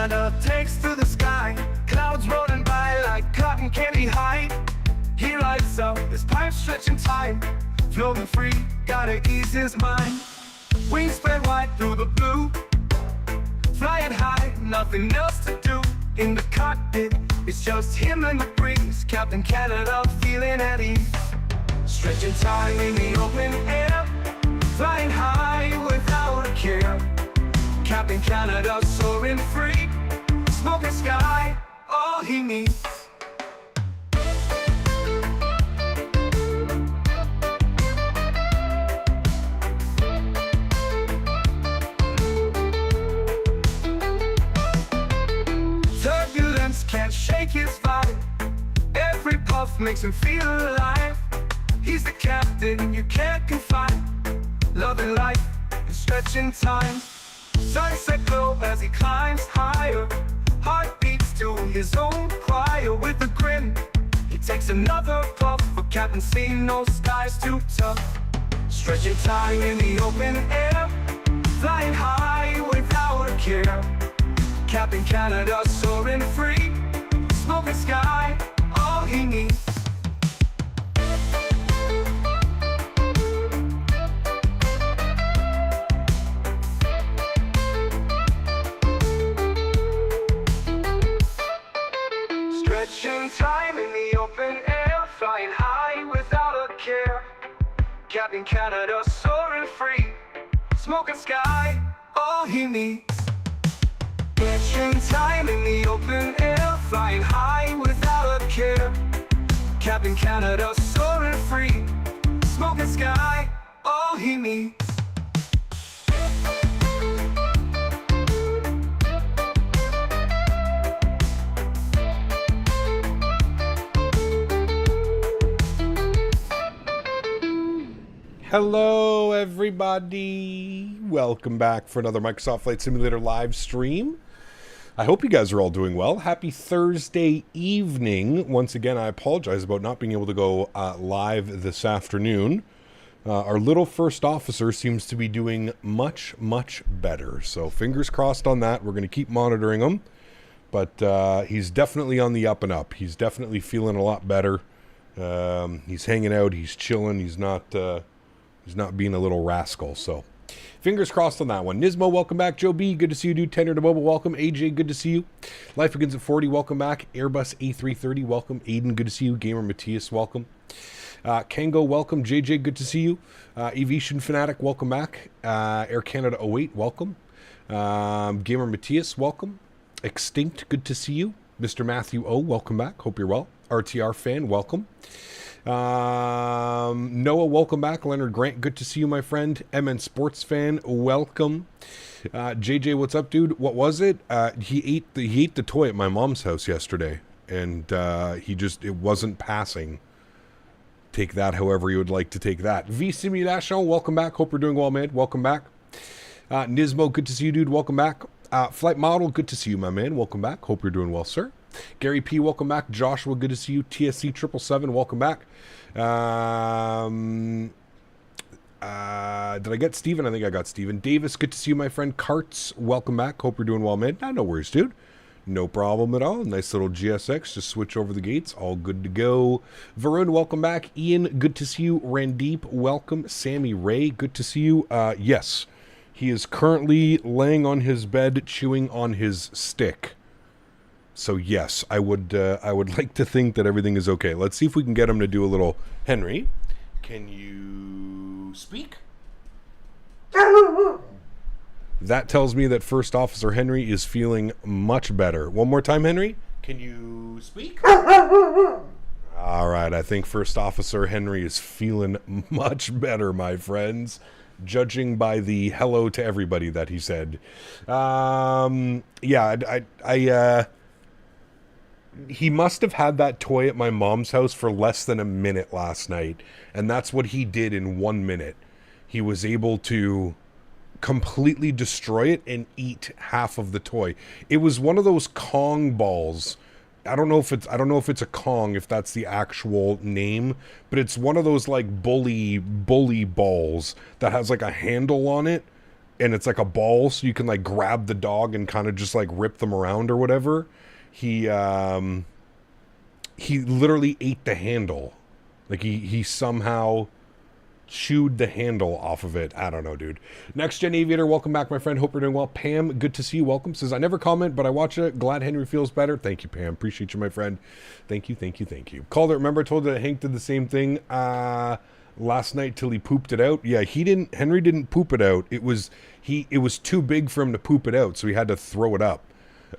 Canada takes to the sky, clouds rolling by like cotton candy high. He lights up, his pipe stretching time, floating free, gotta ease his mind. Wings spread wide through the blue, flying high, nothing else to do. In the cockpit, it's just him and the breeze, Captain Canada feeling at ease. Stretching time in the open air, flying high without a care. Captain Canada soaring free, smoking sky, all he needs. Turbulence can't shake his vibe, every puff makes him feel alive. He's the captain you can't confide, loving life and stretching time. Sunset glow as he climbs higher, heart beats to his own choir. With a grin, he takes another puff, for Captain C, no sky's too tough. Stretching time in the open air, flying high without a care. Captain Canada soaring free, smoking sky, all he needs. Stretching time in the open air, flying high without a care. Captain Canada soaring free, smoking sky, all he needs. Stretching time in the open air, flying high without a care. Captain Canada soaring free, smoking sky, all he needs. Hello everybody, welcome back for another Microsoft Flight Simulator live stream. I hope you guys are all doing well. Happy Thursday evening. Once again, I apologize about not being able to go live this afternoon. Our little first officer seems to be doing much better, so fingers crossed on that. We're going to keep monitoring him, but he's definitely on the up and up. He's definitely feeling a lot better. He's hanging out, he's chilling, he's not being a little rascal, so fingers crossed on that one. Nismo, welcome back. Joe B, good to see you, dude. Tender to Mobile, welcome. AJ, good to see you. Life Begins at 40, welcome back. Airbus A330, welcome. Aiden, good to see you. Gamer Matthias, welcome. Kango, welcome. JJ, good to see you. Evasion Fanatic, welcome back. Air Canada 08, welcome. Gamer Matthias, welcome. Extinct, good to see you. Mr. Matthew O, welcome back. Hope you're well. RTR fan, welcome. Noah, welcome back. Leonard Grant, good to see you, my friend. MN Sports fan, welcome. JJ, what's up, dude? What was it? He ate the toy at my mom's house yesterday, and it wasn't passing. Take that however you would like to take that. V Simulation, welcome back. Hope you're doing well, man. Welcome back. Nismo, good to see you, dude. Welcome back. Flight Model, good to see you, my man. Welcome back. Hope you're doing well, sir. Gary P, welcome back. Joshua, good to see you. TSC 777, welcome back. Did I get Steven? I think I got Steven. Davis, good to see you, my friend. Karts, welcome back. Hope you're doing well, man. No worries, dude. No problem at all. Nice little GSX. Just switch over the gates. All good to go. Varun, welcome back. Ian, good to see you. Randeep, welcome. Sammy Ray, good to see you. Yes, he is currently laying on his bed chewing on his stick. So yes, I would like to think that everything is okay. Let's see if we can get him to do a little. Henry, can you speak? That tells me that First Officer Henry is feeling much better. One more time, Henry. Can you speak? All right, I think First Officer Henry is feeling much better, my friends, judging by the hello to everybody that he said. He must have had that toy at my mom's house for less than a minute last night, and that's what he did in 1 minute. He was able to completely destroy it and eat half of the toy. It was one of those Kong balls. I don't know if it's a Kong, if that's the actual name, but it's one of those like bully balls that has like a handle on it, and it's like a ball, so you can like grab the dog and kind of just like rip them around or whatever. He literally ate the handle. Like he somehow chewed the handle off of it. I don't know, dude. Next Gen Aviator, welcome back, my friend. Hope you're doing well. Pam, good to see you. Welcome. Says, I never comment, but I watch it. Glad Henry feels better. Thank you, Pam. Appreciate you, my friend. Thank you, thank you, thank you. Called it. Remember I told you that Hank did the same thing last night till he pooped it out? Yeah, Henry didn't poop it out. It was too big for him to poop it out, so he had to throw it up.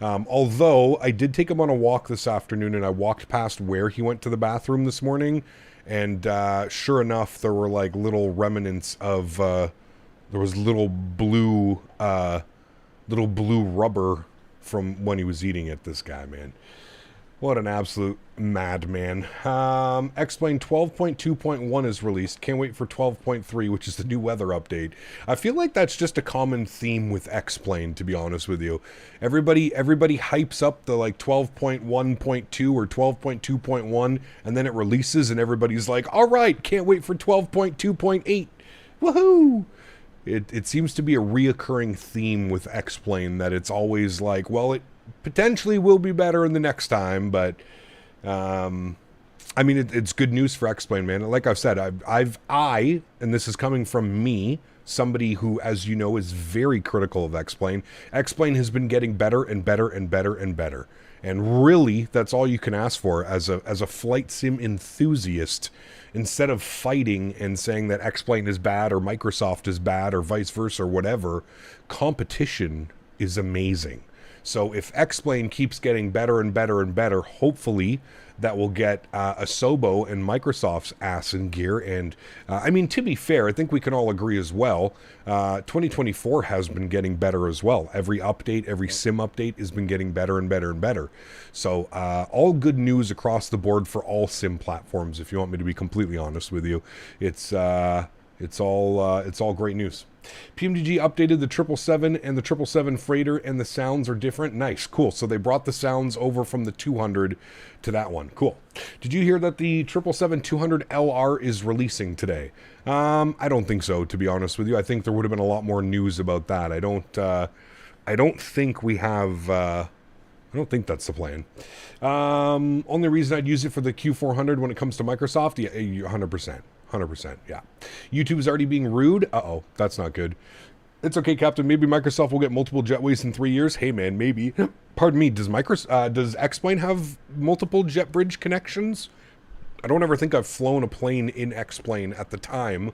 Although I did take him on a walk this afternoon, and I walked past where he went to the bathroom this morning, and sure enough, there were like little remnants of there was little blue rubber from when he was eating it. This guy, man, what an absolute madman. Explain 12.2.1 is released. Can't wait for 12.3, which is the new weather update. I feel like that's just a common theme with Explain, to be honest with you. Everybody hypes up the like 12.1.2 or 12.2.1, and then it releases, and everybody's like, all right, can't wait for 12.2.8. Woohoo! It seems to be a reoccurring theme with Explain, that it's always like, well, it potentially will be better in the next time, but I mean, it's good news for Explain, man. Like I've said, I, and this is coming from me, somebody who, as you know, is very critical of Explain. Explain has been getting better and better and better and better. And really, that's all you can ask for as a flight sim enthusiast. Instead of fighting and saying that Explain is bad or Microsoft is bad or vice versa or whatever, competition is amazing. So if Explain keeps getting better and better and better, hopefully that will get Asobo and Microsoft's ass in gear. And I mean, to be fair, I think we can all agree as well, 2024 has been getting better as well. Every update, every sim update has been getting better and better and better. So all good news across the board for all sim platforms, if you want me to be completely honest with you. It's all great news. PMDG updated the 777 and the 777 freighter, and the sounds are different. Nice, cool. So they brought the sounds over from the 200 to that one. Cool. Did you hear that the 777-200 LR is releasing today? I don't think so, to be honest with you. I think there would have been a lot more news about that. I don't think we have. I don't think that's the plan. Only reason I'd use it for the Q400 when it comes to Microsoft, yeah, 100%. 100%, yeah. YouTube's already being rude. Uh-oh, that's not good. It's okay, Captain. Maybe Microsoft will get multiple jetways in 3 years. Hey, man, maybe. Pardon me, does Explain have multiple jet bridge connections? I don't ever think I've flown a plane in Explain at the time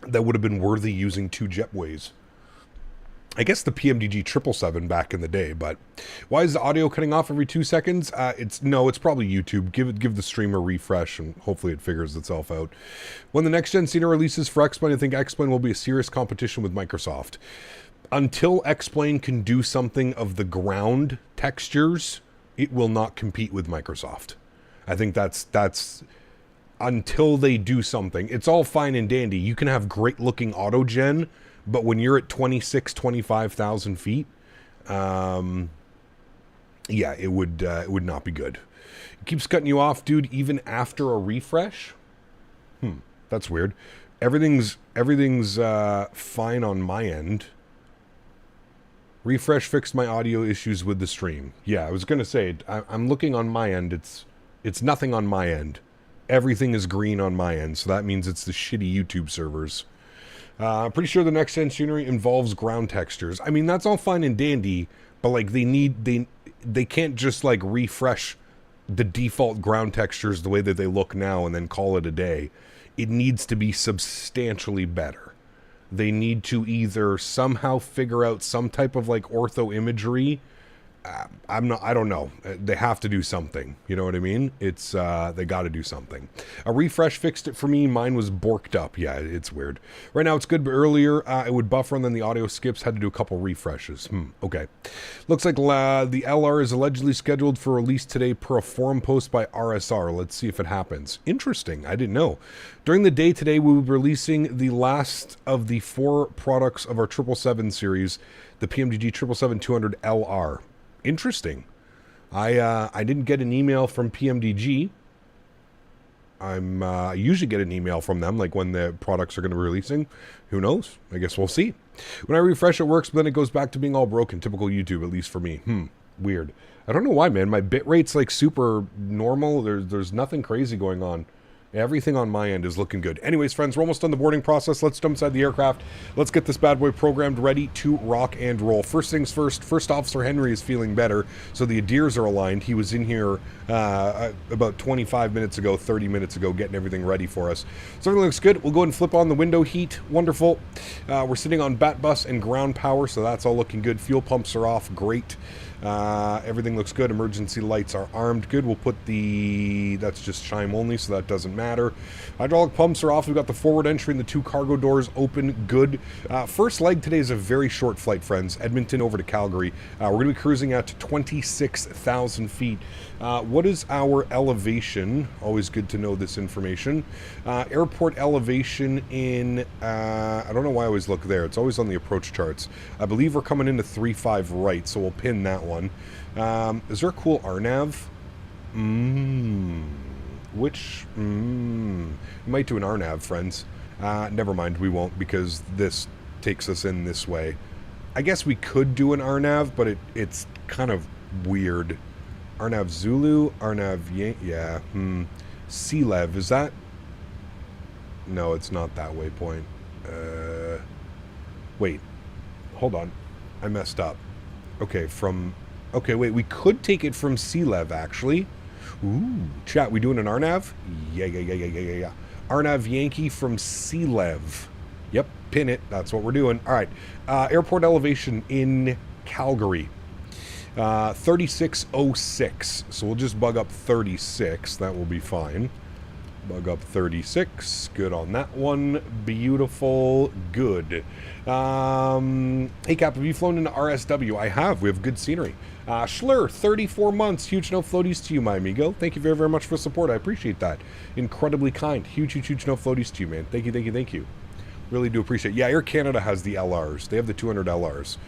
that would have been worthy using 2 jetways. I guess the PMDG 777 back in the day, but why is the audio cutting off every 2 seconds? It's probably YouTube. Give the stream a refresh, and hopefully it figures itself out. When the next gen Cena releases for Explain, I think Explain will be a serious competition with Microsoft. Until Explain can do something of the ground textures, it will not compete with Microsoft. I think that's until they do something. It's all fine and dandy. You can have great looking auto gen, but when you're at 25,000 feet, yeah, it would not be good. It keeps cutting you off, dude, even after a refresh. That's weird. Everything's fine on my end. Refresh fixed my audio issues with the stream. Yeah, I was gonna say, I'm looking on my end. It's nothing on my end. Everything is green on my end, so that means it's the shitty YouTube servers. Pretty sure the next gen scenery involves ground textures. I mean, that's all fine and dandy, but like they can't just like refresh the default ground textures the way that they look now and then call it a day. It needs to be substantially better. They need to either somehow figure out some type of like ortho imagery. I don't know. They have to do something. You know what I mean? It's, they got to do something. A refresh fixed it for me. Mine was borked up. Yeah, it's weird. Right now it's good, but earlier it would buffer and then the audio skips. Had to do a couple refreshes. Okay. Looks like the LR is allegedly scheduled for release today per a forum post by RSR. Let's see if it happens. Interesting. I didn't know. During the day today, we will be releasing the last of the 4 products of our 777 series, the PMDG 777-200 LR. Interesting. I didn't get an email from PMDG. I usually get an email from them, like when the products are going to be releasing. Who knows? I guess we'll see. When I refresh, it works, but then it goes back to being all broken. Typical YouTube, at least for me. Weird. I don't know why, man. My bitrate's like super normal. There's nothing crazy going on. Everything on my end is looking good. Anyways, friends, we're almost done the boarding process. Let's jump inside the aircraft. Let's get this bad boy programmed, ready to rock and roll. First things first, First Officer Henry is feeling better, so the adirs are aligned. He was in here about 25 minutes ago, 30 minutes ago, getting everything ready for us. So everything looks good. We'll go ahead and flip on the window heat. Wonderful. We're sitting on bat bus and ground power, so that's all looking good. Fuel pumps are off. Great. Everything looks good. Emergency lights are armed. Good. We'll put that's just chime only, so that doesn't matter. Hydraulic pumps are off. We've got the forward entry and the 2 cargo doors open. Good. First leg today is a very short flight, friends. Edmonton over to Calgary. We're going to be cruising at 26,000 feet. What is our elevation? Always good to know this information. Airport elevation in, I don't know why I always look there. It's always on the approach charts. I believe we're coming into 3.5 right, so we'll pin that one. Is there a cool RNAV? We might do an RNAV, friends. Never mind, we won't, because this takes us in this way. I guess we could do an RNAV, but it's kind of weird. RNAV Zulu, RNAV yeah. CLEV, is that? No, it's not that waypoint. Wait, hold on. I messed up. Okay, wait, we could take it from CLEV, actually. Ooh, chat, we doing an RNAV? Yeah. RNAV Yankee from CLEV. Yep, pin it. That's what we're doing. All right. Airport elevation in Calgary. 3606. So we'll just bug up 36. That will be fine. Bug up 36. Good on that one. Beautiful. Good. Hey, Cap, have you flown into RSW? I have. We have good scenery. Schlur, 34 months. Huge no floaties to you, my amigo. Thank you very, very much for the support. I appreciate that. Incredibly kind. Huge no floaties to you, man. Thank you. Really do appreciate it. Yeah, Air Canada has the LRs. They have the 200 LRs.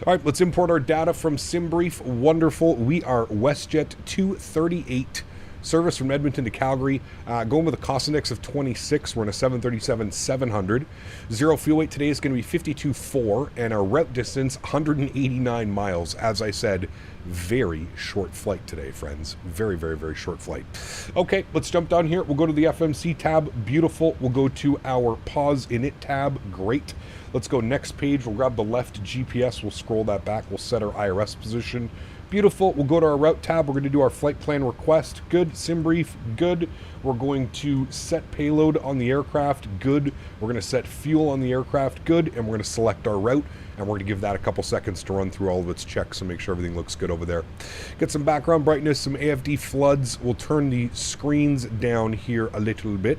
All right, let's import our data from SimBrief. Wonderful. We are WestJet 238. Service from Edmonton to Calgary. Going with a cost index of 26. We're in a 737-700. Zero fuel weight today is going to be 52.4. And our route distance, 189 miles. As I said, very short flight today, friends. Very, very, very short flight. Okay, let's jump down here. We'll go to the FMC tab. Beautiful. We'll go to our pause init tab. Great. Let's go next page. We'll grab the left GPS. We'll scroll that back. We'll set our IRS position. Beautiful. We'll go to our route tab. We're going to do our flight plan request. Good. SimBrief. Good. We're going to set payload on the aircraft. Good. We're going to set fuel on the aircraft. Good. And we're going to select our route. And we're going to give that a couple seconds to run through all of its checks and make sure everything looks good over there. Get some background brightness, some AFD floods. We'll turn the screens down here a little bit.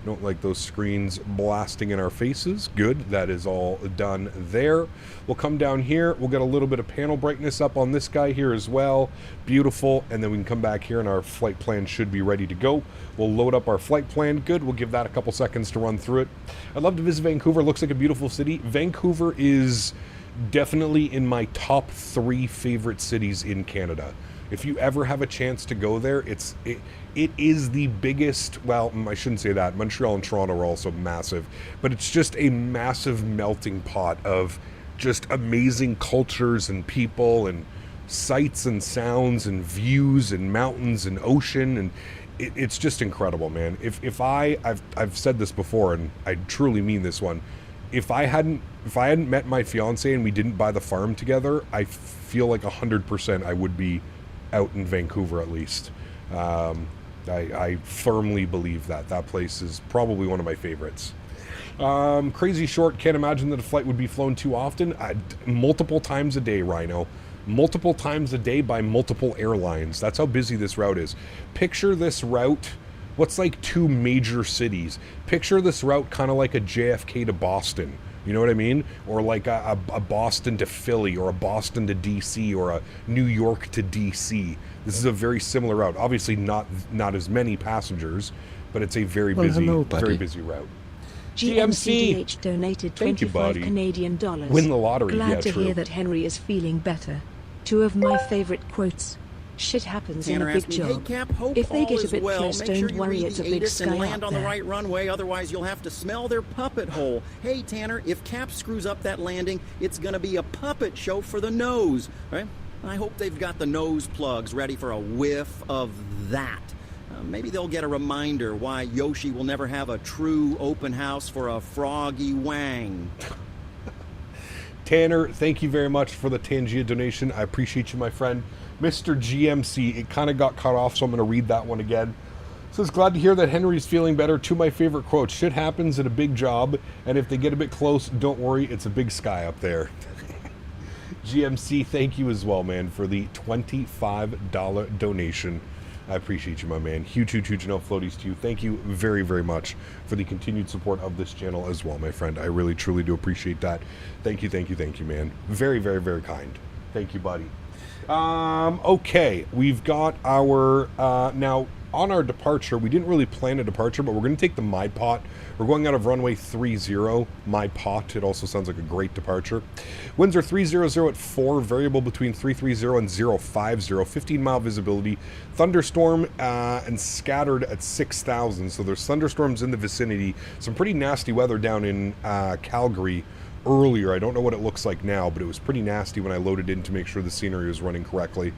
Don't like those screens blasting in our faces. Good, that is all done there. We'll come down here. We'll get a little bit of panel brightness up on this guy here as well. Beautiful. And then we can come back here and our flight plan should be ready to go. We'll load up our flight plan. Good, we'll give that a couple seconds to run through it. I'd love to visit Vancouver. Looks like a beautiful city. Vancouver is definitely in my top 3 favorite cities in Canada. If you ever have a chance to go there, it is the biggest, well, I shouldn't say that. Montreal and Toronto are also massive, but it's just a massive melting pot of just amazing cultures and people and sights and sounds and views and mountains and ocean, and it's just incredible, man. I've said this before, and I truly mean this one. If I hadn't met my fiance and we didn't buy the farm together, I feel like 100% I would be out in Vancouver at least. I firmly believe that place is probably one of my favorites. Crazy short. Can't imagine that a flight would be flown too often. Multiple times a day, Rhino. Multiple times a day by multiple airlines. That's how busy this route is. Picture this route. What's like 2 major cities? Picture this route kind of like a JFK to Boston. You know what I mean? Or like a Boston to Philly, or a Boston to DC, or a New York to DC. This is a very similar route. Obviously not as many passengers, but it's a very busy route. GMCDH donated 25 Canadian dollars. Win the lottery. Glad to true. hear that Henry is feeling better. 2 of my favorite quotes. Shit happens in Tanner a big asked me, hey job. Cap, hope If they all get a is bit well. close, Make don't sure you worry, read it's the a big ATIS and sky land up on the there. right runway, otherwise you'll have to smell their puppet hole. Hey Tanner, if Cap screws up that landing, it's gonna be a puppet show for the nose, right? I hope they've got the nose plugs ready for a whiff of that. Maybe they'll get a reminder why Yoshi will never have a true open house for a froggy wang. Tanner, thank you very much for the Tangia donation. I appreciate you, my friend. Mr. GMC, it kind of got cut off, so I'm going to read that one again. Says, glad to hear that Henry's feeling better. Two of my favorite quotes. Shit happens at a big job, and if they get a bit close, don't worry, it's a big sky up there. GMC, thank you as well, man, for the $25 donation. I appreciate you, my man. Huge enough floaties to you. Thank you very, very much for the continued support of this channel as well, my friend. I really, truly do appreciate that. Thank you, man. Very, very, very kind. Thank you, buddy. Okay, we've got our, now, on our departure, we didn't really plan a departure, but we're going to take the My Pot. We're going out of runway 30, My Pot. It also sounds like a great departure. Winds are 300 at 4, variable between 330 and 050, 15-mile visibility. Thunderstorm and scattered at 6,000, so there's thunderstorms in the vicinity. Some pretty nasty weather down in Calgary earlier. I don't know what it looks like now, but it was pretty nasty when I loaded in to make sure the scenery was running correctly.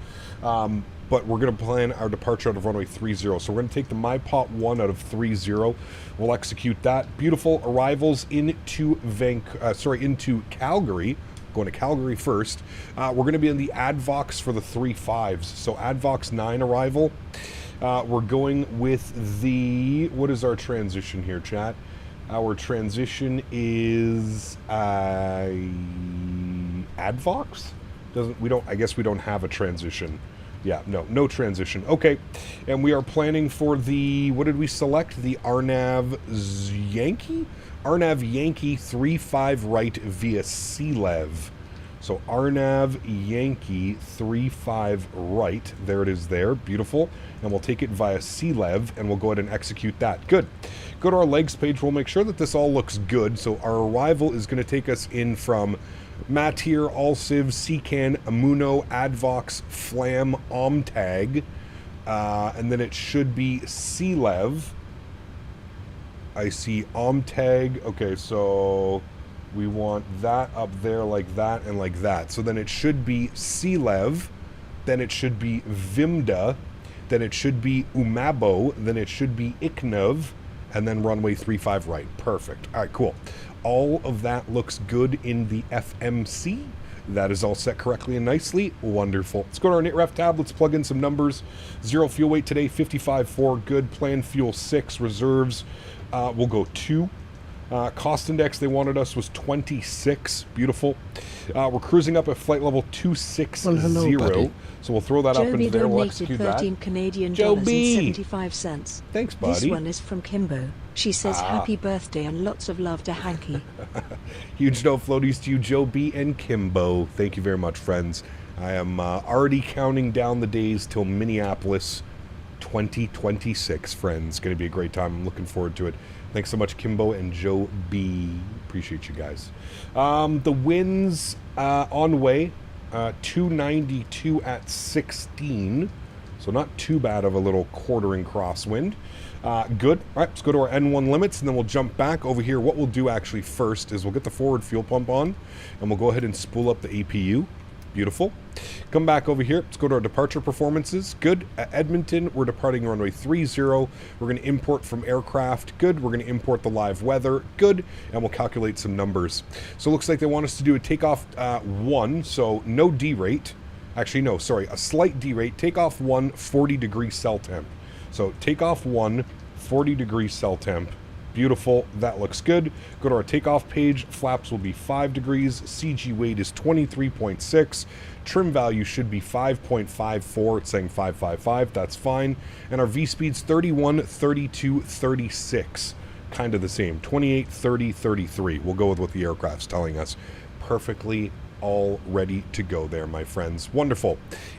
But we're going to plan our departure out of runway 30. So we're going to take the My Pot 1 out of 30. We'll execute that. Beautiful arrivals into into Calgary. Going to Calgary first. We're going to be in the Advox for the 3.5s. So Advox 9 arrival. We're going with the... What is our transition here, chat? Our transition is Advox? I guess we don't have a transition. Yeah, no transition. Okay, and we are planning for the, what did we select? The Arnav Yankee? Arnav Yankee 3.5 right via Clev. So Arnav Yankee 3.5 right. There it is there. Beautiful. And we'll take it via Clev, and we'll go ahead and execute that. Good. Go to our legs page. We'll make sure that this all looks good. So our arrival is going to take us in from Matir, Allciv, Secan, Amuno, Advox, Flam, Omtag, and then it should be Clev. I see Omtag. Okay, so we want that up there like that and like that. So then it should be Clev, then it should be Vimda, then it should be Umabo, then it should be Iknov, and then runway 35 right. Perfect. All right, cool. All of that looks good in the FMC. That is all set correctly and nicely. Wonderful. Let's go to our NITREF tab. Let's plug in some numbers. 0 fuel weight today, 55.4. Good. Planned fuel 6. Reserves, we'll go 2. Cost index they wanted us was 26. Beautiful. We're cruising up at flight level 260. Well, hello, buddy. So we'll throw that up into there. We'll execute that. 13 Canadian Joe dollars B. and 75 cents. Thanks, buddy. This one is from Kimbo. She says happy birthday and lots of love to Hanky. Huge no floaties to you, Joe B. and Kimbo. Thank you very much, friends. I am already counting down the days till Minneapolis 2026, friends. It's going to be a great time. I'm looking forward to it. Thanks so much, Kimbo and Joe B. Appreciate you guys. The winds on way, 292 at 16. So not too bad of a little quartering crosswind. Good. All right, let's go to our N1 limits, and then we'll jump back over here. What we'll do actually first is we'll get the forward fuel pump on, and we'll go ahead and spool up the APU. Beautiful. Come back over here. Let's go to our departure performances. Good. At Edmonton, we're departing runway 30. We're going to import from aircraft. Good. We're going to import the live weather. Good. And we'll calculate some numbers. So it looks like they want us to do a takeoff 1, so no D-rate. Actually, no, sorry, a slight D-rate. Takeoff 1, 40-degree cell temp. So takeoff 1, 40-degree cell temp. Beautiful. That looks good. Go to our takeoff page. Flaps will be 5 degrees. CG weight is 23.6. Trim value should be 5.54. It's saying 555. That's fine. And our V speed's 31, 32, 36. Kind of the same. 28, 30, 33. We'll go with what the aircraft's telling us. Perfectly all ready to go there, my friends. Wonderful.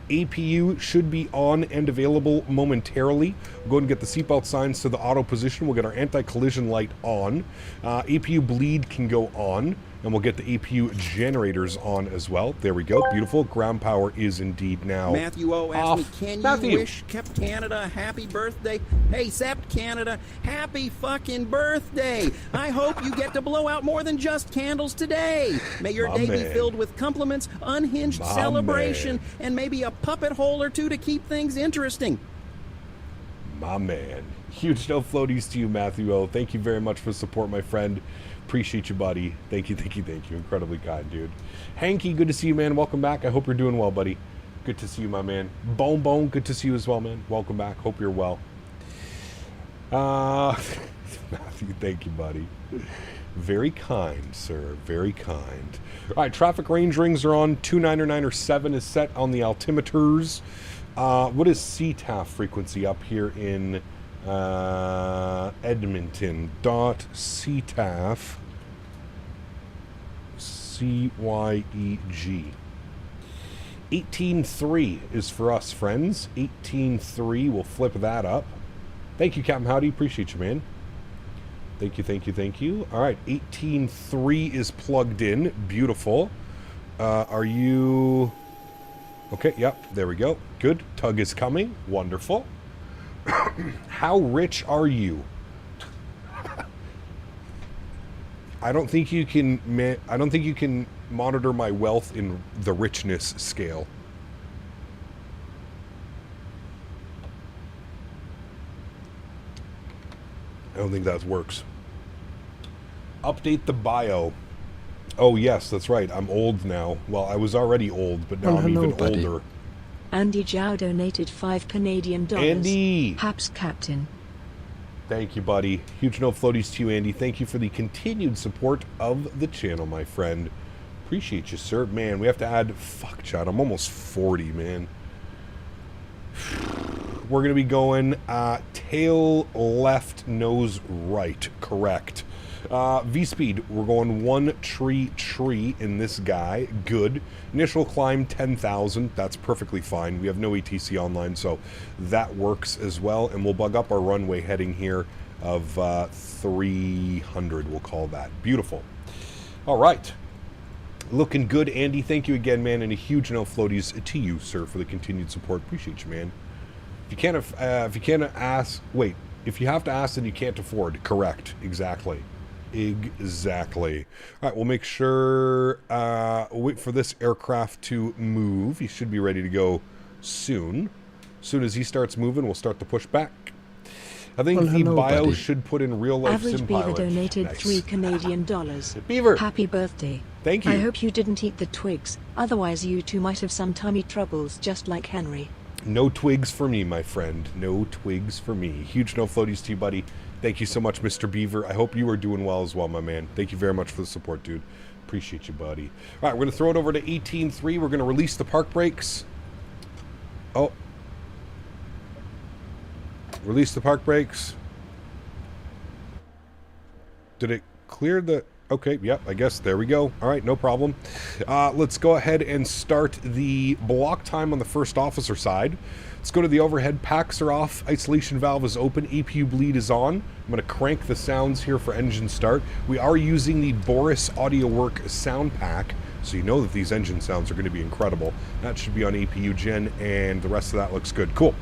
APU should be on and available momentarily. We'll go ahead and get the seatbelt signs to the auto position. We'll get our anti-collision light on. APU bleed can go on. And we'll get the APU generators on as well. There we go. Beautiful. Ground power is indeed now Matthew O off. asked me, can Matthew, you wish Kept Canada a happy birthday? Hey, Sept Canada, happy fucking birthday. I hope you get to blow out more than just candles today. May your day be filled with compliments, unhinged celebration, and maybe a puppet hole or two to keep things interesting. My man. Huge no floaties to you, Matthew O. Thank you very much for the support, my friend. Appreciate you, buddy. Thank you, thank you, thank you. Incredibly kind, dude. Hanky, good to see you, man. Welcome back. I hope you're doing well, buddy. Good to see you, my man. Bone Bone, good to see you as well, man. Welcome back. Hope you're well. Matthew, thank you, buddy. Very kind, sir. Very kind. All right, traffic range rings are on. 299.7 is set on the altimeters. What is CTAF frequency up here in Edmonton? .CTAF CYEG 18.3 is for us, friends. 18.3, we'll flip that up. Thank you, Captain Howdy. Appreciate you, man. Thank you, thank you, thank you. All right, 18.3 is plugged in. Beautiful. Are you... Okay, yep, there we go. Good. Tug is coming. Wonderful. How rich are you? I don't think you can monitor my wealth in the richness scale. I don't think that works. Update the bio. Oh yes, that's right. I'm old now. Well, I was already old, but now I'm even older. Andy Zhao donated $5 Canadian. Andy! Haps Captain. Thank you, buddy. Huge no floaties to you, Andy. Thank you for the continued support of the channel, my friend. Appreciate you, sir. Man, we have to add... Fuck, Chad. I'm almost 40, man. We're going to be going tail left, nose right. Correct. V-speed, we're going 1 tree in this guy. Good. Initial climb 10,000. That's perfectly fine. We have no ETC online, so that works as well. And we'll bug up our runway heading here of 300, we'll call that. Beautiful. All right. Looking good, Andy. Thank you again, man. And a huge no floaties to you, sir, for the continued support. Appreciate you, man. If you can't ask, wait. If you have to ask, then you can't afford. Correct. Exactly. Exactly. All right, we'll make sure, we'll wait for this aircraft to move. He should be ready to go soon. As soon as he starts moving, we'll start the push back. I think the bio should put in real life Average sim Beaver pilot. donated Nice. $3 Canadian. Beaver. Happy birthday. Thank you. I hope you didn't eat the twigs, otherwise you two might have some tummy troubles just like Henry. No twigs for me, my friend. No twigs for me. Huge no floaties to you, buddy. Thank you so much, Mr. Beaver. I hope you are doing well as well, my man. Thank you very much for the support, dude. Appreciate you, buddy. All right, we're going to throw it over to 18.3. We're going to release the park brakes. Oh. Release the park brakes. Did it clear the... Okay, yep, I guess there we go. All right, no problem. Let's go ahead and start the block time on the first officer side. Let's go to the overhead. Packs are off. Isolation valve is open. APU bleed is on. I'm going to crank the sounds here for engine start. We are using the Boris AudioWork sound pack, so you know that these engine sounds are going to be incredible. That should be on APU gen, and the rest of that looks good. Cool.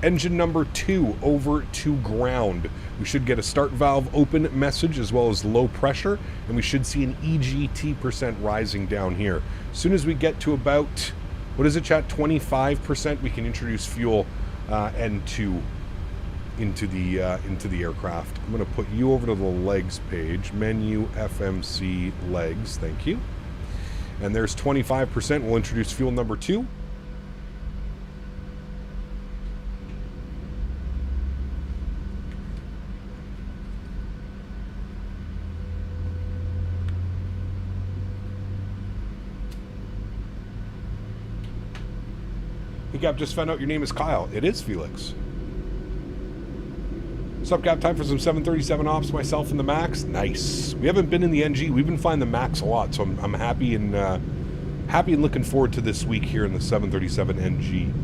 Engine number 2 over to ground. We should get a start valve open message as well as low pressure, and we should see an EGT percent rising down here. As soon as we get to about, what is it, chat, 25%, we can introduce fuel N2 into the aircraft. I'm going to put you over to the legs page. Menu FMC legs. Thank you. And there's 25%. We'll introduce fuel number 2. Hey, Cap, just found out your name is Kyle. It is Felix. What's up, Cap? Time for some 737 ops, myself and the Max. Nice. We haven't been in the NG. We've been flying the Max a lot, so I'm happy and Happy and looking forward to this week here in the 737 NG.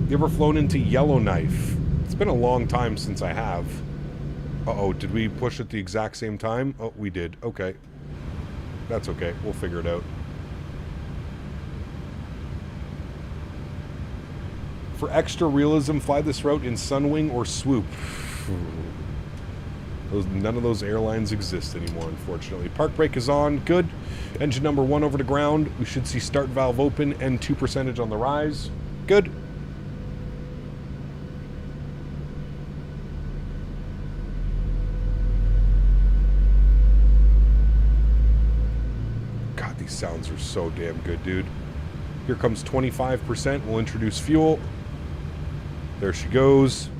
You ever flown into Yellowknife? It's been a long time since I have. Uh-oh, did we push at the exact same time? Oh, we did. Okay. That's okay. We'll figure it out. For extra realism, fly this route in Sunwing or Swoop. None of those airlines exist anymore, unfortunately. Park brake is on. Good. Engine number 1 over to ground. We should see start valve open and 2% on the rise. Good. God, these sounds are so damn good, dude. Here comes 25%. We'll introduce fuel. There she goes.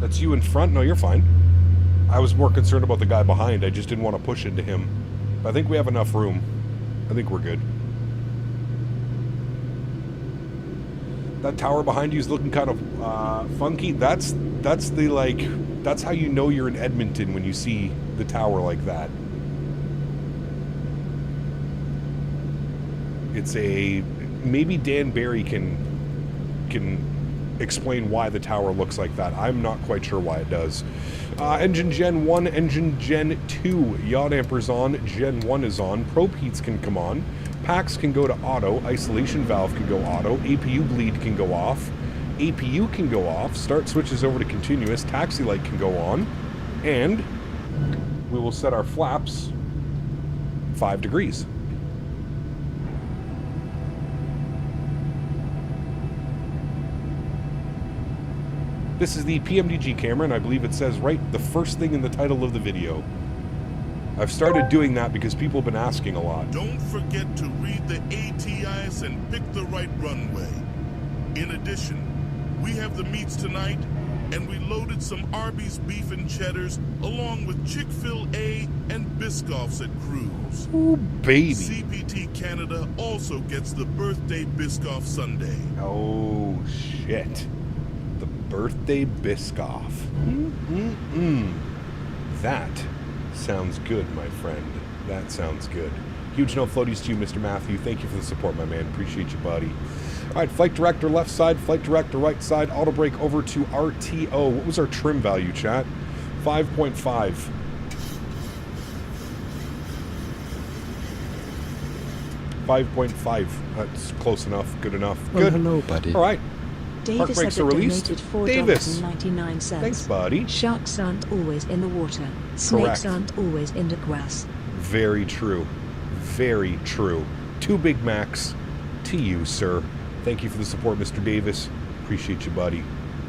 That's you in front? No, you're fine. I was more concerned about the guy behind. I just didn't want to push into him. But I think we have enough room. I think we're good. That tower behind you is looking kind of funky. That's the, like, that's how you know you're in Edmonton, when you see the tower like that. It's a... Maybe Dan Barry can explain why the tower looks like that. I'm not quite sure why it does. Engine Gen 1, Engine Gen 2. Yacht Amper's on. Gen 1 is on. Probe heats can come on. Packs can go to auto. Isolation valve can go auto. APU bleed can go off. APU can go off. Start switches over to continuous. Taxi light can go on. And we will set our flaps 5 degrees. This is the PMDG camera, and I believe it says right the first thing in the title of the video. I've started doing that because people have been asking a lot. Don't forget to read the ATIs and pick the right runway. In addition, we have the meats tonight, and we loaded some Arby's beef and cheddars along with Chick-fil-A and Biscoffs at Cruise. Ooh, baby. CPT Canada also gets the birthday Biscoff Sundae. Oh, shit. The birthday Biscoff. That sounds good, my friend. That sounds good. Huge no floaties to you, Mr. Matthew. Thank you for the support, my man. Appreciate you, buddy. All right, flight director left side, flight director right side, auto brake over to RTO. What was our trim value, chat? 5.5. 5.5. That's close enough. Good enough. Well, Good. hello, buddy. All right. Davis brakes had are released. donated Davis. $4.99. Thanks, buddy. Sharks aren't always in the water. Snakes aren't always in the grass. Very true. Very true. 2 Big Macs to you, sir. Thank you for the support, Mr. Davis. Appreciate you, buddy.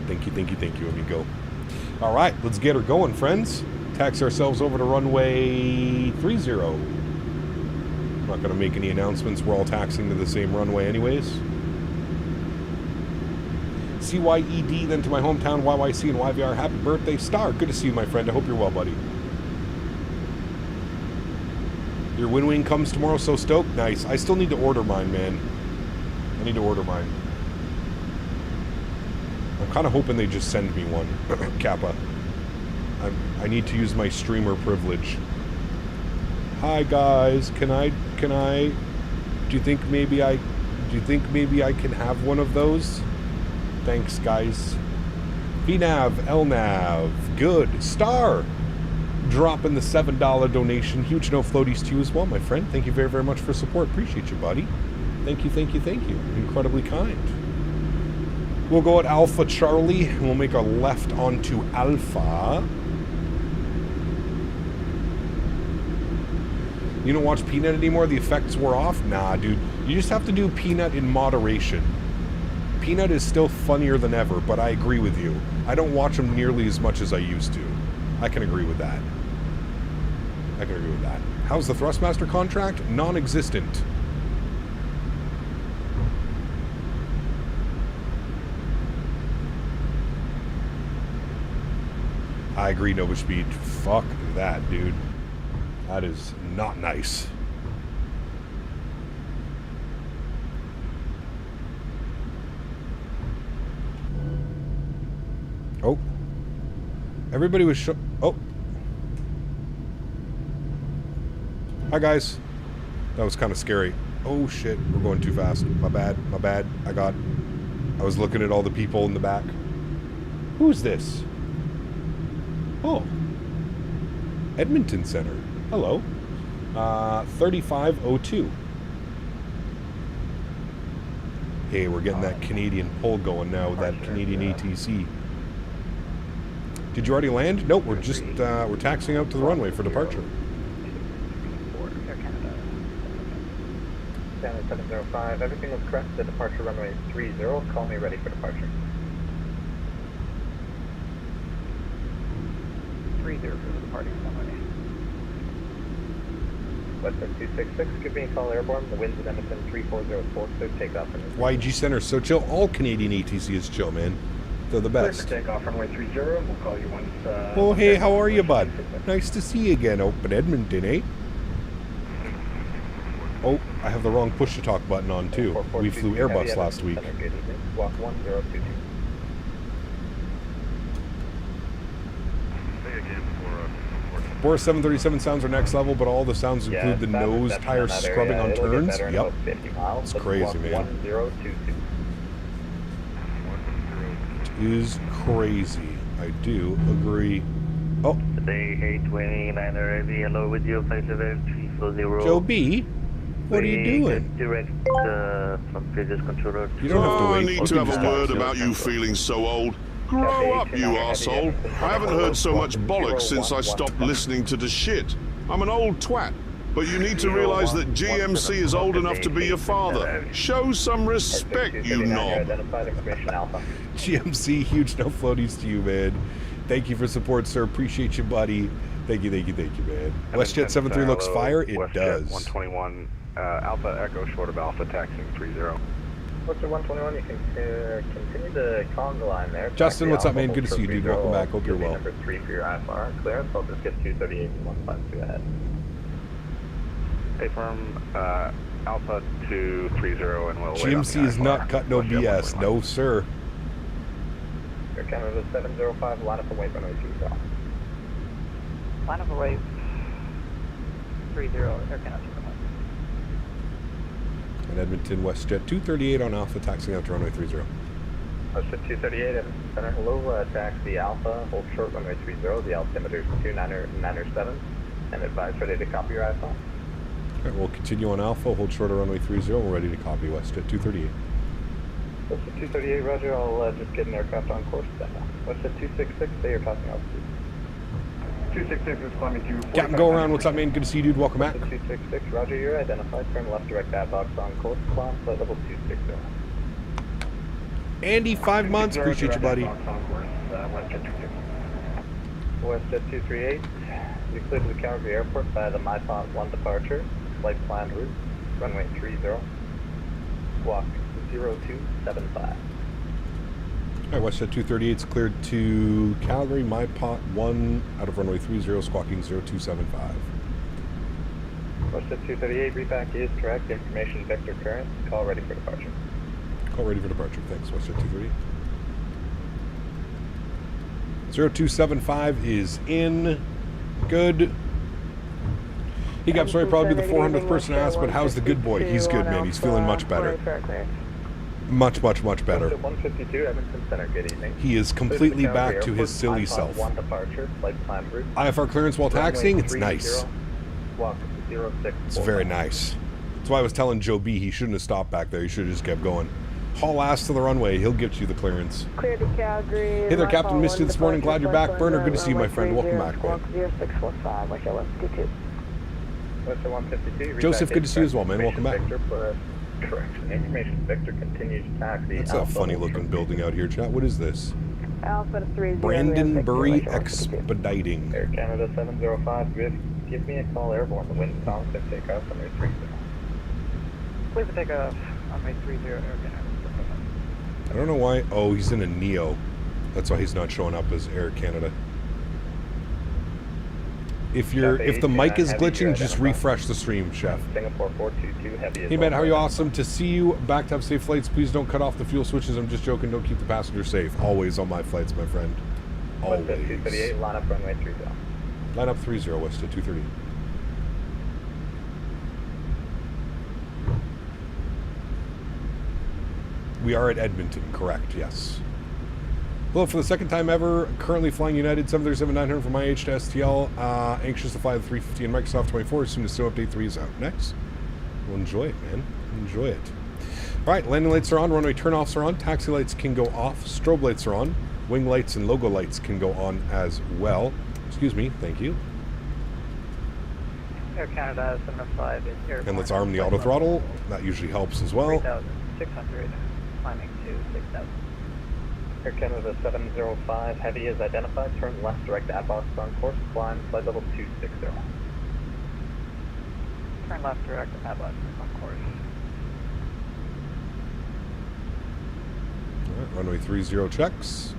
Thank you, thank you, thank you, amigo. All right, let's get her going, friends. Taxi ourselves over to runway 30. I'm not going to make any announcements. We're all taxiing to the same runway anyways. CYED, then to my hometown, YYC and YVR. Happy birthday, Star. Good to see you, my friend. I hope you're well, buddy. Your wing comes tomorrow, so stoked. Nice. I still need to order mine, man. I need to order mine. I'm kind of hoping they just send me one. Kappa. I need to use my streamer privilege. Hi, guys. Can I... Do you think maybe I can have one of those? Thanks, guys. VNav, LNav, good. Star, dropping the $7 donation. Huge no floaties to you as well, my friend. Thank you very, very much for support. Appreciate you, buddy. Thank you, thank you, thank you. Incredibly kind. We'll go at Alpha Charlie, and we'll make a left onto Alpha. You don't watch Peanut anymore? The effects wore off? Nah, dude. You just have to do Peanut in moderation. Peanut is still funnier than ever, but I agree with you. I don't watch them nearly as much as I used to. I can agree with that. I can agree with that. How's the Thrustmaster contract? Non-existent. I agree, Nova Speed. Fuck that, dude. That is not nice. Everybody was oh. Hi, guys. That was kind of scary. Oh, shit. We're going too fast. My bad. My bad. I was looking at all the people in the back. Who's this? Oh. Edmonton Center. Hello. 3502. Hey, we're getting that Canadian pull going now with that Canadian ATC. Did you already land? Nope, we're just, we're taxiing out to the runway for departure. Stanley 705, everything was correct. The departure runway is 30. Call me ready for departure. 30 for the departing runway. Western 266, give me a call airborne. The winds at Edmonton 3404, so takeoff. YG Center, so chill. All Canadian ATC is chill, man. They're the best. Clear for takeoff runway 30. We'll call you once. Oh, hey, how are you, bud? Nice to see you again up in Edmonton, eh? Oh, I have the wrong push-to-talk button on, too. We flew Airbus last week. Walk 1022. 737 sounds are next level, but all the sounds include the nose tire scrubbing on turns. Yep. It's crazy, man. 1022. It is crazy. I do agree. Oh. Today 829 Heavy, hello with you, flight level 340. Joe B, what are you doing? Direct from previous controller. You don't have to wait. I need to have a word about you feeling so old. Grow up, you arsehole. I haven't heard so much bollocks since I stopped listening to the shit. I'm an old twat, but you need to realize that GMC is old enough to be your father. Show some respect, you knob. GMC, huge no floaties to you, man. Thank you for support, sir. Appreciate you, buddy. Thank you, man. WestJet 73 looks fire. It does. 121, Alpha Echo, short of Alpha, taxiing 30. Western 121, you can continue the conga line there. Justin, what's up, man? Good to see you, dude. Welcome back. Hope you're well. Number 3 for your IFR clearance. I'll just get 238 and 152 ahead. Stay firm, Alpha 230, and we'll GMC is not cut no BS. No, sir. Air Canada 705, line up and wait runway 20. Line up and wait 30, Air Canada. And Edmonton WestJet 238 on Alpha, taxiing out to runway 30. WestJet 238, Edmonton Center, hello, taxi Alpha, hold short runway 30, the altimeter is 2997, and advise ready to copy your IFR. Alright, we'll continue on Alpha, hold short of runway 30, we're ready to copy WestJet 238. WestJet 238, roger, I'll just get an aircraft on course then. WestJet 266, stay your passing altitude. 266 is climbing to... Captain, go around. What's up, man? Good to see you, dude. Welcome back. 266, roger, you're identified. Turn left direct box on course, climb, flight level 260. Andy, 5 months. Appreciate you, buddy. WestJet 238, you cleared to the Calgary airport by the MyPont 1 departure, flight planned route, runway 30, walk 0275. Alright, WestJet 238 is cleared to Calgary, MyPont 1 out of runway 30, squawking 0275. WestJet 238, repack is correct, information vector current, call ready for departure. Call ready for departure, thanks, WestJet 238. 0275 is in. Good. He got sorry, probably the 400th person asked, but how's the good boy? He's good, man. He's feeling much better. Much better. 152, Edmonton Center, good evening. He is completely back to his silly self. One departure, flight plan route. IFR clearance while taxiing, it's nice. Walk 06. It's very nice. That's why I was telling Joe B he shouldn't have stopped back there. He should have just kept going. Haul ass to the runway. He'll get you the clearance. Clear to Calgary. Hey there, Captain. Missed you this morning. Glad you're back. Burner, good to see you, my friend. Welcome back, man. 0645, Western 152. Western 152. Joseph, good to see you as well, man. Welcome back. Correction. Information Victor continues taxi. That's a funny looking building out here, chat. What is this? Alpha 30. Brandonbury Expediting. Air Canada 705, give me a call airborne. The wind constant takeoff on 30. Please takeoff on 30, Air Canada. I don't know why. Oh, he's in a Neo. That's why he's not showing up as Air Canada. If the mic is glitching, just refresh the stream, Chef. Singapore 422 heavy. Hey man, how are you? Awesome to see you. Back to have safe flights. Please don't cut off the fuel switches. I'm just joking. Don't keep the passengers safe. Always on my flights, my friend. West at 238, line up runway 30. Line up 30, west at 230. We are at Edmonton, correct, yes. Well, for the second time ever, currently flying United 737-900 from IH to STL. Anxious to fly the 350 and Microsoft 24 as soon as SNOW Update 3 is out. Next. Well, enjoy it, man. Enjoy it. All right, landing lights are on, runway turnoffs are on, taxi lights can go off, strobe lights are on, wing lights and logo lights can go on as well. Excuse me, thank you. Air Canada 705 is airborne. And let's arm the auto throttle. That usually helps as well. 3,600, climbing to 6,000. Air Canada 705, heavy is identified. Turn left, direct AdBox on course. Climb flight level 260. Turn left, direct AdBox on course. All right, runway 30 checks.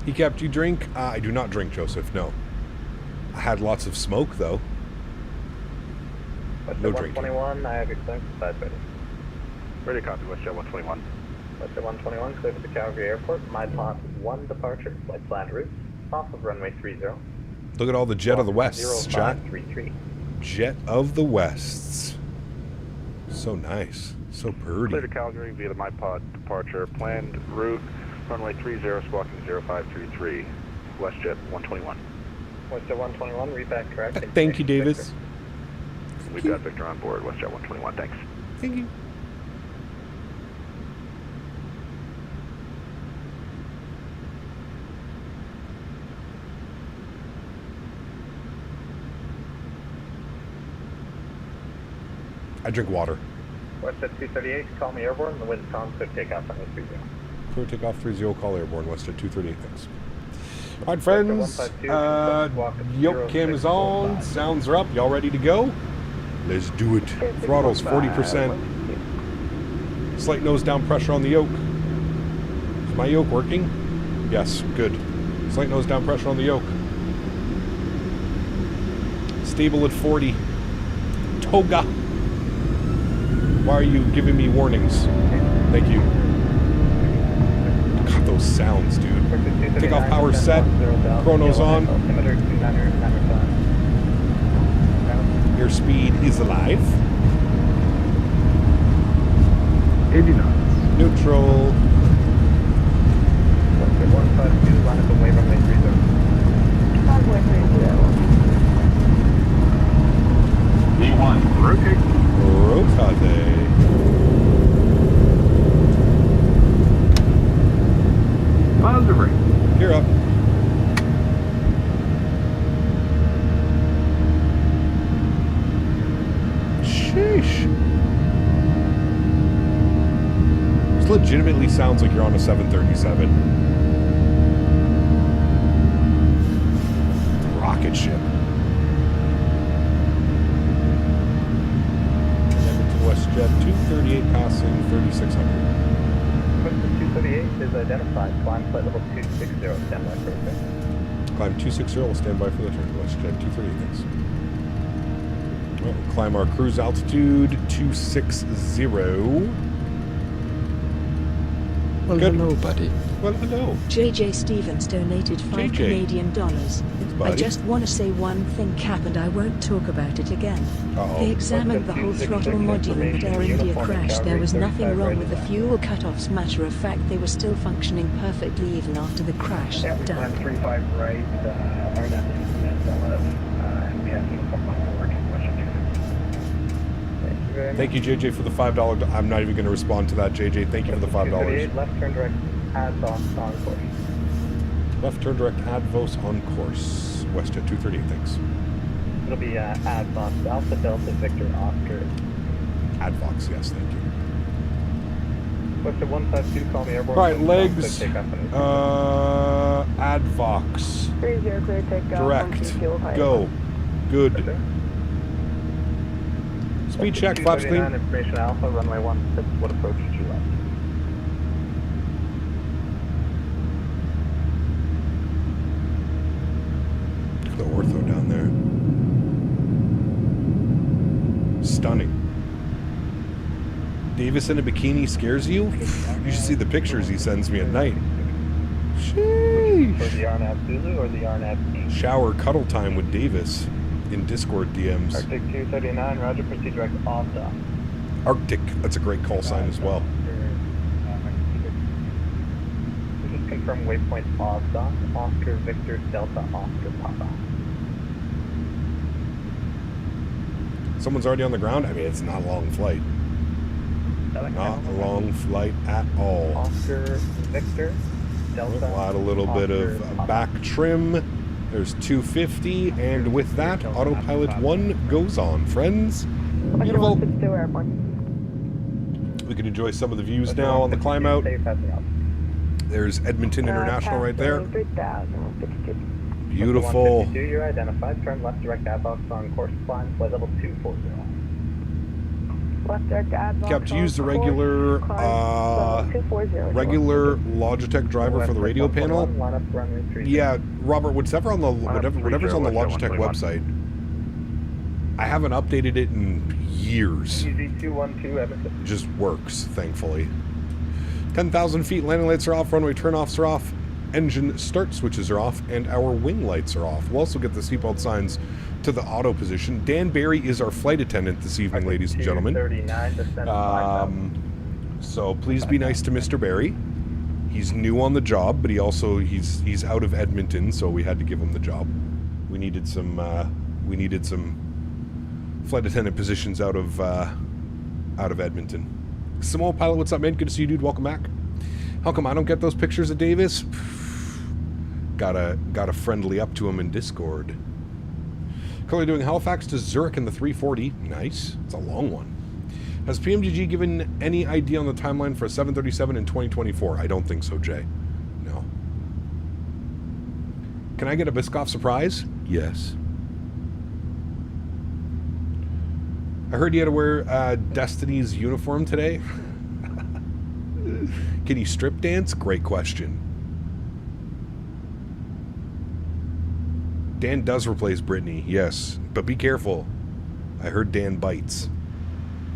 ECAP, do you drink? I do not drink, Joseph, no. I had lots of smoke, though. No drinking. 121, I have your clearance to 530. Ready to copy, WestJet 121. WestJet 121, clear to the Calgary Airport. My pot 1 departure, flight planned route, off of runway 30. Look at all the Jet of the Wests, chat. 0533. Jet of the Wests. So nice. So pretty. Clear to Calgary via the MyPod departure. Planned route, runway 30, squawking 0533. WestJet 121. WestJet 121, read back correct. Thank you, Davis. We've got Victor on board, WestJet 121, thanks. Thank you. I drink water. WestJet 238, call me airborne. The wind's calm, so takeoff on 30. Clear takeoff 30, call airborne, WestJet 238, thanks. All right, friends. Yoke cam is on. Sounds are up. Y'all ready to go? Let's do it. Throttle's 40%. Slight nose down pressure on the yoke. Is my yoke working? Yes, good. Slight nose down pressure on the yoke. Stable at 40. Toga. Why are you giving me warnings? Thank you. God, those sounds, dude. Takeoff power set. Chrono's on. Airspeed is alive. 80 knots. Neutral. 152, line up away runway 30. Runway 30. E1, rotate. Rotate. Positive rate. You're up. Sheesh. This legitimately sounds like you're on a 737. Rocket ship. Edmonton WestJet 238 passing 3600. WestJet 238 is identified. Climb flight level 260, stand by for return. Climb 260, we'll stand by for the turn. WestJet 238, thanks. Well, we'll climb our cruise altitude 260. Well, Good. hello, buddy. Well, hello. JJ Stevens donated $5 JJ. Canadian. Thanks, I buddy. just want to say one thing, Cap, and I won't talk about it again. Uh-oh. They examined the whole throttle module, but Air India crashed. There was nothing wrong with the fuel cutoffs. Matter of fact, they were still functioning perfectly even after the crash. Done. 35 right, RNS and we have uniform on board. Thank you, JJ, for the $5. I'm not even going to respond to that, JJ. Thank you for the $5. Left turn direct, AdVos on course. Left turn direct, AdVos on course. WestJet 238, thanks. It'll be AdVos, Alpha Delta Victor Oscar. AdVox, yes, thank you. WestJet 152, call me airborne. All right, legs. Takeoff AdVox. 30 clear takeoff. Direct. Go. Good. Speed check, flaps clean. Information Alpha, runway 16, what approach did you left? Look at the ortho down there. Stunning. Davis in a bikini scares you? You should see the pictures he sends me at night. Shit. For the RNAV Zulu or the RNAV King? Shower cuddle time with Davis in Discord DMs. Arctic 239, roger, proceed direct off dock. Arctic, that's a great call sign as well. Just confirm waypoint off dock, Oscar Victor Delta Oscar Papa. Someone's already on the ground? I mean, it's not a long flight. Not a long flight at all. Oscar Victor Delta. We'll add a little bit of back trim. There's 250, and with that, autopilot 1 goes on, friends. Beautiful. We can enjoy some of the views now on the climb out. There's Edmonton International right there. Beautiful. You're identified. Turn left direct AdBox on course climb, flight level 240. Left direct AdBox. Cap, to use the regular Logitech driver for the radio panel. Yeah, Robert, whatever's on the Logitech website. I haven't updated it in years. It just works, thankfully. 10,000 feet, landing lights are off, runway turn-offs are off, engine start switches are off, and our wing lights are off. We'll also get the seatbelt signs to the auto position. Dan Barry is our flight attendant this evening, ladies and gentlemen. So please be nice to Mr. Barry. He's new on the job, but he's out of Edmonton, so we had to give him the job. We needed some flight attendant positions out of Edmonton. Samoa Pilot, what's up, man? Good to see you, dude. Welcome back. How come I don't get those pictures of Davis? Gotta friendly up to him in Discord. Currently doing Halifax to Zurich in the 340. Nice. It's a long one. Has PMDG given any idea on the timeline for a 737 in 2024? I don't think so, Jay. No. Can I get a Biscoff surprise? Yes. I heard you had to wear Destiny's uniform today. Can you strip dance? Great question. Dan does replace Brittany, yes, but be careful. I heard Dan bites.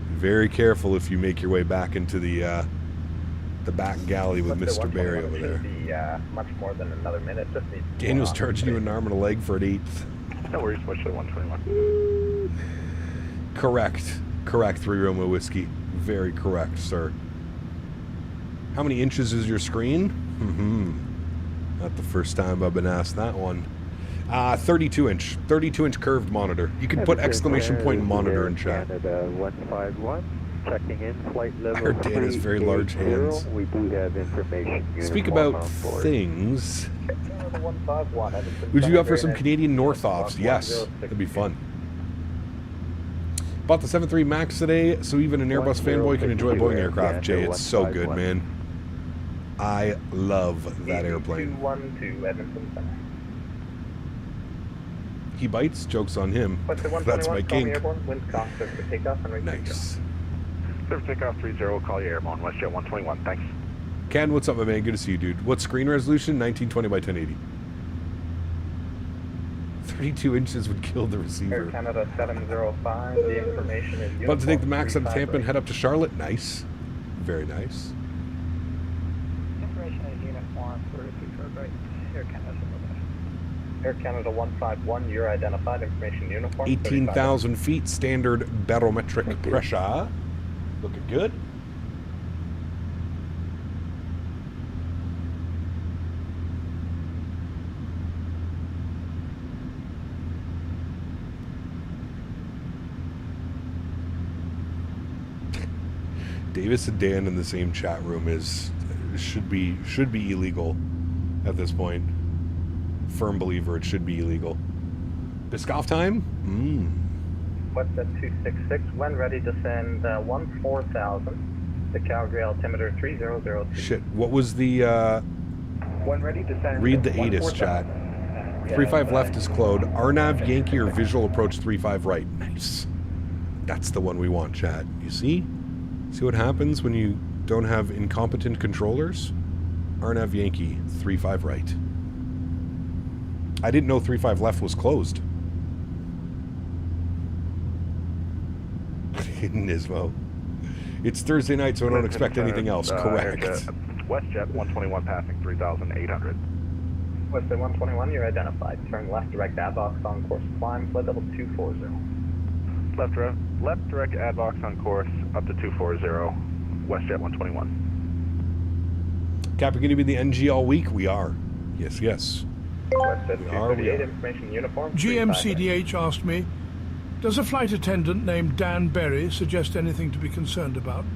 Be very careful if you make your way back into the back galley with Mr. Barry over there. Much more than another minute. Just Daniel's charging you an arm and a leg for an 8th. No worries, switch to 121. Correct. 3 Roma whiskey. Very correct, sir. How many inches is your screen? Not the first time I've been asked that one. 32 inch curved monitor. You can put exclamation point monitor in chat. Canada 151, checking in flight level. I heard Dan has very large hands. We do have information. Speak about things. Would you go for some Canadian North-offs? Yes, that'd be fun. Bought the 7.3 Max today, so even an Airbus fanboy can enjoy a Boeing aircraft. Jay, it's so good, man. I love that airplane. He bites, joke's on him. That's my kink. Nice. Surf takeoff 30, we'll call you airborne, WestJet 121, thanks. Ken, what's up, my man? Good to see you, dude. What screen resolution? 1920 by 1080. 32 inches would kill the receiver. Air Canada 705, the information is... About to take the Max out of Tampa and head up to Charlotte. Nice. Very nice. Information is uniform, 32 right. Air Canada 705. Air Canada 151, you're identified. Information uniform. 18,000 feet, standard barometric pressure. Looking good. Davis and Dan in the same chat room should be illegal at this point. Firm believer it should be illegal. Biscoff time? WestJet 266, when ready to send 14,000. The Calgary altimeter 3002. Shit, what was the When ready to send read the ATIS chat. 35 left is Claude. RNAV Yankee or visual approach 35 right. Nice. That's the one we want, chat. You see? See what happens when you don't have incompetent controllers? RNAV Yankee, 35 right. I didn't know 35 left was closed. Nismo. It's Thursday night, so I don't expect anything else. Correct. WestJet 121 passing 3,800. Western 121, you're identified. Turn left direct AdVox on course. Climb flight level 240. Left direct AdVox on course up to 240, WestJet 121. Cap, you're going to be the NG all week? We are. Yes, yes. WestJet We are. 238, information uniform. GMCDH asked me, does a flight attendant named Dan Berry suggest anything to be concerned about?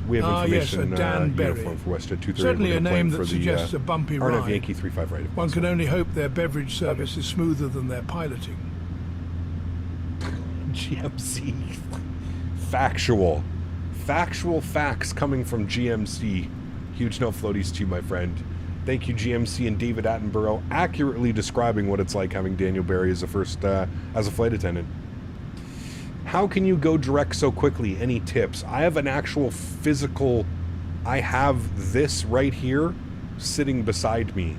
We have information yes, Dan Berry. uniform for WestJet 238. Certainly a name that for suggests a bumpy RNF ride. Yankee 35 right. One can only hope their beverage service is smoother than their piloting. GMC. Factual facts coming from GMC. Huge no floaties to you, my friend. Thank you, GMC and David Attenborough, accurately describing what it's like having Daniel Berry as a flight attendant. How can you go direct so quickly? Any tips? I have an actual physical. I have this right here sitting beside me.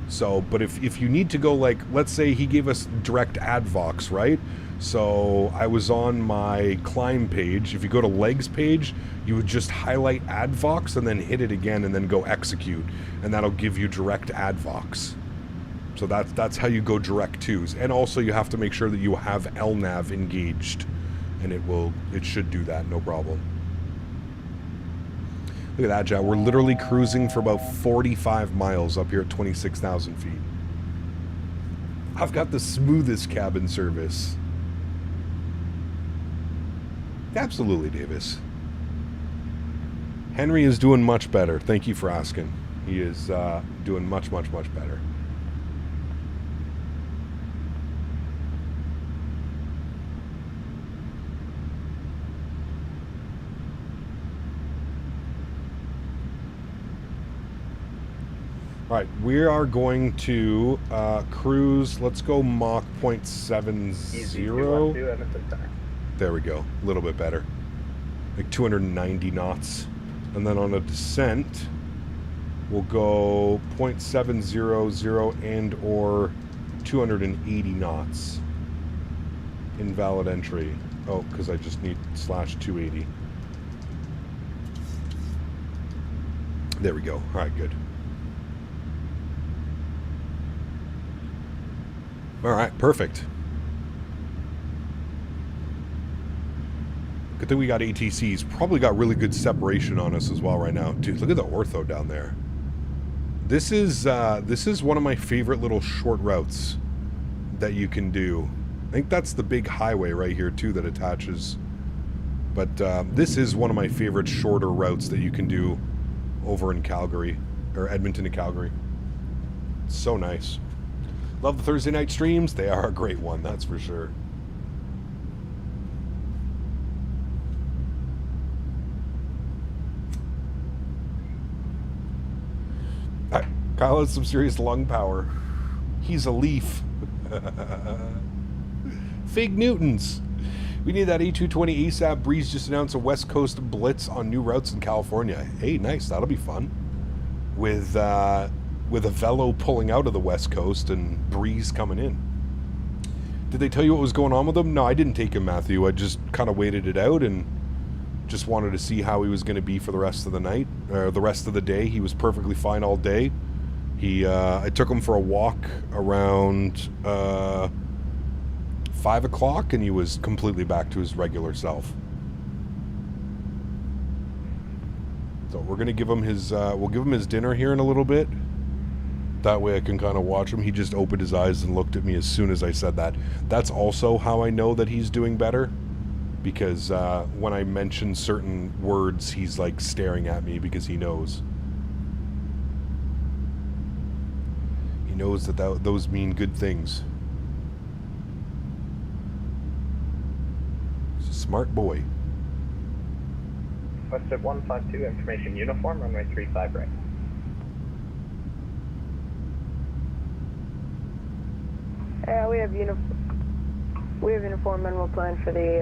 So, but if you need to go, like, let's say he gave us direct AdVox, right? So I was on my climb page. If you go to legs page, you would just highlight AdVox and then hit it again and then go execute. And that'll give you direct AdVox. So that's how you go direct twos. And also you have to make sure that you have LNAV engaged. And it should do that, no problem. Look at that, Jet. We're literally cruising for about 45 miles up here at 26,000 feet. I've got the smoothest cabin service. Absolutely, Davis. Henry is doing much better. Thank you for asking. He is doing much, much, much better. All right, we are going to cruise. Let's go Mach 0.70. There we go. A little bit better. Like 290 knots. And then on a descent, we'll go 0.700 and or 280 knots. Invalid entry. Oh, because I just need /280. There we go. All right, good. All right, perfect. Good thing we got ATCs. Probably got really good separation on us as well right now. Dude, look at the ortho down there. This is one of my favorite little short routes that you can do. I think that's the big highway right here too that attaches. But this is one of my favorite shorter routes that you can do over in Calgary, or Edmonton to Calgary. It's so nice. Love the Thursday night streams. They are a great one, that's for sure. Kyle has some serious lung power. He's a leaf. Fig Newtons. We need that E220 ASAP. Breeze just announced a West Coast blitz on new routes in California. Hey, nice. That'll be fun. With a Velo pulling out of the West Coast and Breeze coming in. Did they tell you what was going on with him? No, I didn't take him, Matthew. I just kind of waited it out and just wanted to see how he was going to be for the rest of the night, or the rest of the day. He was perfectly fine all day. I took him for a walk around 5 o'clock, and he was completely back to his regular self. So we're gonna give him his. We'll give him his dinner here in a little bit. That way I can kind of watch him. He just opened his eyes and looked at me as soon as I said that. That's also how I know that he's doing better, because when I mention certain words, he's like staring at me because he knows. He knows that those mean good things. He's a smart boy. Westjet 152, information uniform, runway 35 right. We have uniform and we'll plan for the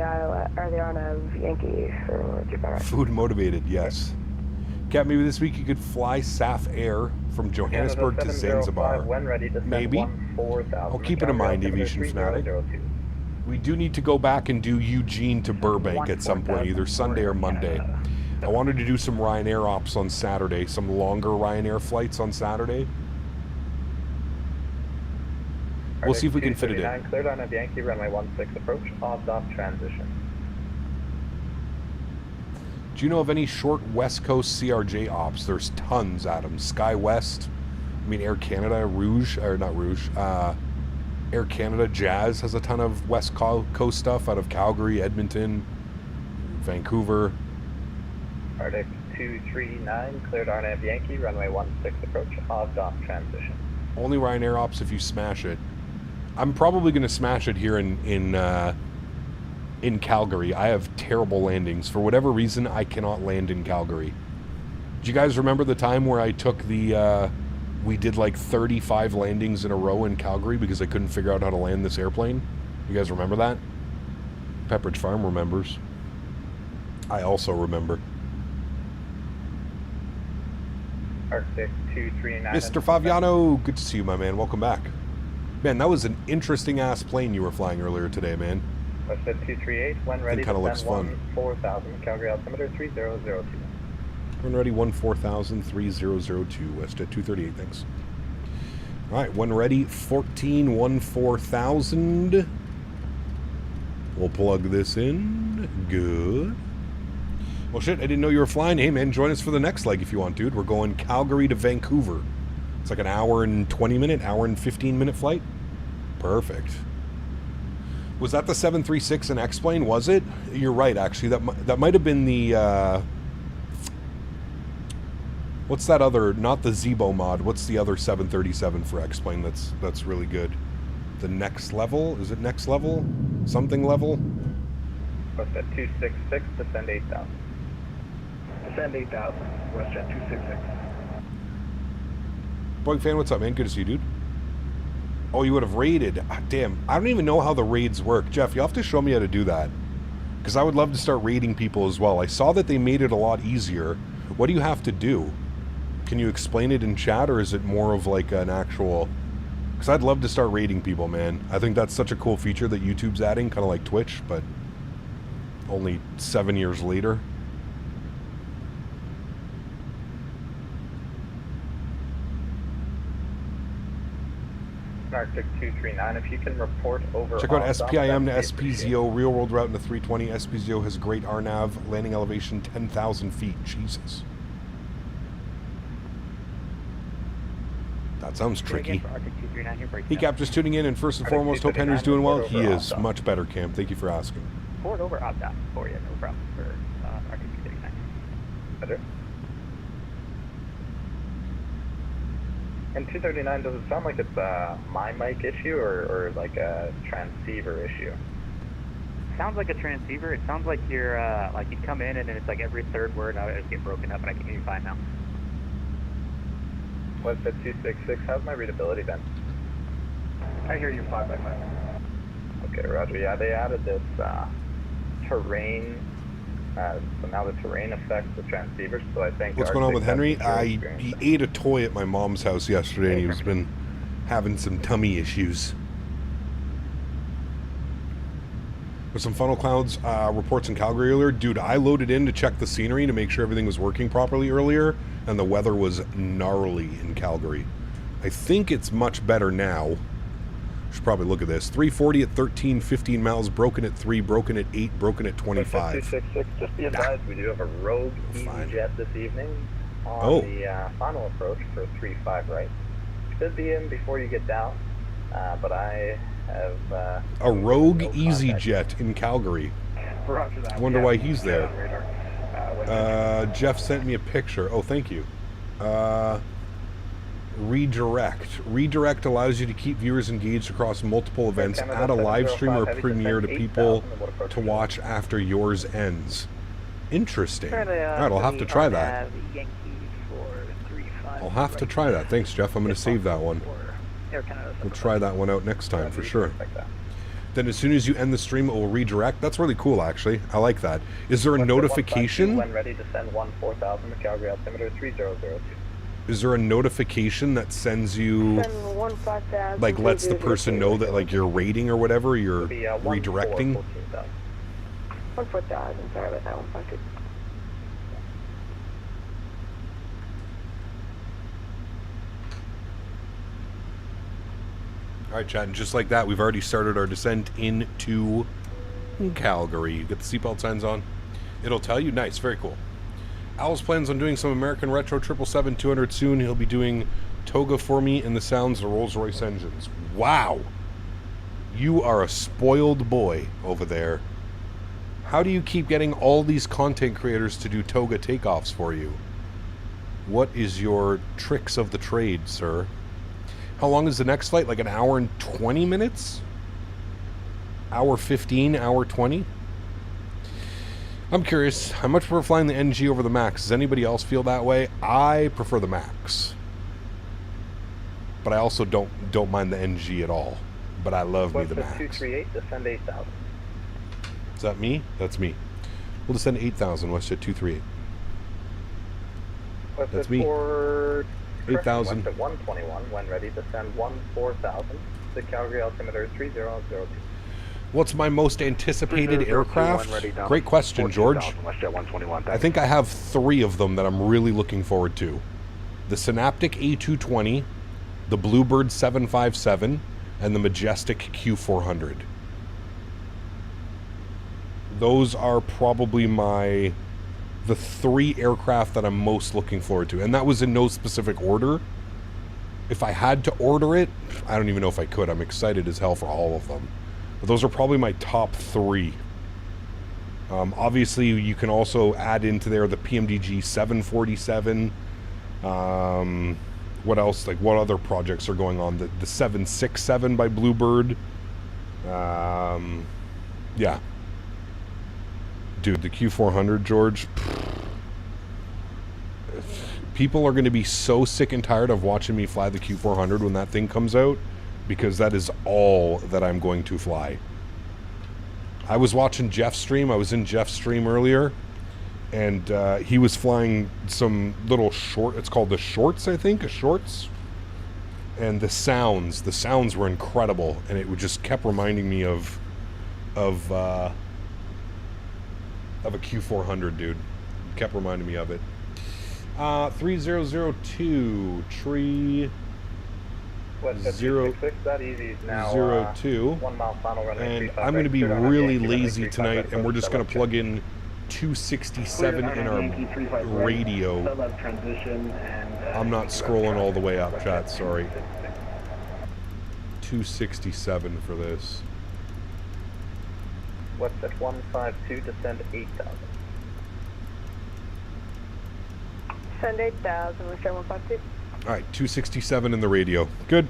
RNAV Yankee for 35 right. Food motivated, yes. Cap, maybe this week you could fly SAF Air from Johannesburg to Zanzibar. When ready to Maybe. I'll keep it in mind, Aviation Fanatic. We do need to go back and do Eugene to Burbank at some point, either Sunday or Monday. I wanted to do some Ryanair ops on Saturday, some longer Ryanair flights on Saturday. We'll see if we can fit it in. Cleared on a Yankee, runway 16 approach, off-off transition. Do you know of any short West Coast CRJ ops? There's tons, Adam. Sky West, I mean Air Canada, Rouge, or not Rouge, Air Canada, Jazz has a ton of West Coast stuff out of Calgary, Edmonton, Vancouver. Arctic 239, cleared RNAV Yankee, runway 16 approach, off-off transition. Only Ryanair ops if you smash it. I'm probably going to smash it here in Calgary. I have terrible landings. For whatever reason, I cannot land in Calgary. Do you guys remember the time where I took the... we did like 35 landings in a row in Calgary because I couldn't figure out how to land this airplane? You guys remember that? Pepperidge Farm remembers. I also remember. Arctic 239. Mr. Faviano, good to see you, my man. Welcome back. Man, that was an interesting-ass plane you were flying earlier today, man. Westjet 238, when ready kind of looks fun. 4000, Calgary altimeter 3002. When ready, 14,000, 3002, Westjet 238, thanks. All right, when ready, 14,000. We'll plug this in. Good. Well, shit, I didn't know you were flying. Hey, man, join us for the next leg if you want, dude. We're going Calgary to Vancouver. It's like an hour and 20-minute, hour and 15-minute flight. Perfect. Was that the 736 and X-plane, was it? You're right, actually. That might have been the... what's that other... Not the Zebo mod. What's the other 737 for X-plane that's really good? The Next Level? Is it Next Level? Something Level? Westjet 266, descend 8,000. Descend 8,000, Westjet 266. Boeing fan, what's up, man? Good to see you, dude. Oh, you would have raided. Ah, damn, I don't even know how the raids work. Jeff, you'll have to show me how to do that. Because I would love to start raiding people as well. I saw that they made it a lot easier. What do you have to do? Can you explain it in chat, or is it more of like an actual... Because I'd love to start raiding people, man. I think that's such a cool feature that YouTube's adding, kind of like Twitch, but only 7 years later. Arctic 239, if you can report over... Check out SPIM to SPZO, real world route into 320. SPZO has great RNAV, landing elevation 10,000 feet. Jesus. That sounds tricky. Hey, Cap, just tuning in, and first and foremost, hope Henry's doing well. He is much better, Cam. Thank you for asking. Forward over opt-out for you, no problem, for Arctic 239. Better. And 239, does it sound like it's my mic issue or like a transceiver issue? Sounds like a transceiver. It sounds like you're like you come in and then it's like every third word I just get broken up, and I can hear you fine now. Westjet 266, how's my readability been? I hear you 5 by 5. Okay, roger. Yeah, they added this terrain. So now the terrain affects the transceivers, so I think... What's going on with Henry? He ate a toy at my mom's house yesterday, and he's been having some tummy issues. With some funnel clouds reports in Calgary earlier. Dude, I loaded in to check the scenery to make sure everything was working properly earlier, and the weather was gnarly in Calgary. I think it's much better now. Should probably look at this. 340 at 13, 15 miles, broken at 3, broken at 8, broken at 25. 266, just be advised, we do have a rogue EasyJet this evening on the final approach for 35 right. Should be in before you get down, but I have... a rogue EasyJet in Calgary. I wonder why he's there. Jeff sent me a picture. Oh, thank you. Redirect. Redirect allows you to keep viewers engaged across multiple events, add a live stream or premiere to people to watch after yours ends. Interesting. Alright, I'll have to try that. I'll have to try that. Thanks, Jeff. I'm going to save that one. We'll try that one out next time for sure. Then as soon as you end the stream, it will redirect. That's really cool, actually. I like that. Is there a notification? When ready, descend 14,000 to Calgary altimeter 3002. Is there a notification that sends you, like, lets the person know that, like, you're rating or whatever, you're redirecting? 14,000, sorry about that one, bucket. All right, chat, and just like that, we've already started our descent into Calgary. You get the seatbelt signs on. It'll tell you. Nice, very cool. Al's plans on doing some American Retro 777-200 soon. He'll be doing Toga for me and the sounds of Rolls-Royce engines. Wow. You are a spoiled boy over there. How do you keep getting all these content creators to do Toga takeoffs for you? What is your tricks of the trade, sir? How long is the next flight? Like an hour and 20 minutes? Hour 15, hour 20? I'm curious. I much prefer flying the NG over the Max. Does anybody else feel that way? I prefer the Max. But I also don't mind the NG at all. But I love me the Max. 238, descend 8,000. Is that me? That's me. We'll descend 8,000, WestJet 238. That's me. 8,000. West at 121, when ready, descend 14,000 to Calgary altimeter 3002. What's my most anticipated aircraft? Great question, George. I think I have 3 of them that I'm really looking forward to. The Synaptic A220, the Bluebird 757, and the Majestic Q400. Those are probably the 3 aircraft that I'm most looking forward to. And that was in no specific order. If I had to order it, I don't even know if I could. I'm excited as hell for all of them. But those are probably my top 3. Obviously, you can also add into there the PMDG 747. What else? Like, what other projects are going on? The 767 by Bluebird. Yeah. Dude, the Q400, George. People are going to be so sick and tired of watching me fly the Q400 when that thing comes out, because that is all that I'm going to fly. I was watching Jeff's stream. I was in Jeff's stream earlier, and he was flying some little short. It's called the Shorts, I think, Shorts. And the sounds were incredible, and it just kept reminding me of a Q400, dude. It kept reminding me of it. 3002 tree. West 266, that easy is now 02. 1 mile final runway. And I'm going to be really lazy tonight, and we're just going to plug in 267 in our radio. I'm not scrolling all the way up, chat, sorry. 267 for this. West at 152, descend 8,000. Descend 8,000, West at 152. Alright, 267 in the radio. Good.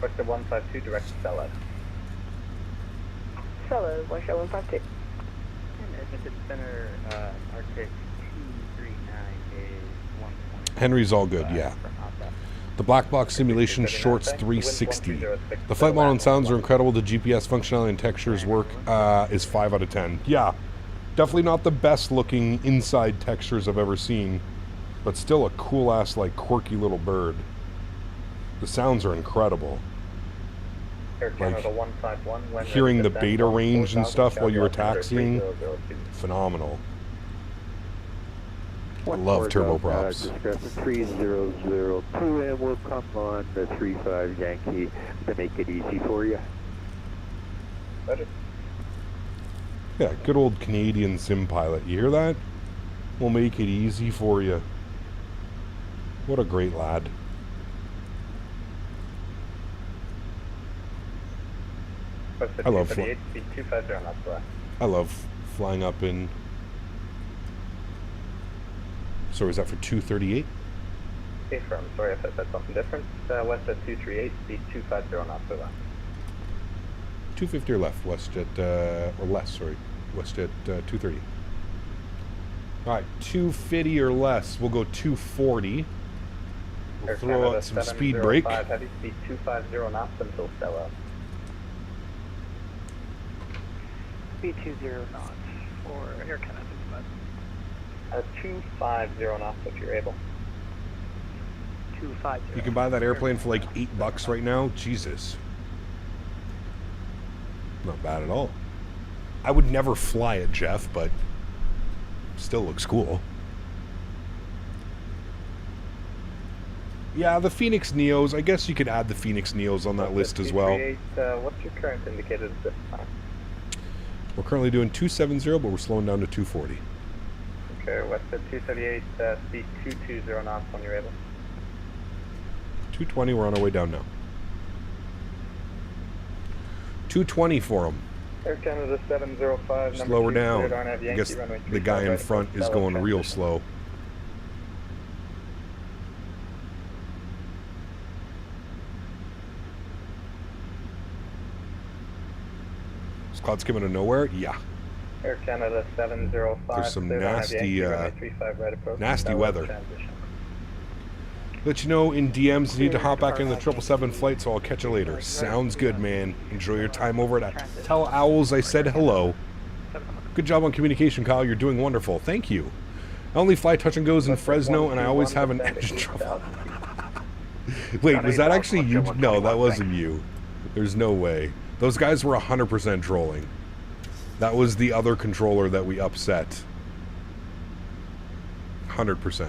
West at 152, direct to Stella. Stella, West at 152. And Edmonton Center, Arctic 239 is 120. Henry's all good, yeah. The Black Box Simulation Shorts 360. The flight model and sounds are incredible. The GPS functionality and textures work is 5 out of 10. Yeah, definitely not the best looking inside textures I've ever seen, but still a cool ass, like, quirky little bird. The sounds are incredible. Like, hearing the beta range and stuff while you were taxiing, phenomenal. I love turboprops. 3002, and we'll come on the 35 Yankee to make it easy for you. Yeah, good old Canadian sim pilot. You hear that? We'll make it easy for you. What a great lad. I love flying up in. So is that for 238? Okay, firm. Sorry if I said something different. West at 238, speed 250 knots or less. 250 or left, WestJet, or less, sorry. WestJet 230. Alright, 250 or less. We'll go 240. We'll throw out some speed brake. Heavy speed 250 knots until Stella. Speed 20 knots for Air Canada. 250 knots if you're able. 250. You can buy that airplane for like $8 right now. Jesus. Not bad at all. I would never fly it, Jeff, but still looks cool. Yeah, the Phoenix Neos. I guess you could add the Phoenix Neos on that list as well. What's your current indicated at this time? We're currently doing 270, but we're slowing down to 240. Okay, west at 238, speed 220 knots when you're able. 220, we're on our way down now. 220 for them. Air Canada 705. Slow her down. I guess the guy in front is going real slow. This cloud's coming out of nowhere? Yeah. Air Canada 705. There's some nasty, nasty weather. Let you know in DMs you need to hop back in the 777 flight, so I'll catch you later. Sounds good, man. Enjoy your time over at Tell Owls I said hello. Good job on communication, Kyle. You're doing wonderful. Thank you. I only fly touch and goes in Fresno, and I always have an engine trouble. Wait, was that actually you? No, that wasn't you. There's no way. Those guys were 100% trolling. That was the other controller that we upset. 100%.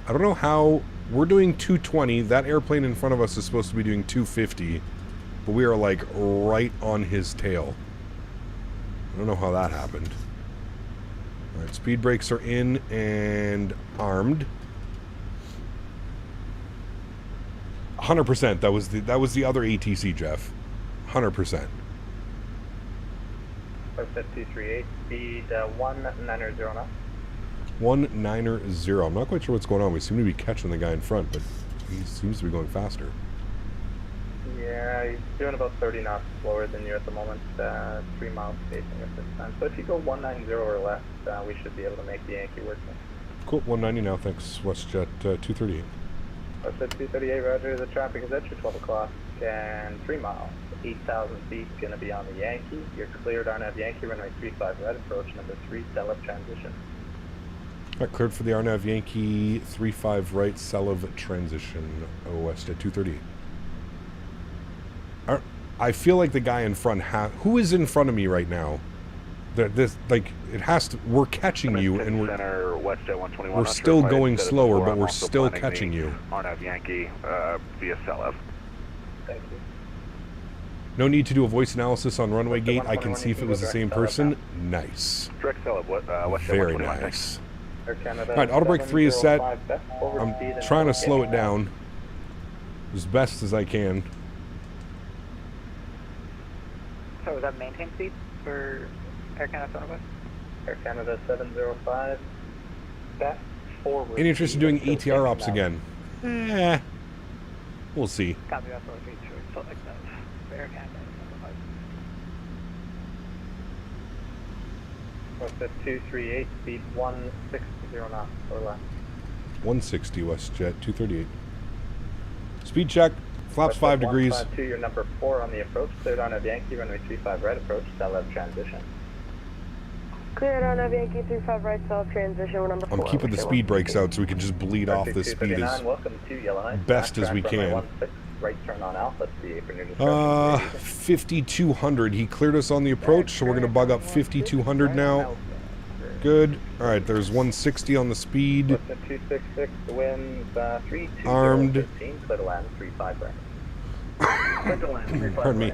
I don't know how... We're doing 220. That airplane in front of us is supposed to be doing 250. But we are, like, right on his tail. I don't know how that happened. Alright, speed brakes are in and armed. 100%. That was the other ATC, Jeff. 100%. 238, speed 190 knots. 190. I'm not quite sure what's going on. We seem to be catching the guy in front, but he seems to be going faster. Yeah, he's doing about 30 knots slower than you at the moment. 3 miles spacing at this time. So if you go 190 or less, we should be able to make the Yankee work. Cool, 190 now, thanks. WestJet 238. WestJet 238, roger. The traffic is at your 12 o'clock and 3 miles. 8,000 feet going to be on the Yankee. You're cleared RNAV Yankee, runway 35 right, approach number 3, Celev transition. Alright, cleared for the RNAV Yankee 35 right, Celev transition. West at 238. I feel like the guy in front who is in front of me right now? It has to. We're catching you, and we're still going slower, but we're still catching you. RNAV Yankee via Celev. Thank you. No need to do a voice analysis on runway gate. I can see if it was the same person. Nice. Direct Celev. Very nice. Alright, auto brake 3 is set. I'm trying to slow it down as best as I can. So was that maintain speed for Air Canada 705? Air Canada 705. Back forward. Any interest in doing ATR ops again? We'll see. Copy that for feet through Salt Lake for Air Canada 705. West at 238, speed 160 knots or less. 160 WestJet 238. Speed check. Flaps 5 degrees. 152, you're number 4 on the approach. Cleared on a Yankee, runway 35 right, approach, Celev transition. Cleared on a Yankee 35 right, Celev transition, we're number 4. I'm keeping the speed brakes out so we can just bleed off the speed as best as we can. Right turn on Alpha, CA for new discretion. 5,200. He cleared us on the approach, so we're going to bug up 5,200 now. Good. Alright, there's 160 on the speed. 266, the winds, 320. Armed. 15, clear to land, 35 right. Pardon me.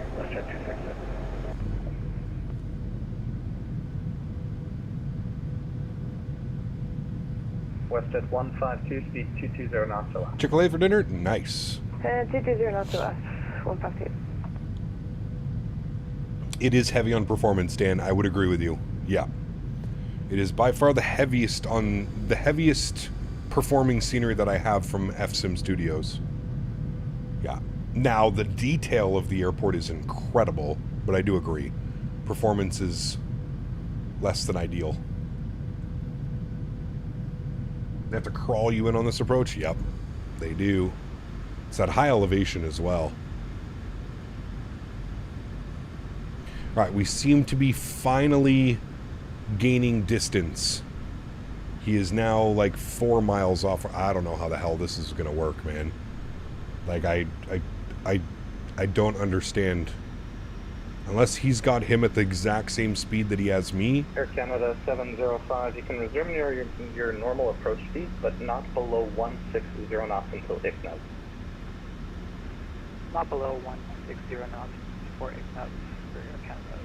WestJet 152, speed 220 knots or less. Chick-fil-A for dinner? Nice. 220 knots or less. 152. It is heavy on performance, Dan. I would agree with you. Yeah. It is by far the heaviest performing scenery that I have from FSIM Studios. Yeah. Now, the detail of the airport is incredible, but I do agree. Performance is less than ideal. They have to crawl you in on this approach? Yep, they do. It's at high elevation as well. Alright, we seem to be finally gaining distance. He is now like 4 miles off. I don't know how the hell this is gonna work, man. Like I don't understand. Unless he's got him at the exact same speed that he has me. Air Canada 705, you can resume your normal approach speed, but not below 160 knots until ICNAV. Not below 160 knots for ICNAV for Air Canada.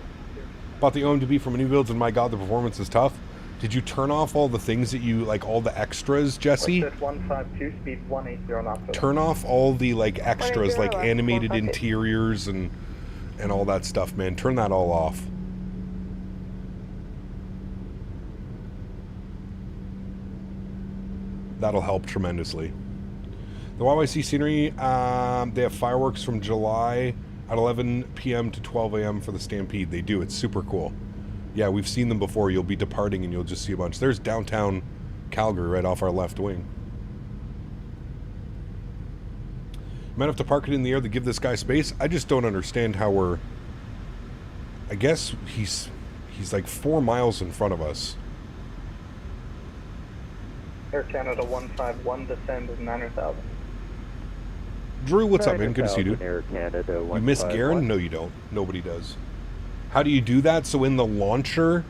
Bought the OMDB from a new builds, and my god, the performance is tough. Did you turn off all the things that you, like all the extras, Jesse? 152, speed 180 knots. Turn off all the like extras, like animated interiors and all that stuff, man. Turn that all off. That'll help tremendously. The YYC scenery, they have fireworks from July at 11 p.m. to 12 a.m. for the Stampede. They do. It's super cool. Yeah, we've seen them before. You'll be departing and you'll just see a bunch. There's downtown Calgary right off our left wing. Might have to park it in the air to give this guy space. I just don't understand how we're... I guess he's like 4 miles in front of us. Air Canada 151, descend is 9,000. Drew, what's up, man? Good to see you, dude. Air Canada You miss Garen? No, you don't. Nobody does. How do you do that? So in the launcher,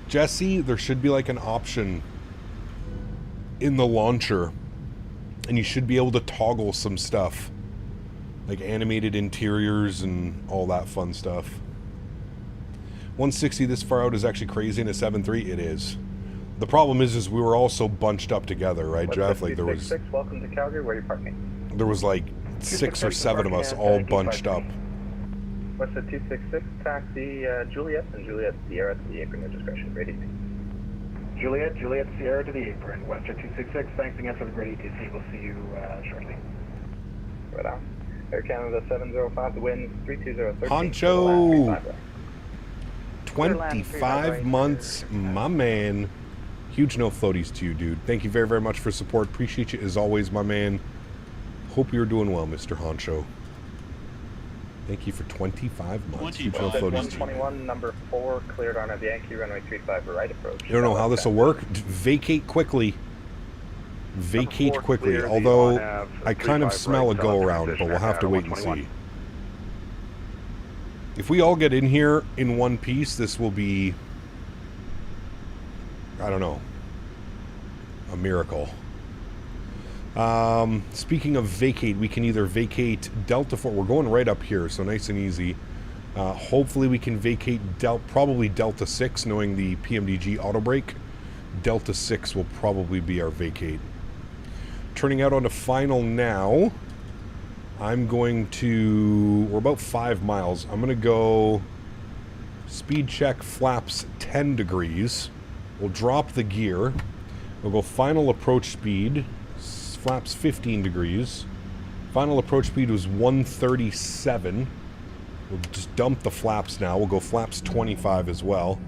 Jesse, there should be like an option in the launcher, and you should be able to toggle some stuff. Like animated interiors and all that fun stuff. 160 this far out is actually crazy in a 7.3. It is. The problem is we were all so bunched up together, right, Jeff? Like there was. Welcome to Calgary. Where are you parking? There was like 6 or 7 of us all bunched up. What's the 266? Taxi Juliet and Juliet Sierra to the apron. Your discretion. Grade ETC. Juliet Sierra to the apron. Western 266. Thanks again for the grade ETC. We'll see you shortly. Right on. Air Canada 705, the wind 320. Honcho! 25 months, my man. Huge no floaties to you, dude. Thank you very, very much for support. Appreciate you as always, my man. Hope you're doing well, Mr. Honcho. Thank you for 25 months. Huge no floaties to you. 121, number 4, cleared on a Yankee runway 35 right approach. You don't know how this will work? Vacate quickly. Vacate quickly, although I kind of smell a go-around, but we'll have to wait and see. If we all get in here in one piece, this will be, I don't know, a miracle. Speaking of vacate, we can either vacate Delta 4. We're going right up here, so nice and easy. Hopefully we can vacate probably Delta 6, knowing the PMDG auto brake. Delta 6 will probably be our vacate. Turning out onto final now. I'm going to... We're about 5 miles. I'm going to go speed check flaps 10 degrees. We'll drop the gear. We'll go final approach speed. Flaps 15 degrees. Final approach speed was 137. We'll just dump the flaps now. We'll go flaps 25 as well.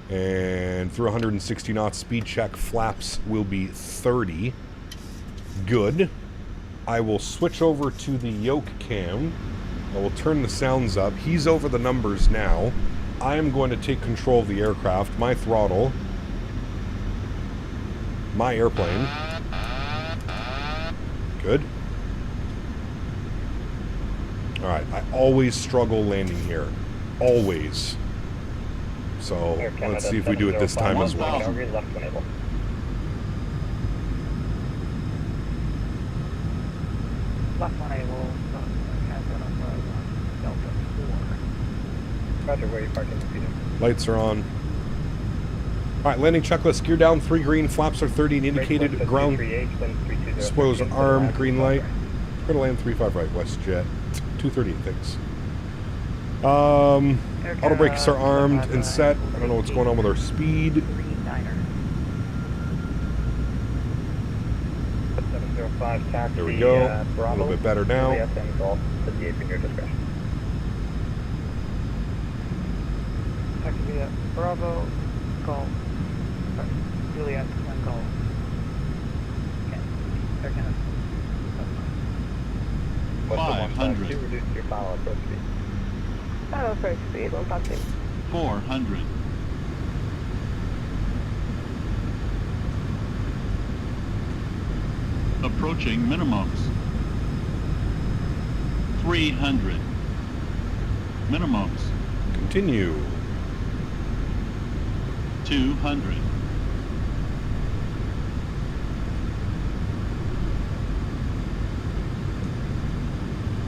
And through 160 knots, speed check flaps will be 30. Good. I will switch over to the yoke cam. I will turn the sounds up. He's over the numbers now. I am going to take control of the aircraft. My throttle. My airplane. Good. Alright, I always struggle landing here. Always. So, let's see if we do it this time as well. Left one able, Delta 4. Roger, where are you parking? Lights are on. Alright, landing checklist. Gear down, 3 green, flaps are 30 and indicated. Ground spoilers are armed, green light. We're going to land 35 right, WestJet. 238, thanks. Auto brakes are armed and set. I don't know what's going on with our speed. 705 taxi, there we go. Bravo, a little bit better now. Golf to the apron, your discretion. Taxi Bravo, Golf, Juliet, and Golf. Okay, Air Canada. 500. Reduce your final approach speed. Final approach speed, 150. 400. Approaching minimums. 300. Minimums. Continue. 200.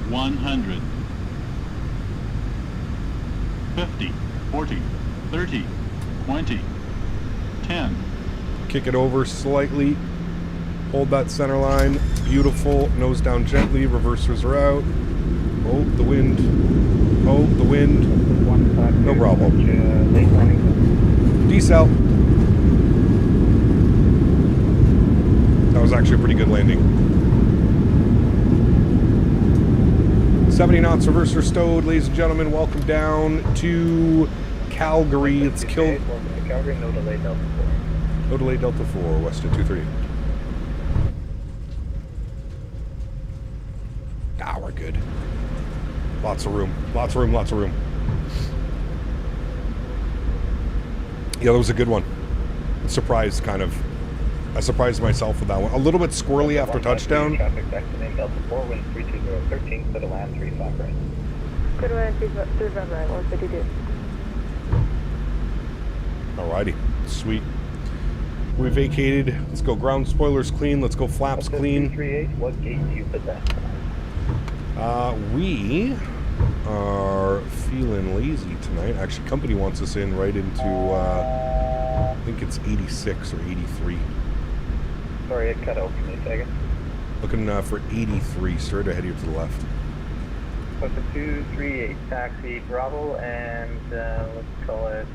100. 50, 40, 30, 20, 10. Kick it over slightly. Hold that center line. Beautiful. Nose down gently. Reversers are out. Oh, the wind. Oh, the wind. No problem. Decel. That was actually a pretty good landing. 70 knots, reverser stowed. Ladies and gentlemen, welcome down to Calgary. It's killed. Welcome to Calgary, no delay Delta 4. No delay Delta 4, Weston 23. Ah, we're good. Lots of room. Lots of room, lots of room. Yeah, that was a good one. Surprised, kind of. I surprised myself with that one. A little bit squirrely after touchdown. Traffic back to name Delta 4, wind 32013, clear to land 35 right. Clear to land 35 right, 152. Alrighty, sweet. We vacated. Let's go ground spoilers clean. Let's go flaps clean. 38, what gate do you put that? We are feeling lazy tonight. Actually, company wants us in right into, I think it's 86 or 83. Sorry, it cut out for me a second. Looking for 83, straight ahead here to the left. Delta 238, taxi Bravo, and let's call it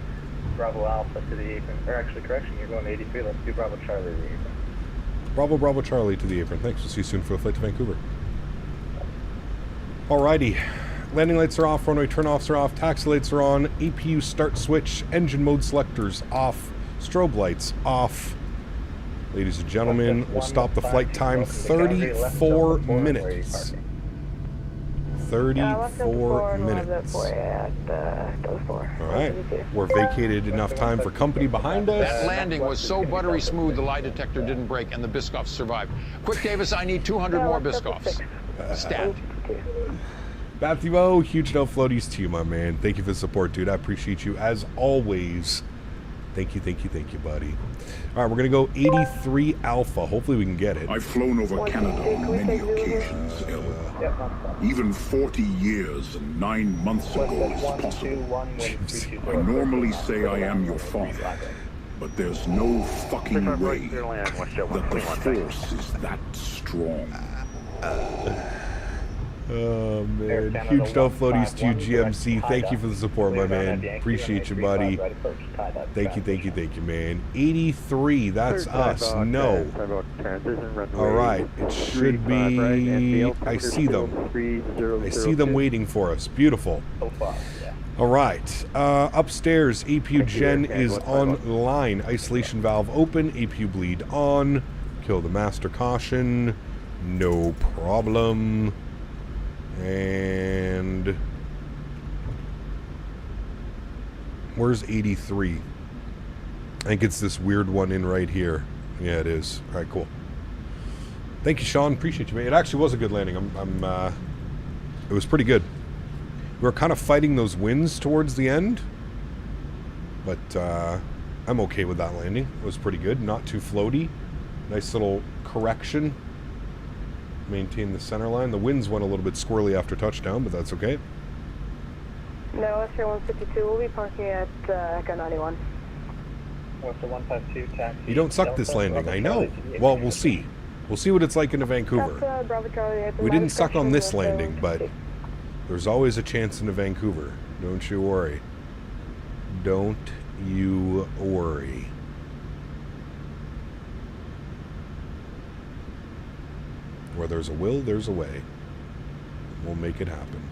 Bravo Alpha to the apron. Or actually, correction, you're going 83. Let's do Bravo Charlie to the apron. Bravo, Bravo, Charlie to the apron. Thanks. We'll see you soon for the flight to Vancouver. Alrighty. Landing lights are off, runway turn-offs are off, taxi lights are on, APU start switch, engine mode selectors off, strobe lights off. Ladies and gentlemen, we'll stop the flight time 34 minutes. 34 minutes. Alright, we're vacated enough time for company behind us. That landing was so buttery smooth the lie detector didn't break and the Biscoffs survived. Quick, Davis, I need 200 more Biscoffs. Stat. Matthew O, huge no floaties to you, my man. Thank you for the support, dude. I appreciate you as always. Thank you, thank you, thank you, buddy. All right, we're going to go 83 Alpha. Hopefully we can get it. I've flown over Canada on many occasions, El. Even 40 years and 9 months ago is possible. I normally say I am your father, but there's no fucking way that the Force is that strong. Oh, man. Huge no floaties to you, GMC. Thank you for the support, my man. Appreciate you, buddy. Thank you, thank you, thank you, man. 83, that's us. No. All right. It should be... I see them. I see them waiting for us. Beautiful. All right. Upstairs, APU gen is online. Isolation valve open. APU bleed on. Kill the master caution. No problem. And where's 83? I think it's this weird one in right here. Yeah, it is. All right, cool. Thank you, Sean. Appreciate you, man. It actually was a good landing. It was pretty good. We were kind of fighting those winds towards the end, but I'm okay with that landing. It was pretty good. Not too floaty. Nice little correction. Maintain the center line. The winds went a little bit squirrely after touchdown, but that's okay. No, Western 152. We'll be parking at Echo 91. Western 152, taxi. You don't suck this landing, I know. Well, we'll see. We'll see what it's like in Vancouver. We didn't suck on this landing, but there's always a chance in Vancouver. Don't you worry. Don't you worry. Where there's a will, there's a way. We'll make it happen.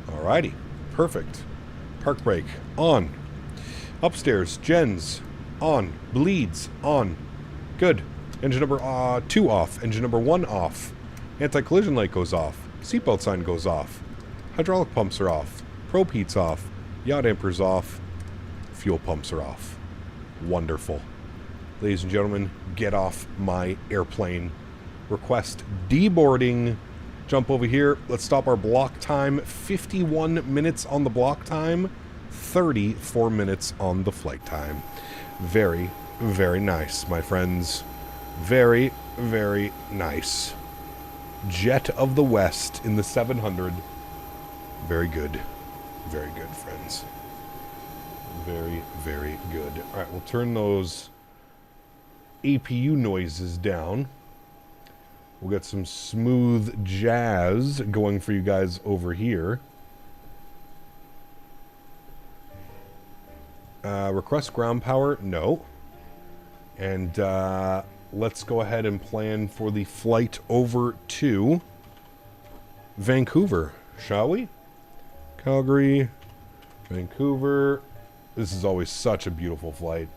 Alrighty. Perfect. Park brake. On. Upstairs. Gens. On. Bleeds. On. Good. Engine number 2 off. Engine number 1 off. Anti-collision light goes off. Seatbelt sign goes off. Hydraulic pumps are off. Probe heat's off. Yaw damper's off. Fuel pumps are off. Wonderful. Ladies and gentlemen, get off my airplane. Request deboarding. Jump over here. Let's stop our block time. 51 minutes on the block time. 34 minutes on the flight time. Very, very nice, my friends. Very, very nice. Jet of the West in the 700. Very good. Very good, friends. Very, very good. All right, we'll turn those APU noises down. We'll get some smooth jazz going for you guys over here. Request ground power? No. And let's go ahead and plan for the flight over to Vancouver, shall we? Calgary, Vancouver. This is always such a beautiful flight.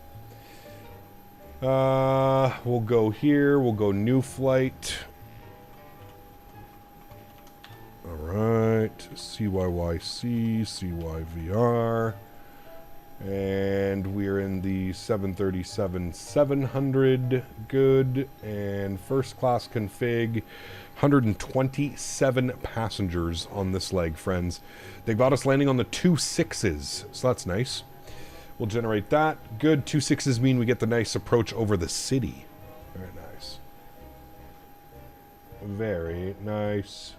We'll go here. We'll go new flight. All right. CYYC, CYVR. And we're in the 737-700. Good. And first class config. 127 passengers on this leg, friends. They got us landing on the 2.6s, so that's nice. We'll generate that. Good. 2.6s mean we get the nice approach over the city. Very nice. Very nice.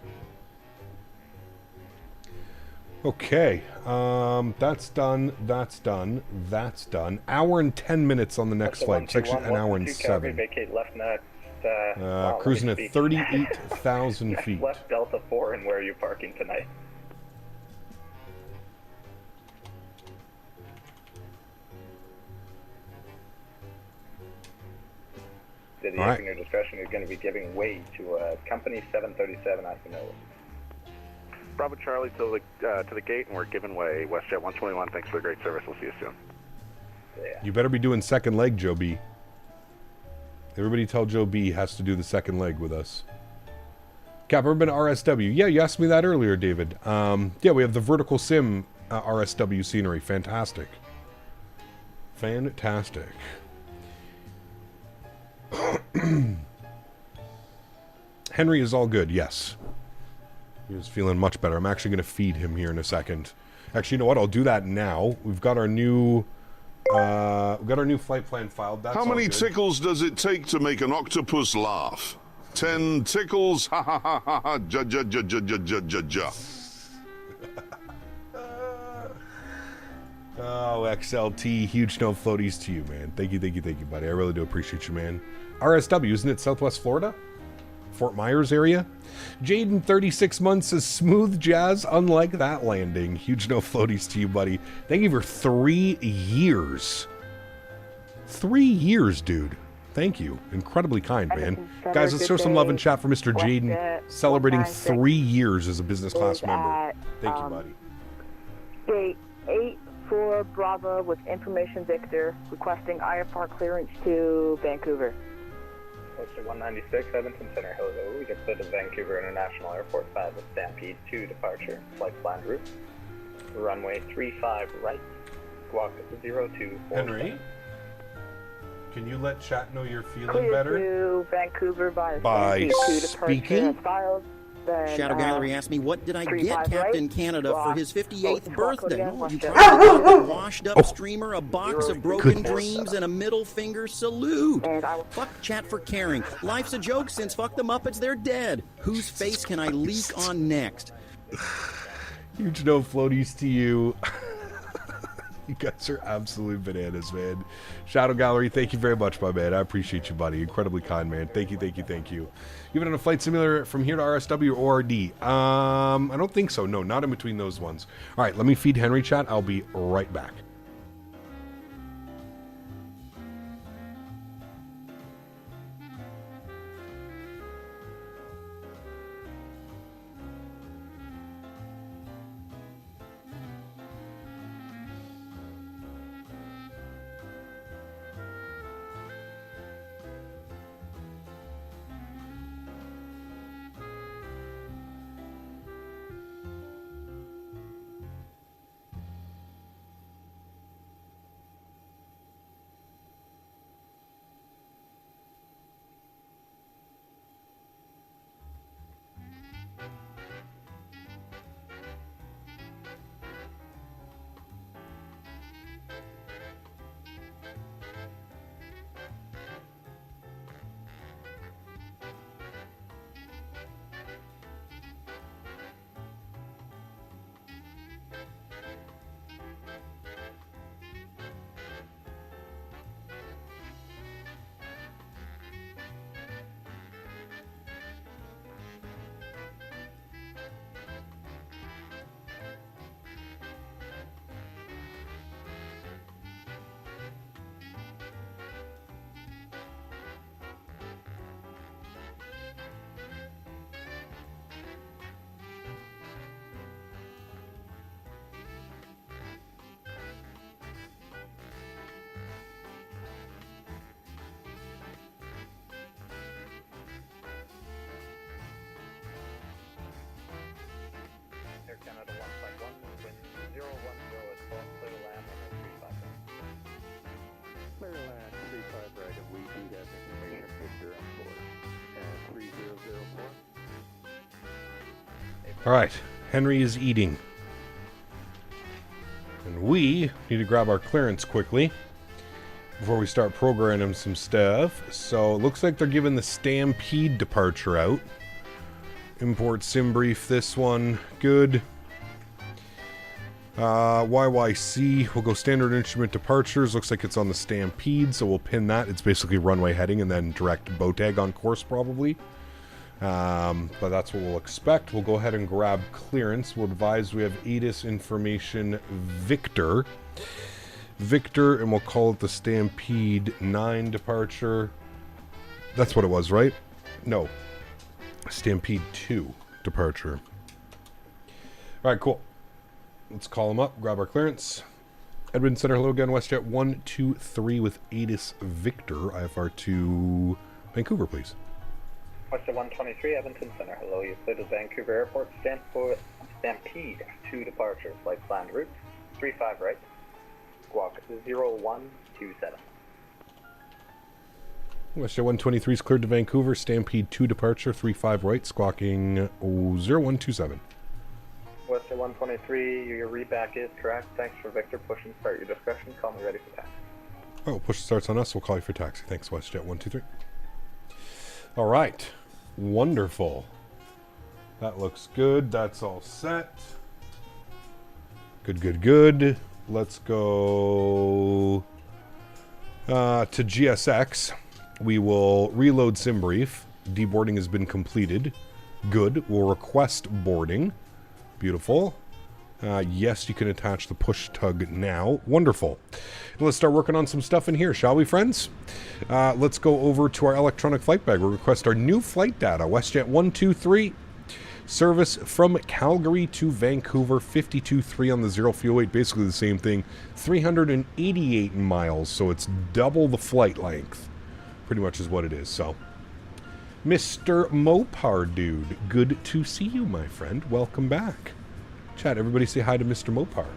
Okay. That's done. That's done. That's done. Hour and 10 minutes on the next flight. It's actually an hour and 7. Vacate left next. Cruising at 38,000 feet. Left Delta 4, and where are you parking tonight? The Right. your discretion is going to be giving way to a company 737 Asinova. Bravo Charlie to the gate, and we're giving way. WestJet 121, thanks for the great service. We'll see you soon. Yeah. You better be doing second leg, Joe B. Everybody tell Joe B has to do the second leg with us. Cap, ever been to RSW? Yeah, you asked me that earlier, David. Yeah, we have the vertical sim RSW scenery. Fantastic. Fantastic. Henry is all good, yes. He was feeling much better. I'm actually going to feed him here in a second. Actually, you know what? I'll do that now. We've got our new flight plan filed. That's How many good. tickles does it take to make an octopus laugh? 10 tickles, ha ha ha ha ha, ja ja ja ja ja ja ja ja. Oh, XLT, huge no floaties to you, man. Thank you, buddy. I really do appreciate you, man. RSW, isn't it Southwest Florida? Fort Myers area? Jaden, 36 months, says smooth jazz, unlike that landing. Huge no floaties to you, buddy. Thank you for 3 years. 3 years, dude. Thank you. Incredibly kind, man. Guys, let's show some love and chat for Mr. Jaden, celebrating 3 years as a business class member. Thank you, buddy. Gate 84 Bravo with information Victor, requesting IFR clearance to Vancouver. Posted 196, Edmonton Center, hello. We just put to Vancouver International Airport 5 with Stampede 2 departure. Flight planned route. Runway 35 right. Squawk 0247. Henry, can you let chat know you're feeling Clear better? to Vancouver by speaking? Shadow Gallery asked me, what did I get Captain Canada for his 58th birthday? Oh, you probably got a washed-up streamer, a box of broken dreams, and a middle finger salute. Fuck chat for caring. Life's a joke since fuck the Muppets, they're dead. Whose face can I leak on next? Huge no floaties to you. You guys are absolutely bananas, man. Shadow Gallery, thank you very much, my man. I appreciate you, buddy. Incredibly kind, man. Thank you. You've been on a flight simulator from here to RSW or ORD? I don't think so. No, not in between those ones. All right, let me feed Henry chat. I'll be right back. Canada 151, wind 010 is full, clear to land on 35 right. Clear land 35 right, and we do have information Victor on course. 3004. All right, Henry is eating. And we need to grab our clearance quickly before we start programming some stuff. So it looks like they're giving the Stampede departure out. Import sim brief, this one, good. YYC, we'll go standard instrument departures. Looks like it's on the Stampede, so we'll pin that. It's basically runway heading and then direct bow tag on course probably. But that's what we'll expect. We'll go ahead and grab clearance. We'll advise we have ATIS information Victor. And we'll call it the Stampede 9 departure. That's what it was, right? No. Stampede 2 departure. Alright, cool. Let's call him up, grab our clearance. Edwin Center, hello again, WestJet 123 with ATIS Victor, IFR to Vancouver, please. WestJet 123, Edmonton Center, hello, you've cleared to Vancouver Airport, Stampede 2 departure, flight planned route, 35 right, squawk 0127. WestJet 123 is cleared to Vancouver, Stampede 2 departure, 35 right, squawking 0127. WestJet 123, your reback is correct. Thanks for Victor. Push and start your discretion. Call me ready for taxi. Oh, push starts on us. We'll call you for taxi. Thanks, WestJet 123. All right. Wonderful. That looks good. That's all set. Good. Let's go to GSX. We will reload sim brief. Deboarding has been completed. Good. We'll request boarding. Beautiful. Yes, you can attach the push tug now. Wonderful. And let's start working on some stuff in here, shall we, friends? Let's go over to our electronic flight bag. We'll request our new flight data. WestJet 123. Service from Calgary to Vancouver. 52.3 on the zero fuel weight. Basically the same thing. 388 miles. So it's double the flight length. Pretty much is what it is. So, Mr. Mopar Dude, good to see you, my friend. Welcome back. Chat, everybody say hi to Mr. Mopar.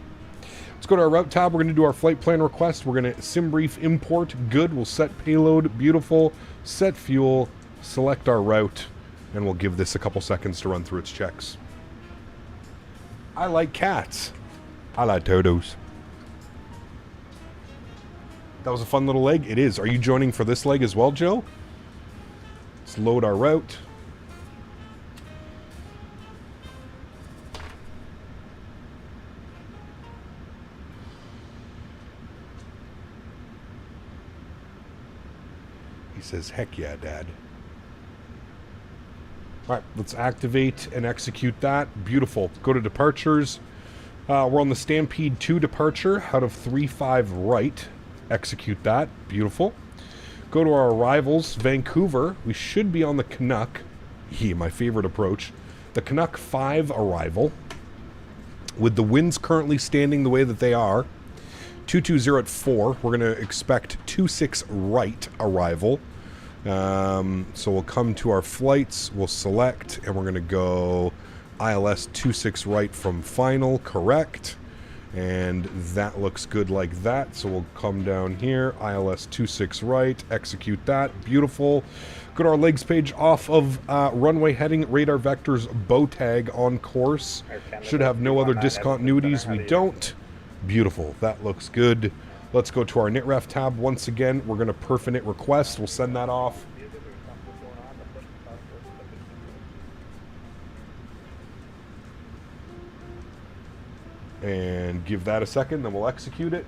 Let's go to our route tab. We're going to do our flight plan request. We're going to sim brief import. Good. We'll set payload. Beautiful. Set fuel. Select our route. And we'll give this a couple seconds to run through its checks. I like cats. I like turtles. That was a fun little leg. It is. Are you joining for this leg as well, Joe? Let's load our route. He says, heck yeah, Dad. All right, let's activate and execute that. Beautiful. Go to departures. We're on the Stampede 2 departure out of 35 right. Execute that. Beautiful. Go to our arrivals. Vancouver. We should be on the Canuck. My favorite approach. The Canuck 5 arrival. With the winds currently standing the way that they are. 220 at 4. We're going to expect 26 right arrival. So we'll come to our flights. We'll select. And we're going to go ILS 26 right from final. Correct. And that looks good like that. So we'll come down here. ILS 26 right. Execute that. Beautiful. Go to our legs page off of runway heading. Radar vectors bow tag on course. Should have no other discontinuities. We don't. Beautiful. That looks good. Let's go to our NITREF tab once again. We're going to perf init request. We'll send that off. And give that a second, then we'll execute it.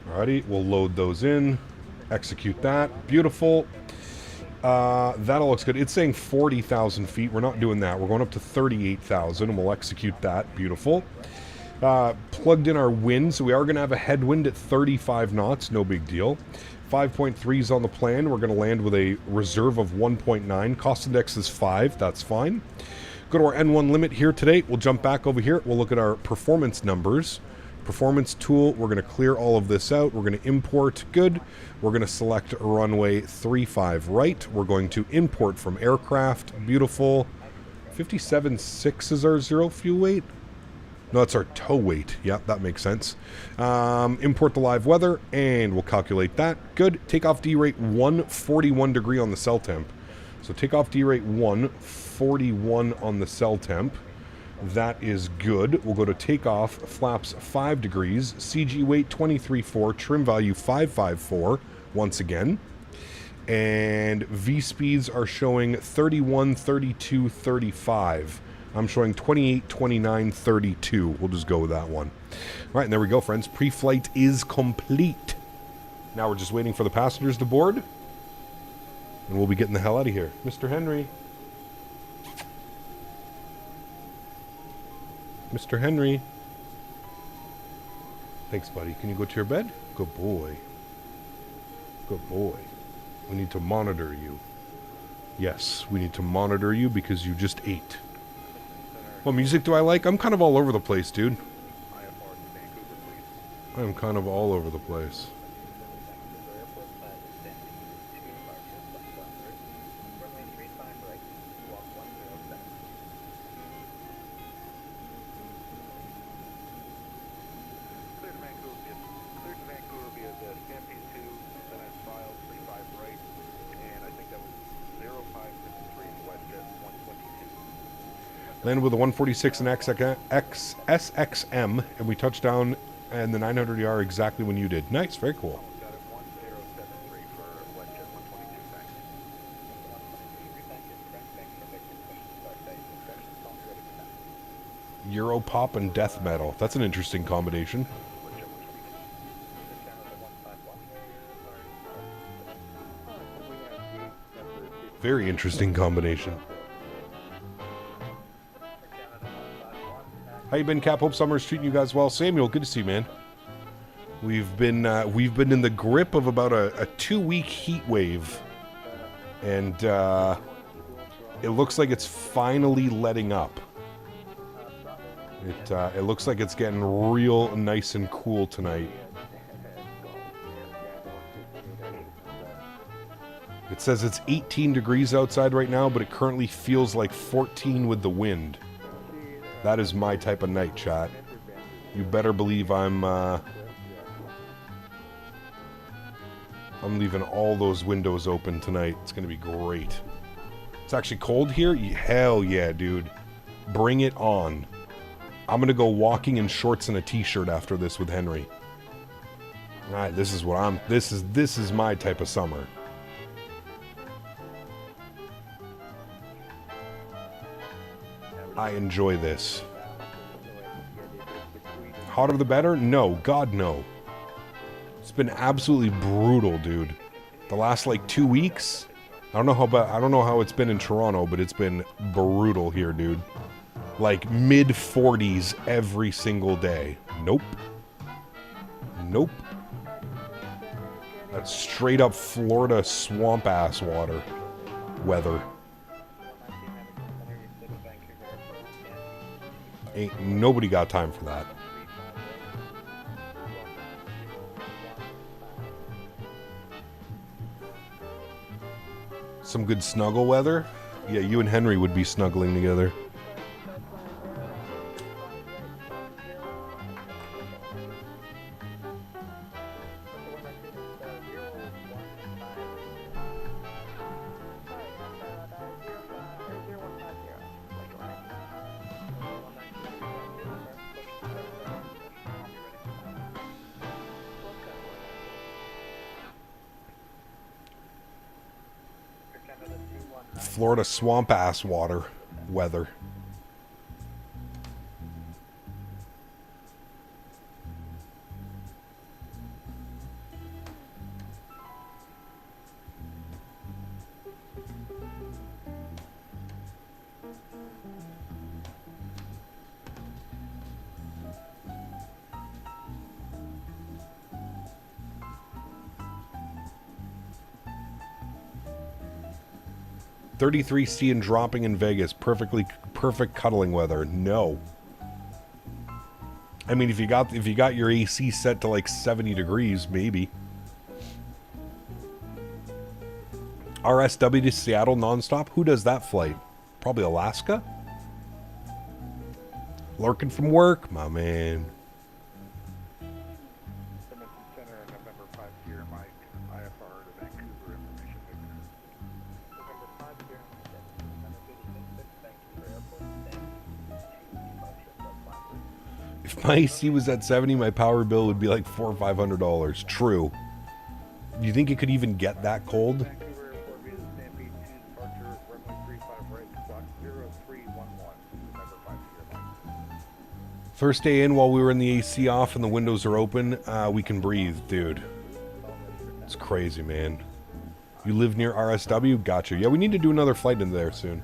Alrighty, we'll load those in. Execute that. Beautiful. That all looks good. It's saying 40,000 feet. We're not doing that. We're going up to 38,000, and we'll execute that. Beautiful. Plugged in our wind, so we are going to have a headwind at 35 knots. No big deal. 5.3 is on the plan. We're going to land with a reserve of 1.9. Cost index is 5. That's fine. Go to our N1 limit here today. We'll jump back over here. We'll look at our performance numbers. performance tool. We're going to clear all of this out. We're going to import. Good. We're going to select runway 35 right. We're going to import from aircraft. Beautiful. 57.6 is our zero fuel weight. No, that's our tow weight. Yeah, that makes sense. Import the live weather, and we'll calculate that. Good. Takeoff D rate 141 degree on the cell temp. So takeoff D rate 141 on the cell temp. That is good. We'll go to takeoff, flaps 5 degrees, CG weight 23.4, trim value 554 once again. And V speeds are showing 31, 32, 35. I'm showing 28, 29, 32. We'll just go with that one. All right, and there we go, friends. Pre-flight is complete. Now we're just waiting for the passengers to board. And we'll be getting the hell out of here. Mr. Henry. Mr. Henry. Thanks, buddy. Can you go to your bed? Good boy. Good boy. We need to monitor you. Yes, we need to monitor you because you just ate. What music do I like? I'm kind of all over the place, dude. I'm kind of all over the place. Landed with a 146 and SXM, and we touched down in the 900ER exactly when you did. Nice, very cool. Euro pop and death metal. That's an interesting combination. Very interesting combination. How you been, Cap? Hope summer's treating you guys well. Samuel, good to see you, man. We've been in the grip of about a 2-week heat wave, and it looks like it's finally letting up. It looks like it's getting real nice and cool tonight. It says it's 18 degrees outside right now, but it currently feels like 14 with the wind. That is my type of night, chat. You better believe I'm leaving all those windows open tonight. It's going to be great. It's actually cold here? Hell yeah, dude. Bring it on. I'm going to go walking in shorts and a t-shirt after this with Henry. All right, this is what this is my type of summer. I enjoy this. Hotter the better? No, God no. It's been absolutely brutal, dude. The last like 2 weeks. I don't know how it's been in Toronto, but it's been brutal here, dude. Like mid 40s every single day. Nope. Nope. That's straight up Florida swamp ass weather. Ain't nobody got time for that. Some good snuggle weather? Yeah, you and Henry would be snuggling together. Florida swamp ass weather. .33 and dropping in Vegas. Perfect cuddling weather. No. I mean, if you got your AC set to like 70 degrees, maybe. RSW to Seattle nonstop. Who does that flight? Probably Alaska. Lurking from work, my man. Center, November 5 Sierra Mike, IFR to Vancouver, information Victor. November 5 Sierra Mike, If my AC was at 70, my power bill would be like $400 or $500. True. Do you think it could even get that cold? Vancouver Airport via Stampede 2 departure, runway 35 right, clock 0311, November 5 Sierra Mike. First day in while we were in the AC off and the windows are open, we can breathe, dude. It's crazy, man. You live near RSW? Gotcha. Yeah, we need to do another flight into there soon.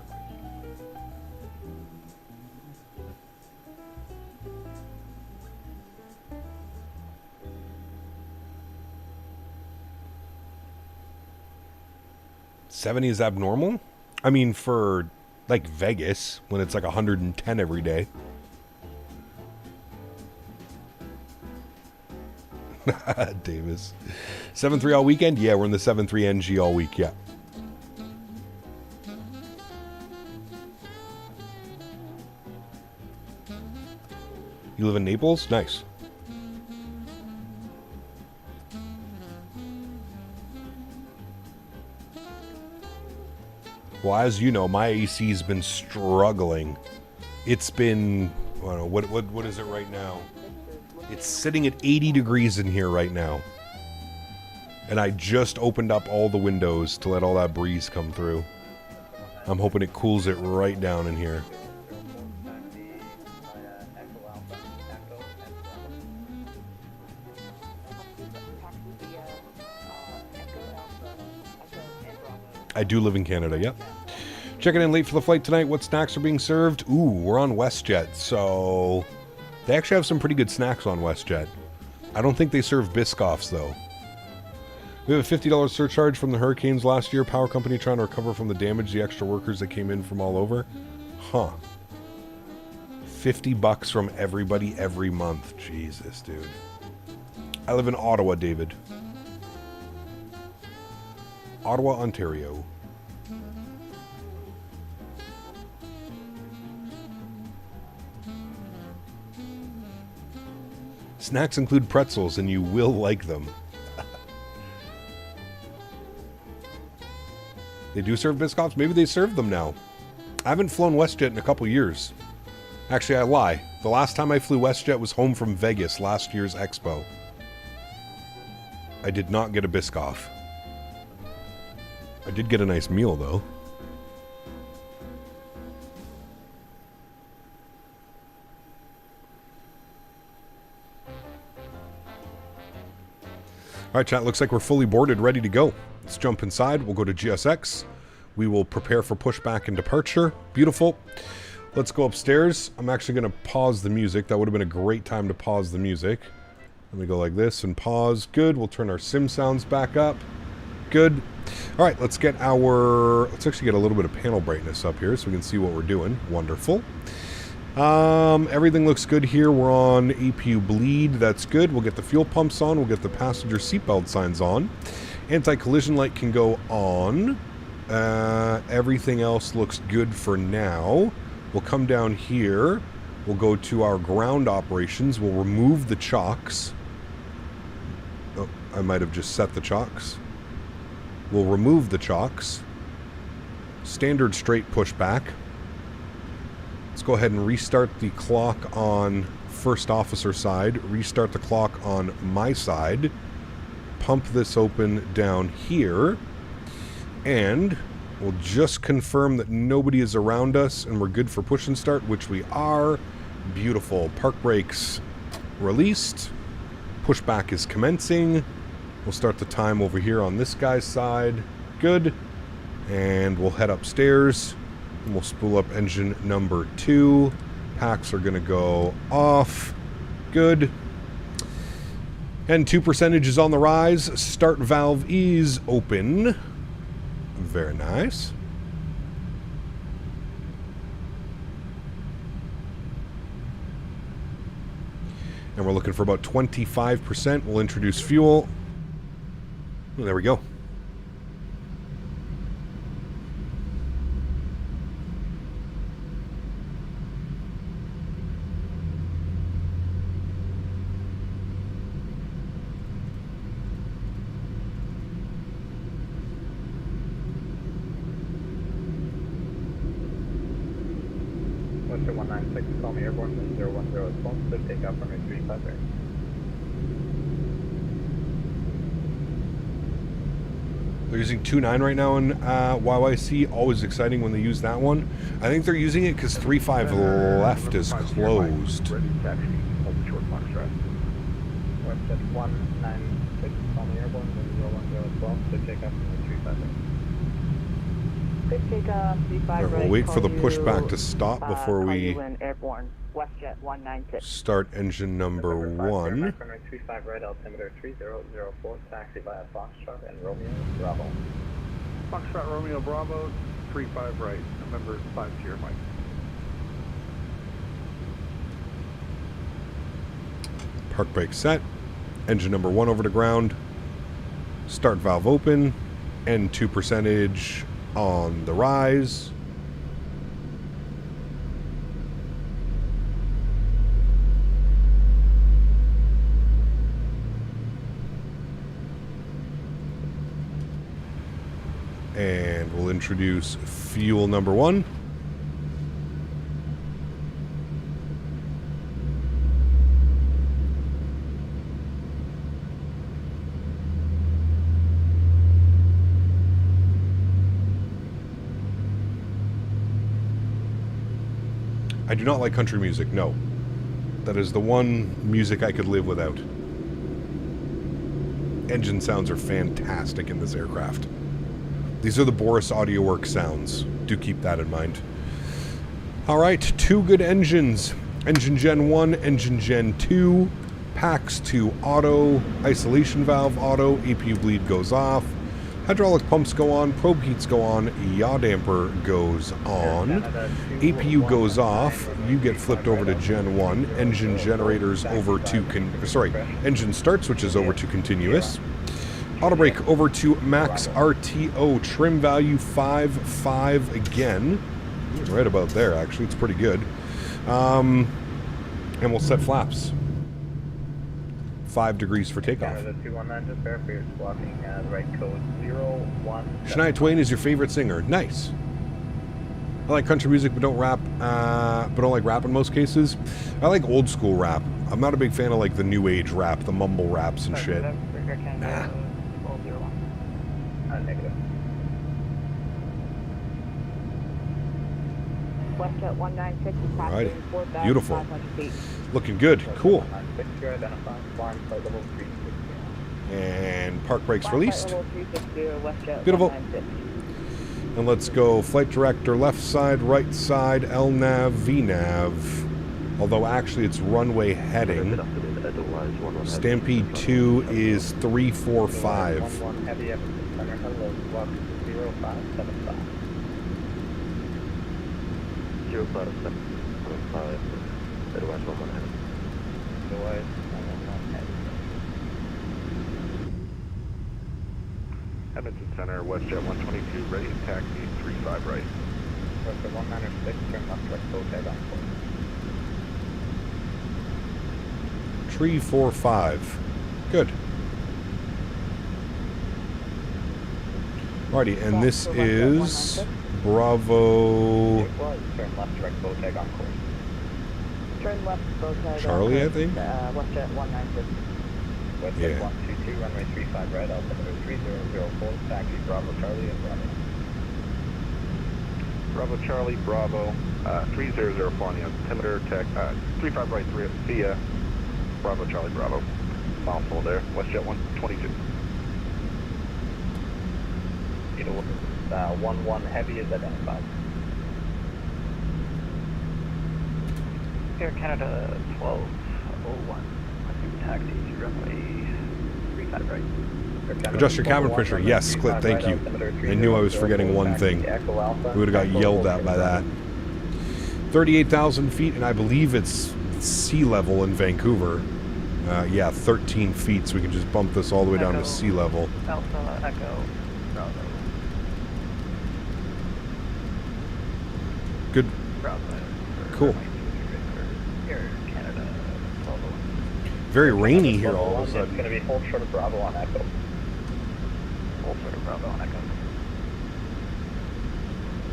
$70 is abnormal? I mean, for like Vegas, when it's like 110 every day. Davis. 7-3 all weekend? Yeah, we're in the 7-3 NG all week, yeah. You live in Naples? Nice. Well, as you know, my AC's been struggling. It's been, I don't know, what is it right now? It's sitting at 80 degrees in here right now. And I just opened up all the windows to let all that breeze come through. I'm hoping it cools it right down in here. I do live in Canada, yep. Checking in late for the flight tonight. What snacks are being served? Ooh, we're on WestJet, so they actually have some pretty good snacks on WestJet. I don't think they serve Biscoffs, though. We have a $50 surcharge from the hurricanes last year. Power company trying to recover from the damage, the extra workers that came in from all over. Huh. $50 from everybody every month. Jesus, dude. I live in Ottawa, David. Ottawa, Ontario. Snacks include pretzels, and you will like them. They do serve Biscoffs? Maybe they serve them now. I haven't flown WestJet in a couple years. Actually, I lie. The last time I flew WestJet was home from Vegas, last year's Expo. I did not get a Biscoff. I did get a nice meal, though. All right, chat, looks like we're fully boarded, ready to go. Let's jump inside. We'll go to GSX. We will prepare for pushback and departure. Beautiful. Let's go upstairs. I'm actually going to pause the music. That would have been a great time to pause the music. Let me go like this and pause. Good. We'll turn our sim sounds back up. Good. All right, let's get our... Let's actually get a little bit of panel brightness up here so we can see what we're doing. Wonderful. Everything looks good here. We're on APU bleed. That's good. We'll get the fuel pumps on. We'll get the passenger seatbelt signs on. Anti-collision light can go on. Everything else looks good for now. We'll come down here. We'll go to our ground operations. We'll remove the chocks. Oh, I might have just set the chocks. We'll remove the chocks. Standard straight pushback. Let's go ahead and restart the clock on first officer side. Restart the clock on my side. Pump this open down here. And we'll just confirm that nobody is around us and we're good for push and start, which we are. Beautiful. Park brakes released. Pushback is commencing. We'll start the time over here on this guy's side. Good. And we'll head upstairs. And we'll spool up engine number 2. Packs are going to go off. Good. And 2% is on the rise. Start valve is open. Very nice. And we're looking for about 25%. We'll introduce fuel. Oh, there we go. Western 196, call me airborne, 010 response, so take off runway 35 right. They're using 2.9 right now in YYC. Always exciting when they use that one. I think they're using it because 3.5 left is closed. Western 196, call me airborne, 010 response, so take off runway 35 right. Right, we'll wait for the pushback to stop before we airborne, WestJet 196. start engine number 1. Runway 35 right, altimeter 3004, taxi via Foxtrot and Romeo Bravo. Foxtrot Romeo Bravo, 35 right, November 50 Mike. Park brake set. Engine number 1 over to ground. Start valve open. N2 percentage on the rise. And we'll introduce fuel number 1. I do not like country music, no. That is the one music I could live without. Engine sounds are fantastic in this aircraft. These are the Boris AudioWorks sounds. Do keep that in mind. Alright, 2 good engines. Engine Gen 1, Engine Gen 2, PAX 2 auto, isolation valve auto, APU bleed goes off, hydraulic pumps go on, probe heats go on, yaw damper goes on, APU goes off, you get flipped over to Gen 1, engine generators over to, engine start switches over to continuous, auto brake over to max RTO, trim value 5.5 again, right about there actually, it's pretty good, and we'll set flaps. 5 degrees for takeoff. Canada 219, just verify you're squawking right code 017. Shania Twain is your favorite singer. Nice. I like country music, but don't rap. But don't like rap in most cases. I like old school rap. I'm not a big fan of like the new age rap, the mumble raps and shit. Nah. Negative. WestJet 196 is passing 4,500 Beautiful. feet. Looking good. Cool. 196, identify, flying flight level 360. And park brakes Flying released. flight level 360, WestJet Beautiful. 196. And let's go flight director left side, right side, LNAV, VNAV. Although actually it's runway heading. Stampede 2 is 345. 11 heavy F center, hello, squawk 0575. 0575, otherwise 11 heavy. Otherwise 11 heavy. Edmonton Center, WestJet 122, ready to taxi 35 right. WestJet 196, turn left direct full tag on course. 345. Good. Alrighty, and this is Bravo Turn left direct full tag on course. Turn left, full tag. Charlie, I think? WestJet 196. WestJet 122, runway 35 right, altimeter 3004, taxi Bravo Charlie and Bravo. Bravo Charlie, Bravo, 3004 on the altimeter, tech, 35 right, via Bravo Charlie, Bravo. Mouthful there, WestJet 122. 11 heavy is identified. Air Canada 1201. Taxi to runway 35 right. Adjust your cabin pressure. Yes, Clip, thank you. I knew I was forgetting one thing. We would have got yelled at by that. 38,000 feet, and I believe it's sea level in Vancouver. Yeah, 13 feet, so we can just bump this all the way down to sea level. Alpha, Echo, Bravo. Good. Bravo. Cool. Here, Canada, 1201. Very rainy here all of a It's sudden. going to be hold short of Bravo on Echo. Hold short of Bravo on Echo.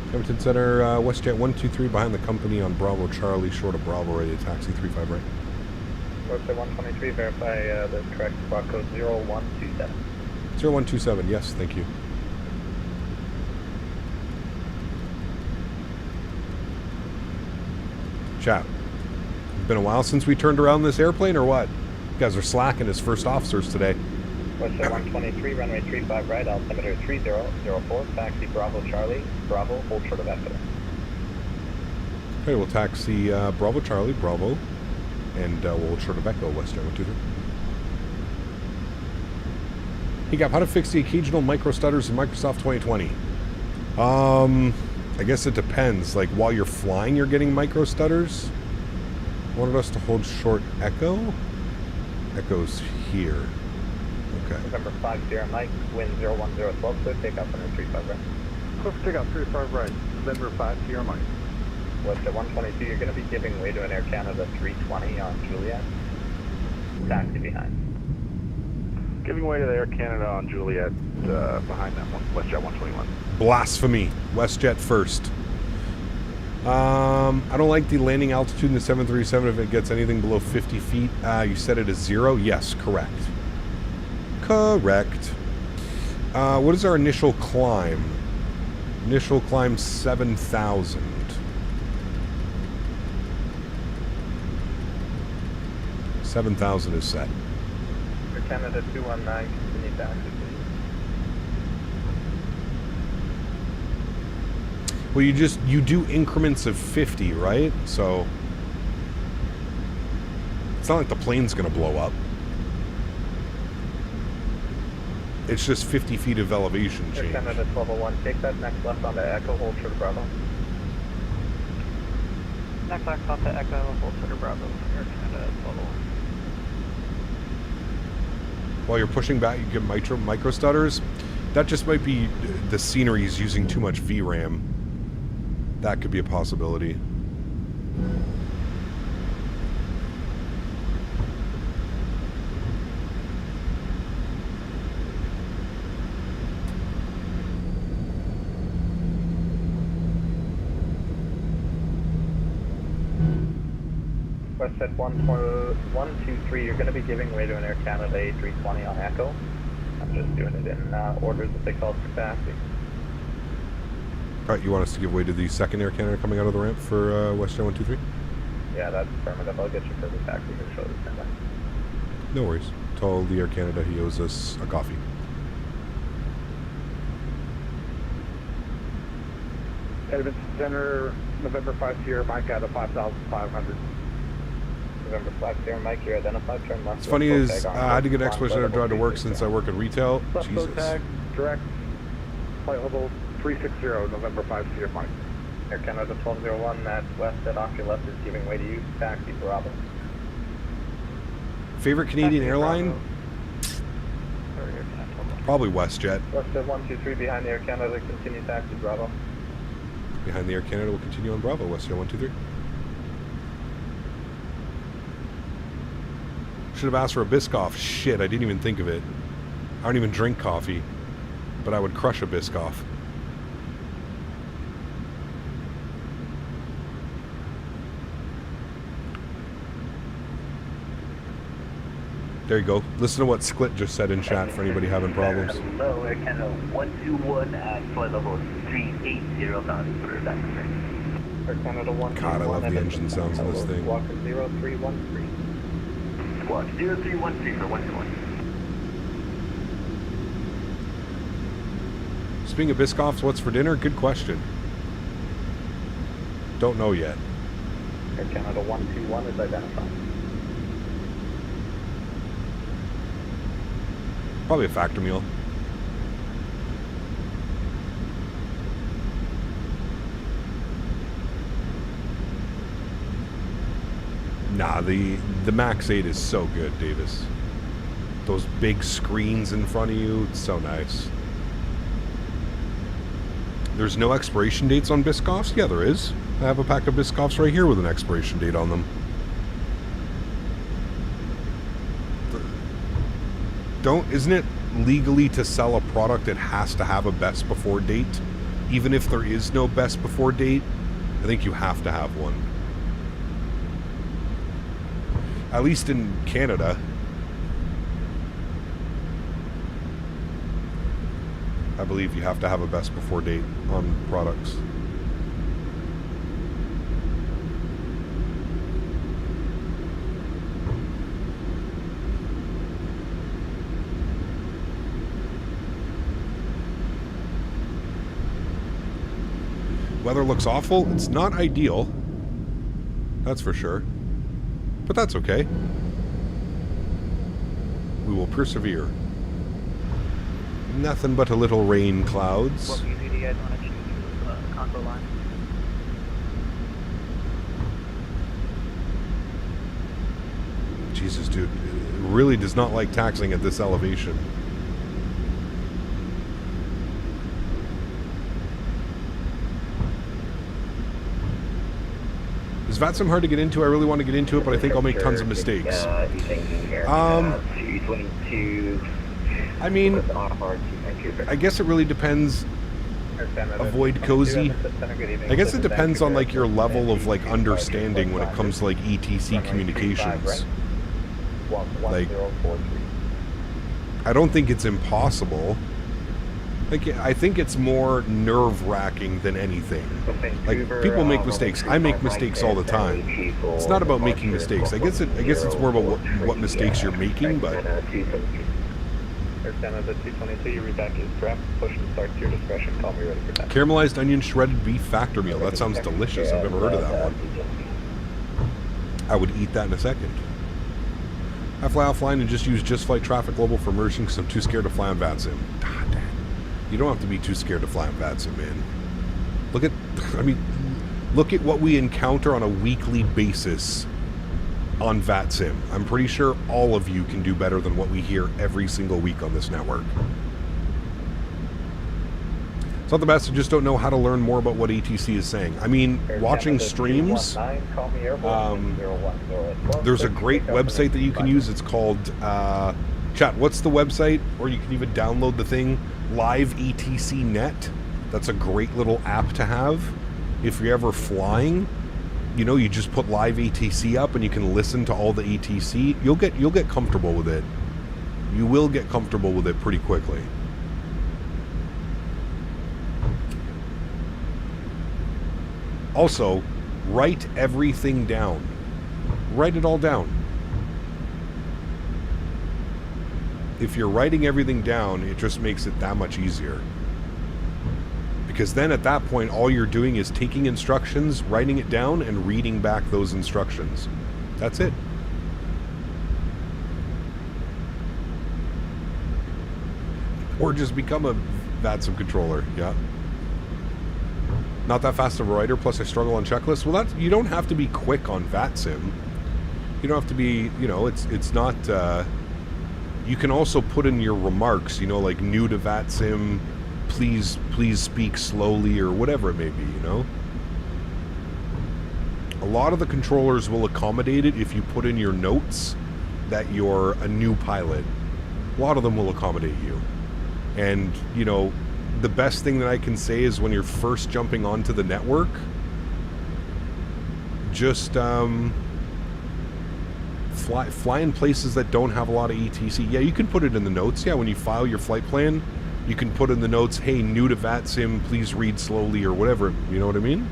Edmonton Center, WestJet 123 behind the company on Bravo Charlie, short of Bravo, ready to taxi 35 right. WestJet 123, verify the correct squawk code 0127. 0127, yes, thank you. Chat. Been a while since we turned around this airplane or what? You guys are slacking as first officers today. WestJet 123, runway 35 right, altimeter 3004, taxi Bravo Charlie, Bravo, hold short of Echo. Okay, we'll taxi Bravo Charlie, Bravo, and we'll hold short of Echo, WestJet 123. Hey Gap, how to fix the occasional micro stutters in Microsoft 2020? I guess it depends. Like while you're flying, you're getting micro stutters. Wanted us to hold short Echo. Echo's here. Okay. November 50 Mike, wind 01012, clear takeoff under 35 right. Clear for takeoff 35 right, November 50 Mike. WestJet 122, you're going to be giving way to an Air Canada 320 on Juliet. Taxi behind. Giving way to the Air Canada on Juliet behind that one, WestJet 121. Blasphemy. WestJet first. I don't like the landing altitude in the 737 if it gets anything below 50 feet. You set it as 0? Yes, correct. Correct. What is our initial climb? Initial climb 7,000. 7,000 is set. Air Canada 219, continue taxi, please. Well, you do increments of 50, right? So it's not like the plane's going to blow up. It's just 50 feet of elevation Air change. Canada 1201, take that next left onto Echo, hold short of Bravo. Next left off to Echo, hold short of Bravo, Air Canada 1201. While you're pushing back, you get micro stutters. That just might be the scenery is using too much VRAM. That could be a possibility. WestJet 123, you're going to be giving way to an Air Canada A320 on Echo. I'm just doing it in orders that they call capacity. Alright, you want us to give way to the second Air Canada coming out of the ramp for WestJet 123? Yeah, that's affirmative. I'll get you for the taxi to show the standby. No worries. Tell the Air Canada he owes us a coffee. Edmonton Center, November 5 Sierra Mike out of 5,500. November 5 Sierra Mike, you're identified, turn left. What's funny is I had to get expedition drive to work since I work in retail. Left Jesus. code tag, direct, flight level 360, November 5 Sierra Mike. Air Canada 1201, that's WestJet off your left is giving way to you, taxi Bravo. Favorite Canadian airline? Probably WestJet. WestJet 123 behind the Air Canada, continue taxi Bravo. Behind the Air Canada, we'll continue on Bravo, WestJet 123. Should have asked for a Biscoff. Shit, I didn't even think of it. I don't even drink coffee, but I would crush a Biscoff. There you go. Listen to what Sklit just said in chat for anybody having problems. Hello, Air Canada 121 at flight level 380,000 for that. Air Canada 121. God, I love the engine sounds in this thing. Squawk 0313. Squawk 0313 for 121. Speaking of Biscoffs, what's for dinner? Good question. Don't know yet. Air Canada 121 is identified. Probably a factor meal. Nah, the Max 8 is so good, Davis. Those big screens in front of you, it's so nice. There's no expiration dates on Biscoffs? Yeah, there is. I have a pack of Biscoffs right here with an expiration date on them. Isn't it legally to sell a product it has to have a best before date? Even if there is no best before date, I think you have to have one. At least in Canada. I believe you have to have a best before date on products. Weather looks awful. It's not ideal. That's for sure. But that's okay. We will persevere. Nothing but a little rain clouds. What music do you guys want to choose for the Congo line? Jesus, dude. It really does not like taxiing at this elevation. Is VATSIM hard to get into? I really want to get into it, but I think I'll make tons of mistakes. I mean, I guess it really depends. Avoid cozy. I guess it depends on like your level of like understanding when it comes to like ETC communications. Like, I don't think it's impossible. Like, I think it's more nerve-wracking than anything. Like, people make mistakes. I make mistakes all the time. It's not about making mistakes. I guess it's more about what mistakes you're making, but... Caramelized onion shredded beef factor meal. That sounds delicious. I've never heard of that one. I would eat that in a second. I fly offline and just use Just Flight Traffic Global for immersion because I'm too scared to fly on VATSIM. God damn. You don't have to be too scared to fly on VATSIM, man. Look at what we encounter on a weekly basis on VATSIM. I'm pretty sure all of you can do better than what we hear every single week on this network. It's not the best, I just don't know how to learn more about what ATC is saying. I mean, watching streams, there's a great website that you can use. It's called, chat, what's the website? Or you can even download the thing, Live ETC Net. That's a great little app to have. If you're ever flying, you know, you just put Live ETC up and you can listen to all the ETC. You'll get comfortable with it. You will get comfortable with it pretty quickly. Also, write everything down. Write it all down. If you're writing everything down, it just makes it that much easier. Because then at that point, all you're doing is taking instructions, writing it down, and reading back those instructions. That's it. Or just become a VATSIM controller, yeah. Not that fast of a writer, plus I struggle on checklists. Well, you don't have to be quick on VATSIM. You don't have to be, you know, it's not, you can also put in your remarks, you know, like new to VATSIM, please speak slowly, or whatever it may be, you know. A lot of the controllers will accommodate it if you put in your notes that you're a new pilot. A lot of them will accommodate you. And, you know, the best thing that I can say is when you're first jumping onto the network, just fly in places that don't have a lot of ETC. Yeah, you can put it in the notes. Yeah, when you file your flight plan, you can put in the notes, hey, new to VATSIM, please read slowly, or whatever. You know what I mean?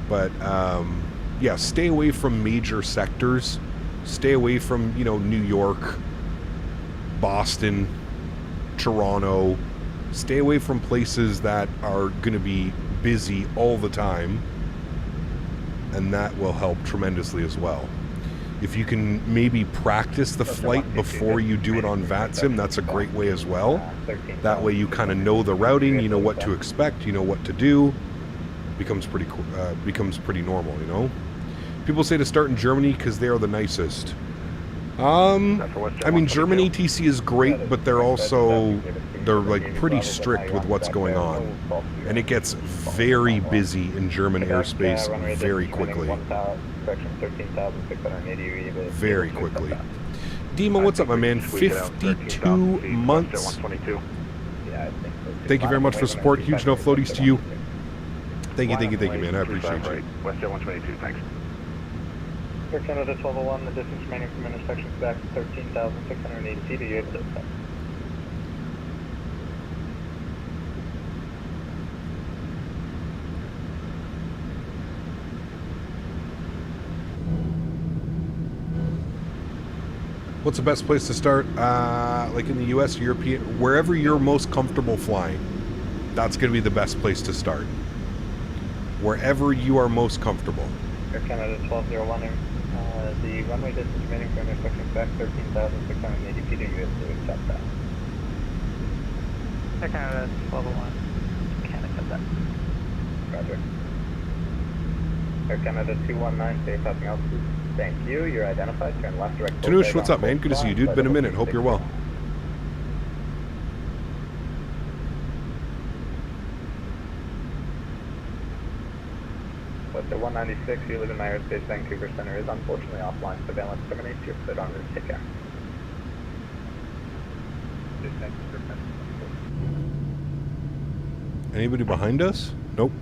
But, yeah, stay away from major sectors. Stay away from, you know, New York, Boston, Toronto. Stay away from places that are going to be busy all the time. And that will help tremendously as well. If you can maybe practice the flight before you do it on VATSIM, that's a great way as well. That way you kind of know the routing, you know what to expect, you know what to do. Becomes pretty normal, you know. People say to start in Germany because they are the nicest. I mean, German ATC is great, but they're like pretty strict with what's going on, and it gets very busy in German airspace very quickly. Very quickly. Dima, what's up, my man? 52 months. Thank you very much for support. Huge no floaties to you. Thank you, man. I appreciate you. WestJet 122, thanks. Air Canada 1201, the distance remaining from intersection back to 13,680 feet. Are you able to accept? What's the best place to start? Like in the U.S., European, wherever you're most comfortable flying, that's going to be the best place to start. Wherever you are most comfortable. Air Canada 1201, the runway distance remaining from intersection back 13,680 feet. Are you able to accept that? Air Canada 1201, can't accept that. Roger. Air Canada 219, stay passing altitude. Thank you. You're identified. Turn left direct. Tanush, what's up, man? Good to see you, dude. Been a minute. Hope you're well. What's the 196? You live in my airspace. Vancouver Center is unfortunately offline. Surveillance terminates. You're put on route. Take care. Anybody behind us? Nope.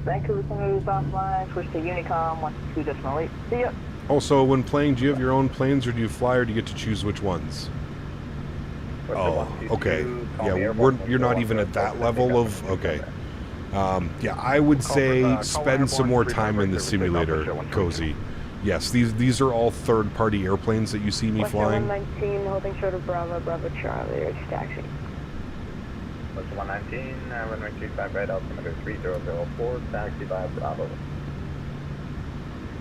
Vancouver Center is offline. Switch to Unicom 12.8. See ya. Also, when playing, do you have your own planes or do you fly, or do you get to choose which ones? Oh, okay. Yeah, you're not even at that level of... Okay. Yeah, I would say spend some more time in the simulator, Cozy. Yes, these are all third-party airplanes that you see me flying. 119, holding short of Bravo, Bravo Charlie, or taxi. What's 119, runway 35 right, altimeter 3004, taxi via Bravo.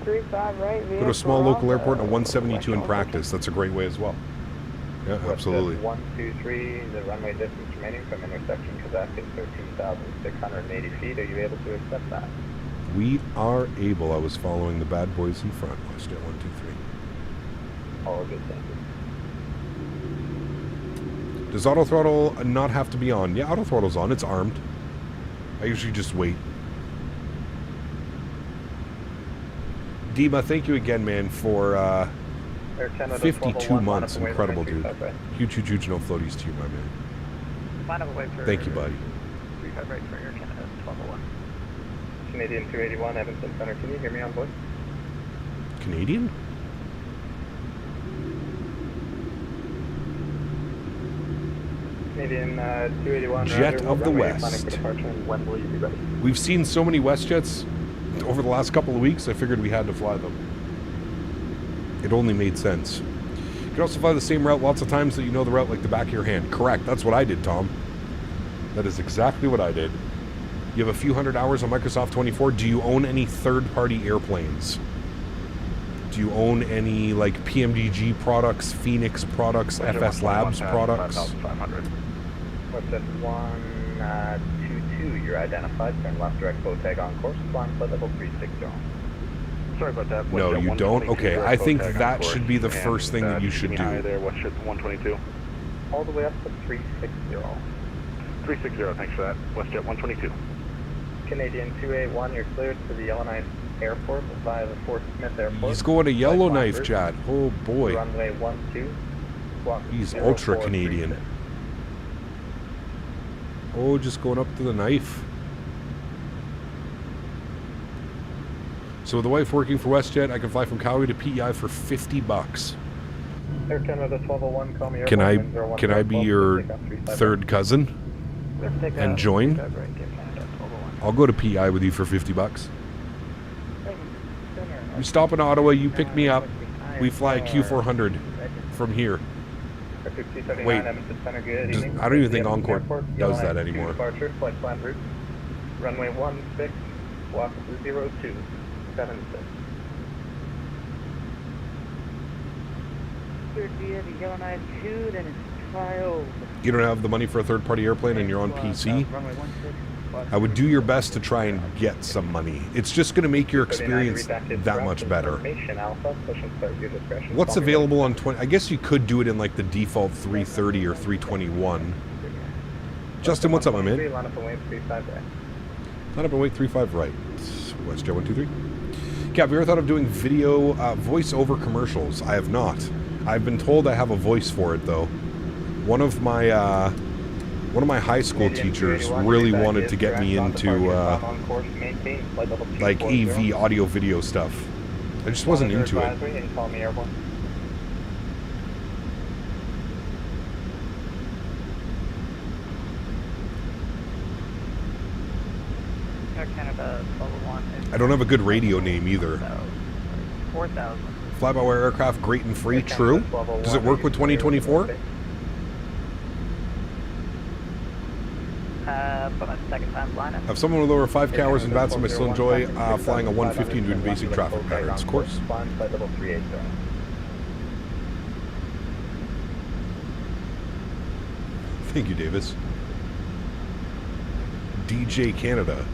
35 right, Go to a small local airport and a 172 in practice. That's a great way as well. Yeah, absolutely. 123, the runway distance remaining from intersection Kazakh is 13,680 feet. Are you able to accept that? We are able. I was following the bad boys in front. WestJet 123. All good, thank you. Does auto throttle not have to be on? Yeah, auto throttle's on. It's armed. I usually just wait. Dima, thank you again, man, for 52 months. Incredible, dude. Huge no floaties to you, my man. Thank you, buddy. 35 right for Air Canada 1201. Canadian 281, Evanston Center. Can you hear me on board? Canadian? Canadian 281. Jet of the West. When will you be ready? We've seen so many WestJets over the last couple of weeks, I figured we had to fly them. It only made sense. You can also fly the same route lots of times that you know the route like the back of your hand. Correct. That's what I did, Tom. That is exactly what I did. You have a few hundred hours on Microsoft 24. Do you own any third-party airplanes? Do you own any like PMDG products, Phoenix products, FS Labs products? What's that? 122, you're identified. Turn left direct bow tag on course. Flying flight level 360. Sorry about that. No, you don't? Okay, I think that should be the first thing that you should do. There, WestJet 122. All the way up to 360. 360, thanks for that. WestJet 122. Canadian 281, you're cleared to the Yellowknife Airport via the Fort Smith Airport. He's going to Yellowknife, Chad. Oh, boy. Runway 12. He's ultra Canadian. Oh, just going up to the knife. So with the wife working for WestJet, I can fly from Calgary to PEI for $50. Air Canada 1201, call me. Can I be your third cousin and join? I'll go to PEI with you for $50. You stop in Ottawa, you pick me up. We fly a Q400 from here. Wait, I don't even think Encore does that anymore. Departure, flight plan route. Runway 16, walk 0276. You don't have the money for a third-party airplane and you're on PC? I would do your best to try and get some money. It's just going to make your experience that much better. What's available on 20? I guess you could do it in like the default 330 or 321. Justin, what's up, my man? Line up and wait 35 right. Line up and wait 35 right. WestJet 123. Cap, have you ever thought of doing video voice-over commercials? I have not. I've been told I have a voice for it, though. One of my high school teachers really wanted to get me into like AV audio video stuff. I just wasn't into it. I don't have a good radio name either. 4,000. Fly-by-wire aircraft, great and free, true. Does it work with 2024? But my second time flying it. Have someone with over 5 hours in VATSIM, I still enjoy flying a 150 and doing basic traffic patterns, of course. Thank you, Davis. DJ Canada.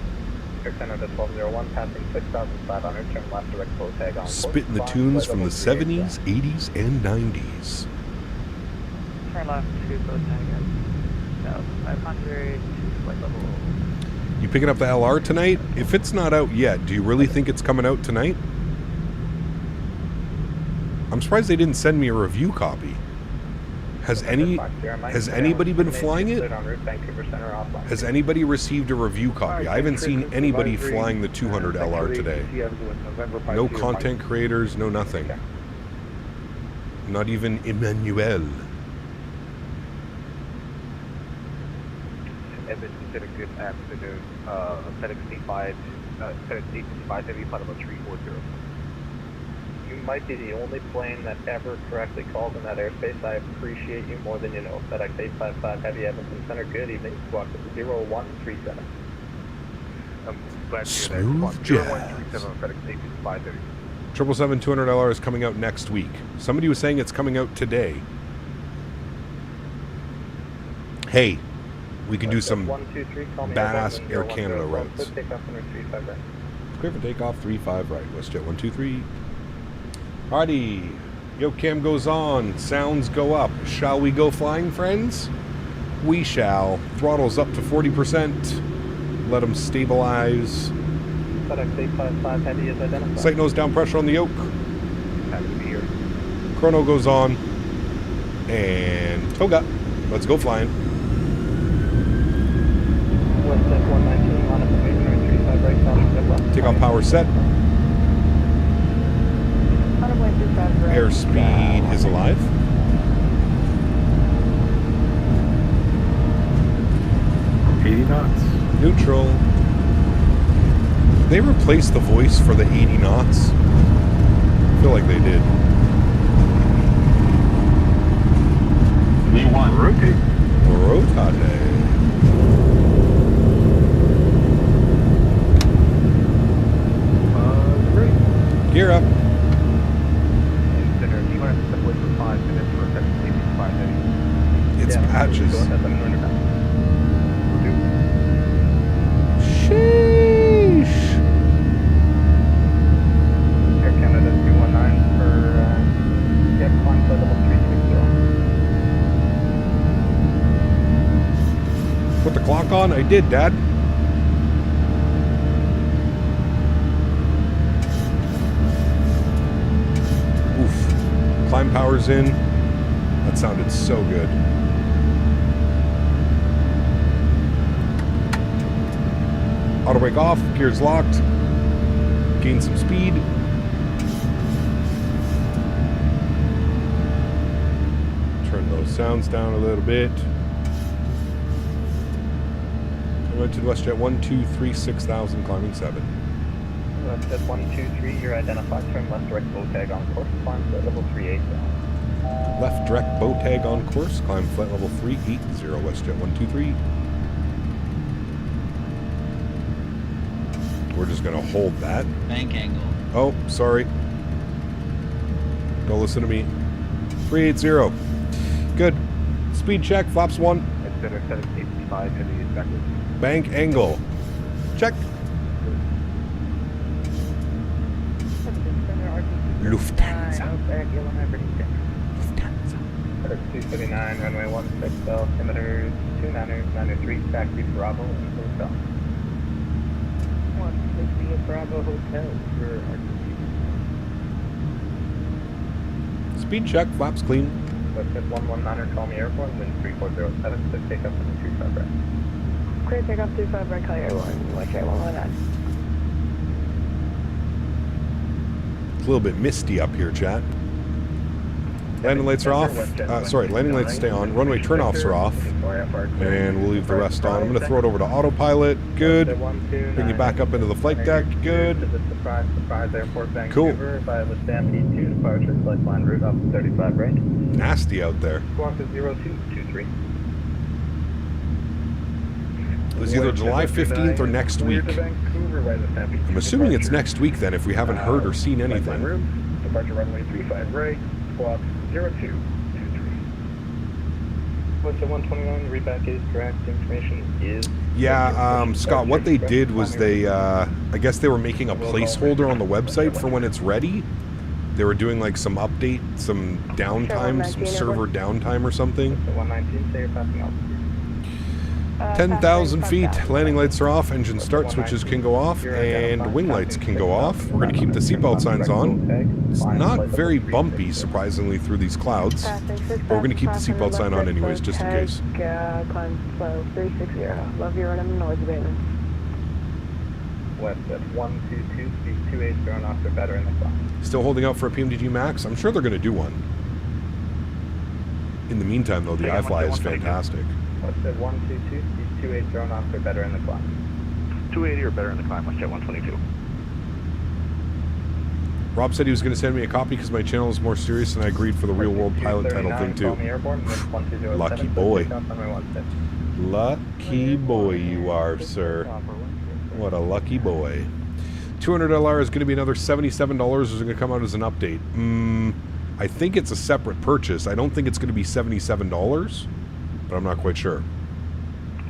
Canada 1201, passing 6,500, turn left direct full tag on course. Spitting the tunes from the 70s, 80s, and 90s. Turn left to full tag at 500 to flight level. You picking up the LR tonight? If it's not out yet, do you really think it's coming out tonight? I'm surprised they didn't send me a review copy. Has anybody been flying it? Has anybody received a review copy? I haven't seen anybody flying the 200 LR today. No content creators, no nothing. Not even Emmanuel. Edmonton did a good afternoon. FedEx C5, FedEx C5 Heavy, flight level 340. You might be the only plane that ever correctly called in that airspace. I appreciate you more than you know. FedEx 855 Heavy, Edmonton Center. Good evening. Squawk 0137. Smooth jazz. 777 $200 is coming out next week. Somebody was saying it's coming out today. Hey, we can do some badass Air Canada routes. Clear for takeoff, 35 right. WestJet 123. Alrighty. Yo, cam goes on. Sounds go up. Shall we go flying, friends? We shall. Throttles up to 40%. Let them stabilize. Sight nose down pressure on the yoke. Chrono goes on. And toga. Let's go flying. Take on power set. Airspeed is alive. knots. Neutral. They replaced the voice for the 80 knots. I feel like they did. V1. Rotate. Rotate. Great. Gear up. It's patches. Sheesh. Air Canada 219 for climb flight level 360. Put the clock on? I did, Dad. Oof. Climb power's in. That sounded so good. Auto brake off, gears locked. Gain some speed. Turn those sounds down a little bit. I went to WestJet 123, 6,000, climbing 7. WestJet 123, you're identified. Turn left direct bow tag on course. Climb flight level 380. Left direct bow tag on course. Climb flight level 380. WestJet 123. We're just going to hold that. Bank angle. Oh, sorry. Don't listen to me. 380. Good. Speed check. Flaps 1. Consider FedEx 5 heavy expected. Bank angle. Check. Lufthansa. Lufthansa. 279, runway 16, altimeter 2993, taxi Bravo and Hotel. 160 at Bravo Hotel for RTC. Speed check, flaps clean. Westjet 119er, call me airborne, wind 3407, so take up to the 35 right. Clear takeoff 25 right, call airborne, Westjet 119. It's a little bit misty up here, chat. Landing lights are off. Sorry, landing lights stay on. Runway turnoffs are off. And we'll leave the rest on. I'm going to throw it over to autopilot. Good. Bring you back up into the flight deck. Good. Surprise, Airport, Cool. Vancouver. Via the Stampede 2, departure, flight line route up to 35 right. Nasty out there. Squawk to 0223. It was either July 15th or next week. I'm assuming it's next week then, if we haven't heard or seen anything. Departure runway 35 right. Squawk 0223. What's the 129? Readback is correct. Information is. Yeah, Scott, what they did was they, I guess they were making a placeholder on the website for when it's ready. They were doing like some update, some downtime, some server downtime or something. 119, say you're passing out. 10,000 feet, landing lights are off, engine start switches can go off, and wing lights can go off. We're going to keep the seatbelt signs on. It's not very bumpy, surprisingly, through these clouds. But we're going to keep the seatbelt sign on anyways, just in case. Climb slow, 360. Love your rhythm and noise abatement. West at 122, speed 28, going off or better in the clock. Still holding out for a PMDG Max? I'm sure they're going to do one. In the meantime, though, the iFly is fantastic. West at 122, speed 28, going off or better in the clock. 280 or better in the climb, West at 122. Rob said he was going to send me a copy because my channel is more serious, and I agreed for the real world pilot title thing too. Lucky boy. Lucky boy you are, sir. What a lucky boy. $200 is going to be another $77, or is it going to come out as an update? I think it's a separate purchase. I don't think it's going to be $77, but I'm not quite sure.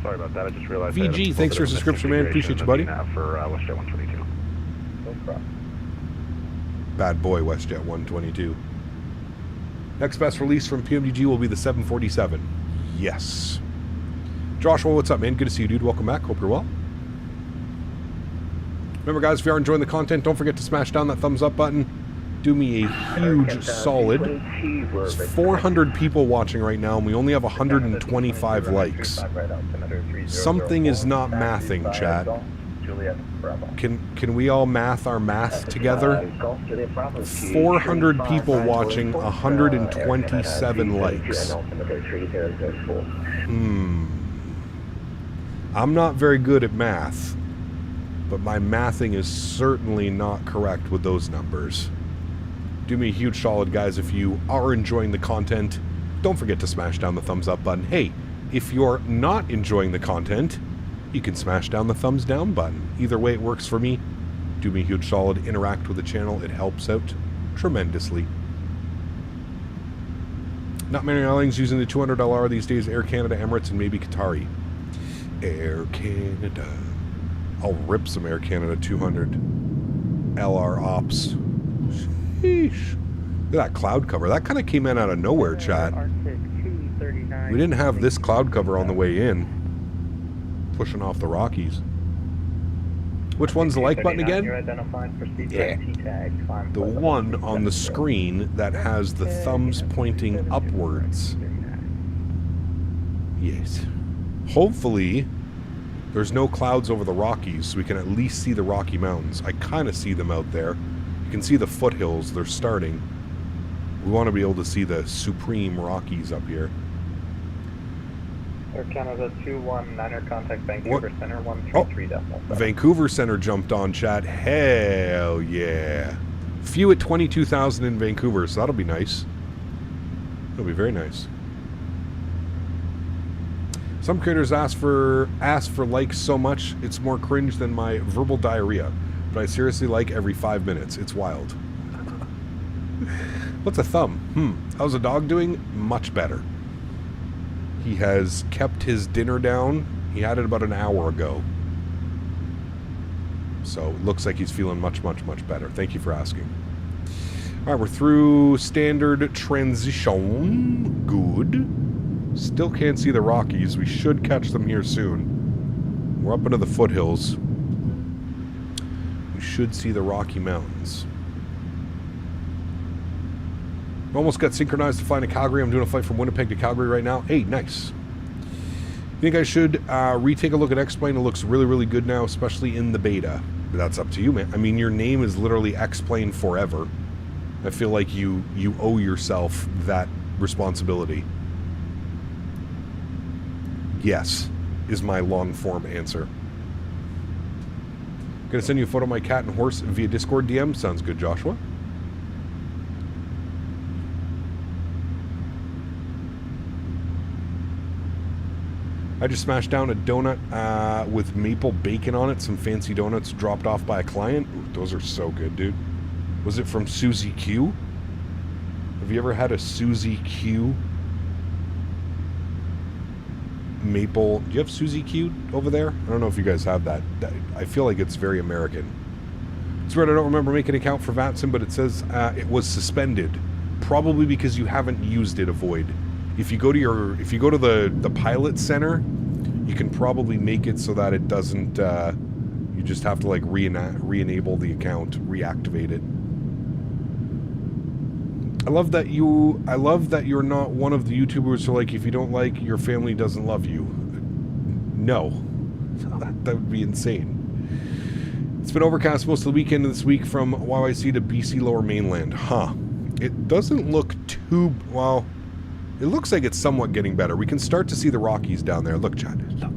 Sorry about that, I just realized. VG, thanks for your subscription, man. Appreciate you, buddy. For WestJet 122. No problem. Bad boy, WestJet 122. Next best release from PMDG will be the 747. Yes. Joshua, what's up, man? Good to see you, dude. Welcome back. Hope you're well. Remember, guys, if you are enjoying the content, don't forget to smash down that thumbs up button. Do me a huge solid. There's 400 people watching right now, and we only have 125 likes. Something is not mathing, chat. Can we all math our math together? 400 people watching, 127 likes. I'm not very good at math, but my mathing is certainly not correct with those numbers. Do me a huge solid, guys. If you are enjoying the content, don't forget to smash down the thumbs up button. Hey, if you're not enjoying the content, you can smash down the thumbs down button. Either way, it works for me. Do me a huge solid. Interact with the channel. It helps out tremendously. Not many airlines using the $200 these days. Air Canada, Emirates, and maybe Qatari. Air Canada. I'll rip some Air Canada 200 LR ops. Sheesh. Look at that cloud cover. That kind of came in out of nowhere, chat. We didn't have this cloud cover on the way in. Pushing off the Rockies. Which one's the like button again? Yeah. The one on the screen that has the thumbs pointing upwards. Yes. Hopefully, there's no clouds over the Rockies, so we can at least see the Rocky Mountains. I kind of see them out there. You can see the foothills. They're starting. We want to be able to see the supreme Rockies up here. Air Canada 219er, contact Vancouver Center 133.7. Vancouver Center jumped on, chat. Hell yeah. Few at 22,000 in Vancouver, so that'll be nice. It'll be very nice. Some creators ask for likes so much it's more cringe than my verbal diarrhea. But I seriously like every 5 minutes. It's wild. What's a thumb? How's a dog doing? Much better. He has kept his dinner down. He had it about an hour ago. So it looks like he's feeling much, much, much better. Thank you for asking. All right, we're through standard transition. Good. Still can't see the Rockies. We should catch them here soon. We're up into the foothills. We should see the Rocky Mountains. Almost got synchronized to flying to Calgary. I'm doing a flight from Winnipeg to Calgary right now. Hey, nice. Think I should retake a look at X-Plane? It looks really, really good now, especially in the beta. But that's up to you, man. I mean, your name is literally X-Plane forever. I feel like you owe yourself that responsibility. Yes, is my long-form answer. Gonna send you a photo of my cat and horse via Discord DM. Sounds good, Joshua. I just smashed down a donut with maple bacon on it. Some fancy donuts dropped off by a client. Ooh, those are so good, dude. Was it from Susie Q? Have you ever had a Susie Q maple? Do you have Susie Q over there? I don't know if you guys have that. I feel like it's very American. It's weird, I don't remember making an account for Vatson, but it says it was suspended. Probably because you haven't used it, Avoid. If you go to the pilot center, you can probably make it so that it doesn't, you just have to like re-enable the account, reactivate it. I love that you're not one of the YouTubers who, like, if you don't like, your family doesn't love you. No. That would be insane. It's been overcast most of the weekend this week from YYC to BC Lower Mainland. Huh. It doesn't look too, well, it looks like it's somewhat getting better. We can start to see the Rockies down there. Look, Chad, look.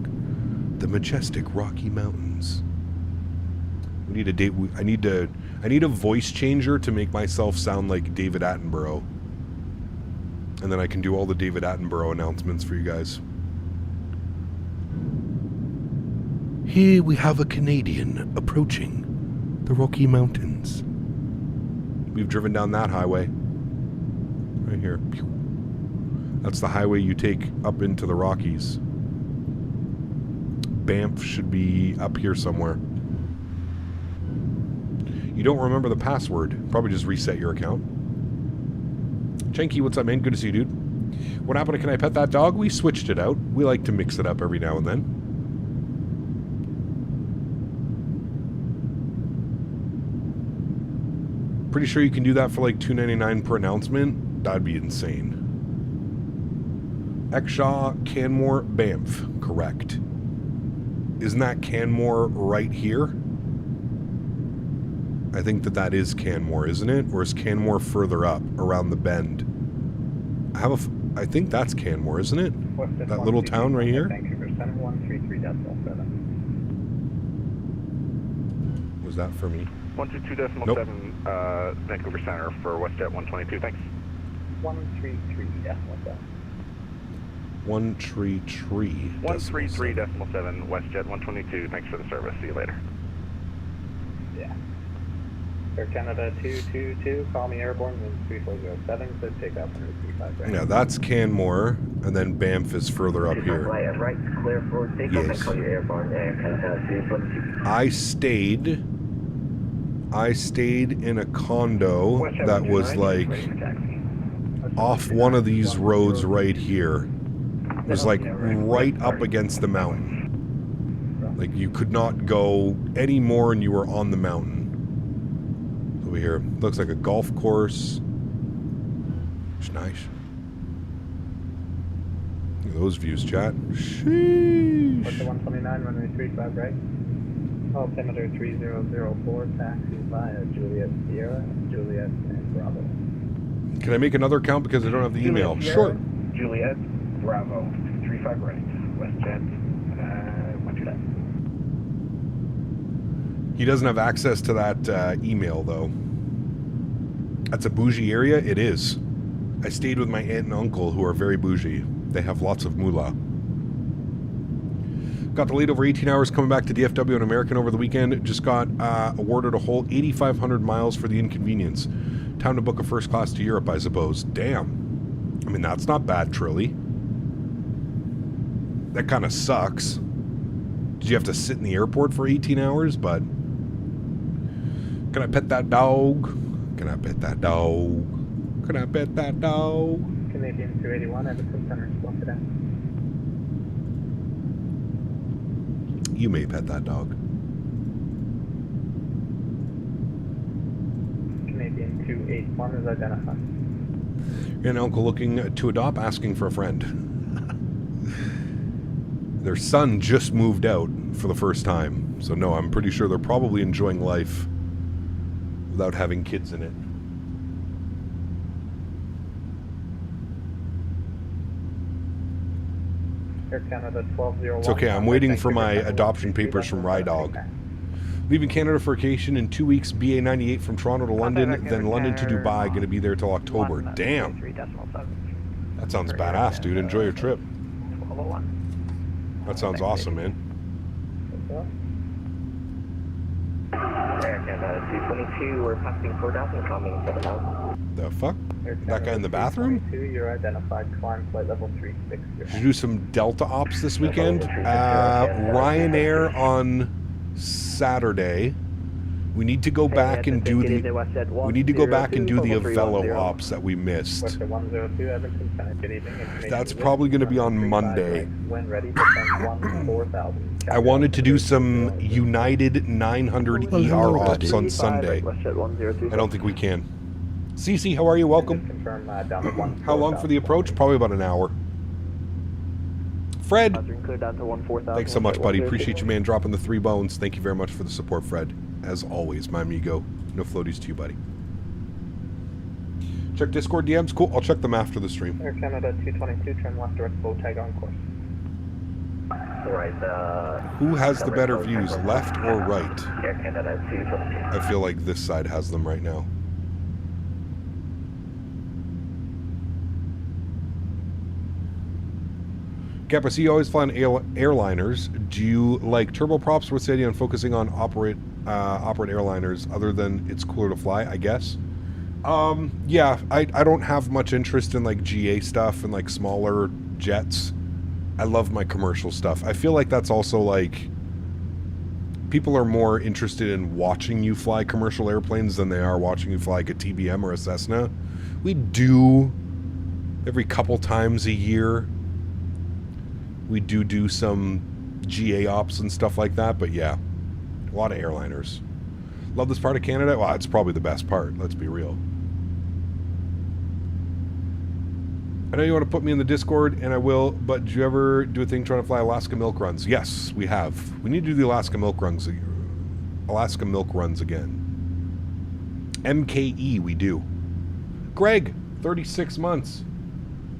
The majestic Rocky Mountains. We need a date. I need a voice changer to make myself sound like David Attenborough. And then I can do all the David Attenborough announcements for you guys. Here we have a Canadian approaching the Rocky Mountains. We've driven down that highway. Right here. That's the highway you take up into the Rockies. Banff should be up here somewhere. You don't remember the password. Probably just reset your account. Chenky, what's up, man? Good to see you, dude. What happened to Can I Pet That Dog? We switched it out. We like to mix it up every now and then. Pretty sure you can do that for like $2.99 per announcement. That'd be insane. Exshaw, Canmore, Banff. Correct. Isn't that Canmore right here? I think that is Canmore, isn't it? Or is Canmore further up, around the bend? I think that's Canmore, isn't it? That little town right here? Vancouver Center 133.7. Was that for me? 122.7, nope. Vancouver Center for WestJet 122, thanks. 133.7. 133. 133.7, WestJet 122, thanks for the service, see you later. Yeah. Air Canada 222, call me airborne, wind 3407, so takeoff 135, right? Yeah, that's Canmore, and then Banff is further up here. Right, clear for takeoff, yes. I call you airborne, Air Canada 222. I stayed in a condo that was like off one of these roads right here. It was like right up against the mountain. Like you could not go any more and you were on the mountain. Over here. Looks like a golf course. It's nice. Look at those views, chat. Sheesh. What's the 129, runway 35, right? Altimeter 3004, taxi via Juliet Sierra, Juliet and Bravo. Can I make another account because I don't have the email? Sure. Juliet, Bravo, 35 right, WestJet, 129. He doesn't have access to that email, though. That's a bougie area? It is. I stayed with my aunt and uncle, who are very bougie. They have lots of moolah. Got delayed over 18 hours coming back to DFW on American over the weekend. Just got awarded a whole 8,500 miles for the inconvenience. Time to book a first class to Europe, I suppose. Damn. I mean, that's not bad, Trilly. that kind of sucks. Did you have to sit in the airport for 18 hours? But can I pet that dog? Can I pet that dog? Can I pet that dog? Canadian 281, Edmonton Center, slow it down. You may pet that dog. Canadian 281 is identified. An uncle looking to adopt, asking for a friend. Their son just moved out for the first time. So no, I'm pretty sure they're probably enjoying life without having kids in it. Air Canada 1201. It's okay, I'm waiting for my adoption papers from Rydog. Leaving Canada for vacation in 2 weeks, BA 98 from Toronto to London, then London to Dubai, going to be there till October. Damn. That sounds badass, dude. Enjoy your trip. That sounds awesome, man. Air Canada 222, we're passing 4,000, coming 7,000. The fuck? That guy in the bathroom? You're identified, climb flight level 360. Did you do some Delta ops this weekend? Ryanair on Saturday. We need to go back and do the Avelo ops that we missed. That's probably going to be on Monday. I wanted to do some United 900 ER ops on Sunday. I don't think we can. Cece, how are you? Welcome. How long for the approach? Probably about an hour. Fred, thanks so much, buddy. Appreciate you, man, dropping the 3 bones. Thank you very much for the support, Fred. As always, my amigo. No floaties to you, buddy. Check Discord DMs. Cool. I'll check them after the stream. Air Canada 222, turn left direct bow tag on course. Right, who has the better views, left or right? Air Canada 222. I feel like this side has them right now. Cap, I see you always flying airliners. Do you like turboprops? What's the idea on focusing on operate airliners other than it's cooler to fly, I guess? Yeah, I don't have much interest in like GA stuff and like smaller jets. I love my commercial stuff. I feel like that's also like people are more interested in watching you fly commercial airplanes than they are watching you fly like a TBM or a Cessna. We do every couple times a year. We do some GA ops and stuff like that, but yeah, a lot of airliners. Love this part of Canada? Well, it's probably the best part, let's be real. I know you want to put me in the Discord, and I will, but did you ever do a thing trying to fly Alaska milk runs? Yes, we have. We need to do the Alaska milk runs again. MKE, we do. Greg, 36 months.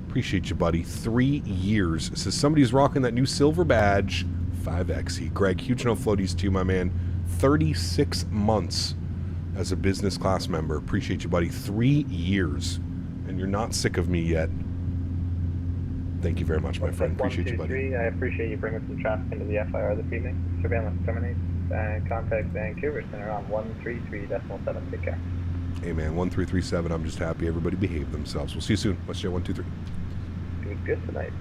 Appreciate you, buddy. 3 years. It says somebody's rocking that new silver badge. 5XE. Greg, huge no floaties to you, my man. 36 months as a business class member. Appreciate you, buddy. 3 years. And you're not sick of me yet. Thank you very much, my friend. Appreciate you, buddy. I appreciate you bringing some traffic into the FIR this evening. Surveillance terminates. Contact Vancouver Center on 133.7. Take care. Hey, man. 1337. I'm just happy everybody behaved themselves. We'll see you soon. WestJet 123. Good tonight.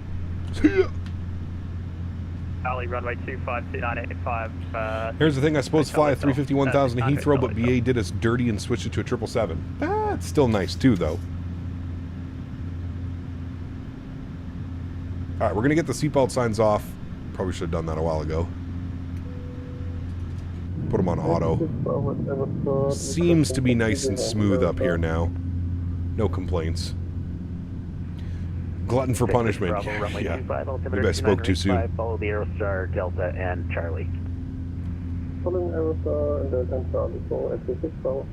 See ya. Alley runway 252985. Here's the thing, I supposed to fly a 351,000 to Heathrow, but BA did us dirty and switched it to a 777. It's still nice too, though. Alright, we're going to get the seatbelt signs off. Probably should have done that a while ago. Put them on auto. Seems to be nice and smooth up here now. No complaints. Glutton for punishment. Yeah. Maybe I spoke too soon. Follow the Aerostar, Delta, and Charlie. Following Aerostar and Delta and Charlie for SC6.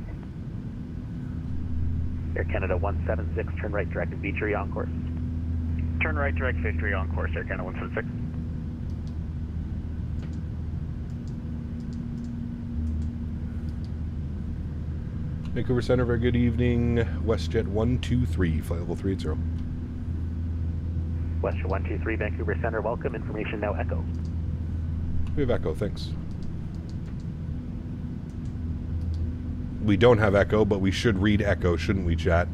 Air Canada 176, turn right direct Victory on course. Turn right direct Victory on course, Air Canada 176. Vancouver Center, very good evening. WestJet 123, flight level 380. WestJet 123, Vancouver Center, welcome. Information now Echo. We have Echo, thanks. We don't have Echo, but we should read Echo, shouldn't we, chat?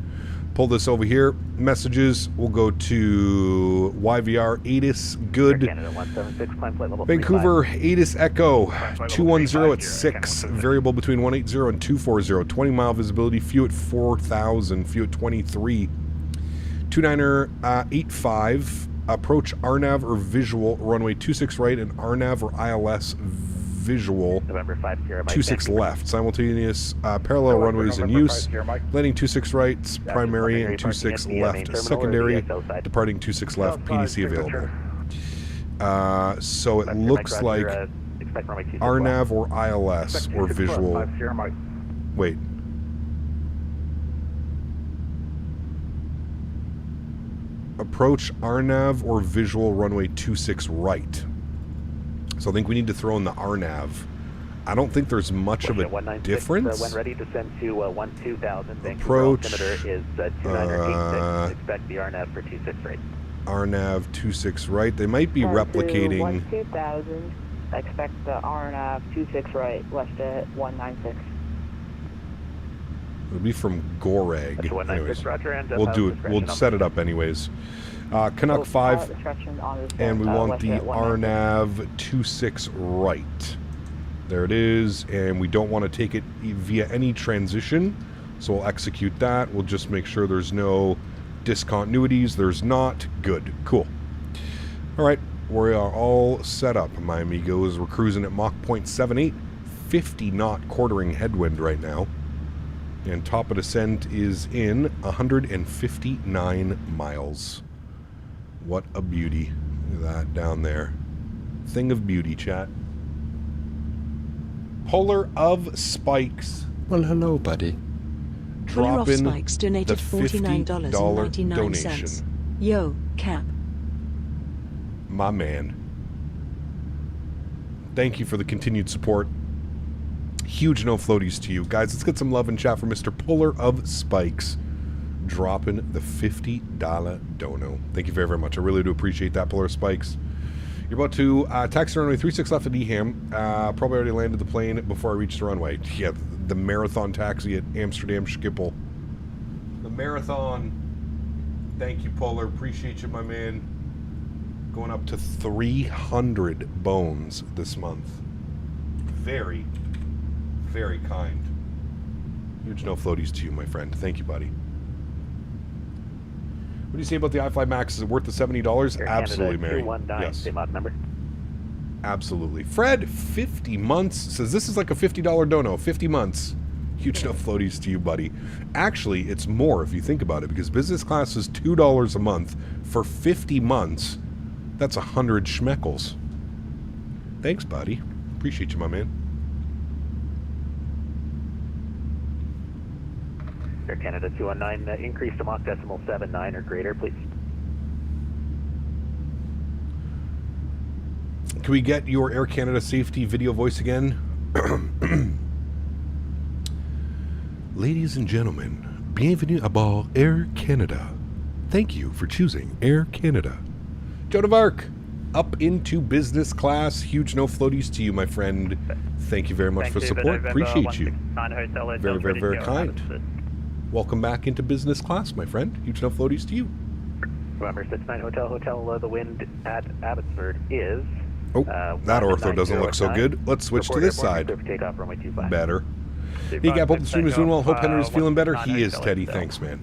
pull this over here. Messages. We'll go to YVR ATIS. Good. Canada 176, climb flight level Vancouver ATIS Echo 210 at 6. Variable between 180 and 240. 20 mile visibility. Few at 4,000. Few at 23. 29er 85. Approach RNAV or visual. Runway 26 right and RNAV or ILS visual. November 50, 26 left. Simultaneous parallel runways in use. Landing 26 right, primary, and 26 left, secondary. Departing 26 left, PDC available. So it looks like RNAV or ILS or visual. Wait. Approach RNAV or visual runway 26 right. So I think we need to throw in the RNAV. I don't think there's much of a difference. When ready, descend to 12,000. Approach. Altimeter is 2986. Expect the RNAV for 26 right. RNAV 26 right. They might be replicating. 12,000. Expect the RNAV 26 right, west at 196. It'll be from Goreg. Anyways, Roger, and, we'll do it. We'll set it up anyways. Canuck 5, and we want the RNAV 26 right. There it is, and we don't want to take it via any transition, so we'll execute that. We'll just make sure there's no discontinuities. There's not. Good. Cool. All right, we are all set up, my amigos. We're cruising at Mach 0.78, 50 knot quartering headwind right now. And top of descent is in 159 miles. What a beauty. Look at that down there. Thing of beauty, chat. Polar of Spikes. Well, hello, buddy. Polar of Spikes donated $49.99. Donation. Yo, Cap. My man. Thank you for the continued support. Huge no floaties to you. Guys, let's get some love and chat for Mr. Polar of Spikes. Dropping the $50 dono. Thank you very, very much. I really do appreciate that, Polar of Spikes. You're about to taxi runway 36 left at Eham. Probably already landed the plane before I reached the runway. Yeah, the marathon taxi at Amsterdam Schiphol. The marathon. Thank you, Polar. Appreciate you, my man. Going up to 300 bones this month. Very, very kind. Huge no floaties to you, my friend. Thank you, buddy. What do you say about the iFly Max? Is it worth the $70? Absolutely, Mary. Yes. Absolutely. Fred, 50 months, says this is like a $50 dono. 50 months. Huge no floaties to you, buddy. Actually, it's more if you think about it, because business class is $2 a month. For 50 months, that's 100 schmeckles. Thanks, buddy. Appreciate you, my man. Air Canada 219, increase to Mach 0.79 or greater, please. Can we get your Air Canada safety video voice again? Ladies and gentlemen, bienvenue à bord Air Canada. Thank you for choosing Air Canada. Joe DeVark, up into business class. Huge no floaties to you, my friend. Thank you very much for support. Appreciate you. Very, very, very kind. Welcome back into business class, my friend. Huge no floaties to you. November 69 Hotel, the wind at Abbotsford is... Oh, that ortho doesn't look so good. Let's switch to this side. Takeoff, runway 25. Better. Hey, Gap, hope the stream is doing well. Hope Henry is feeling better. He is, Teddy. Thanks, man.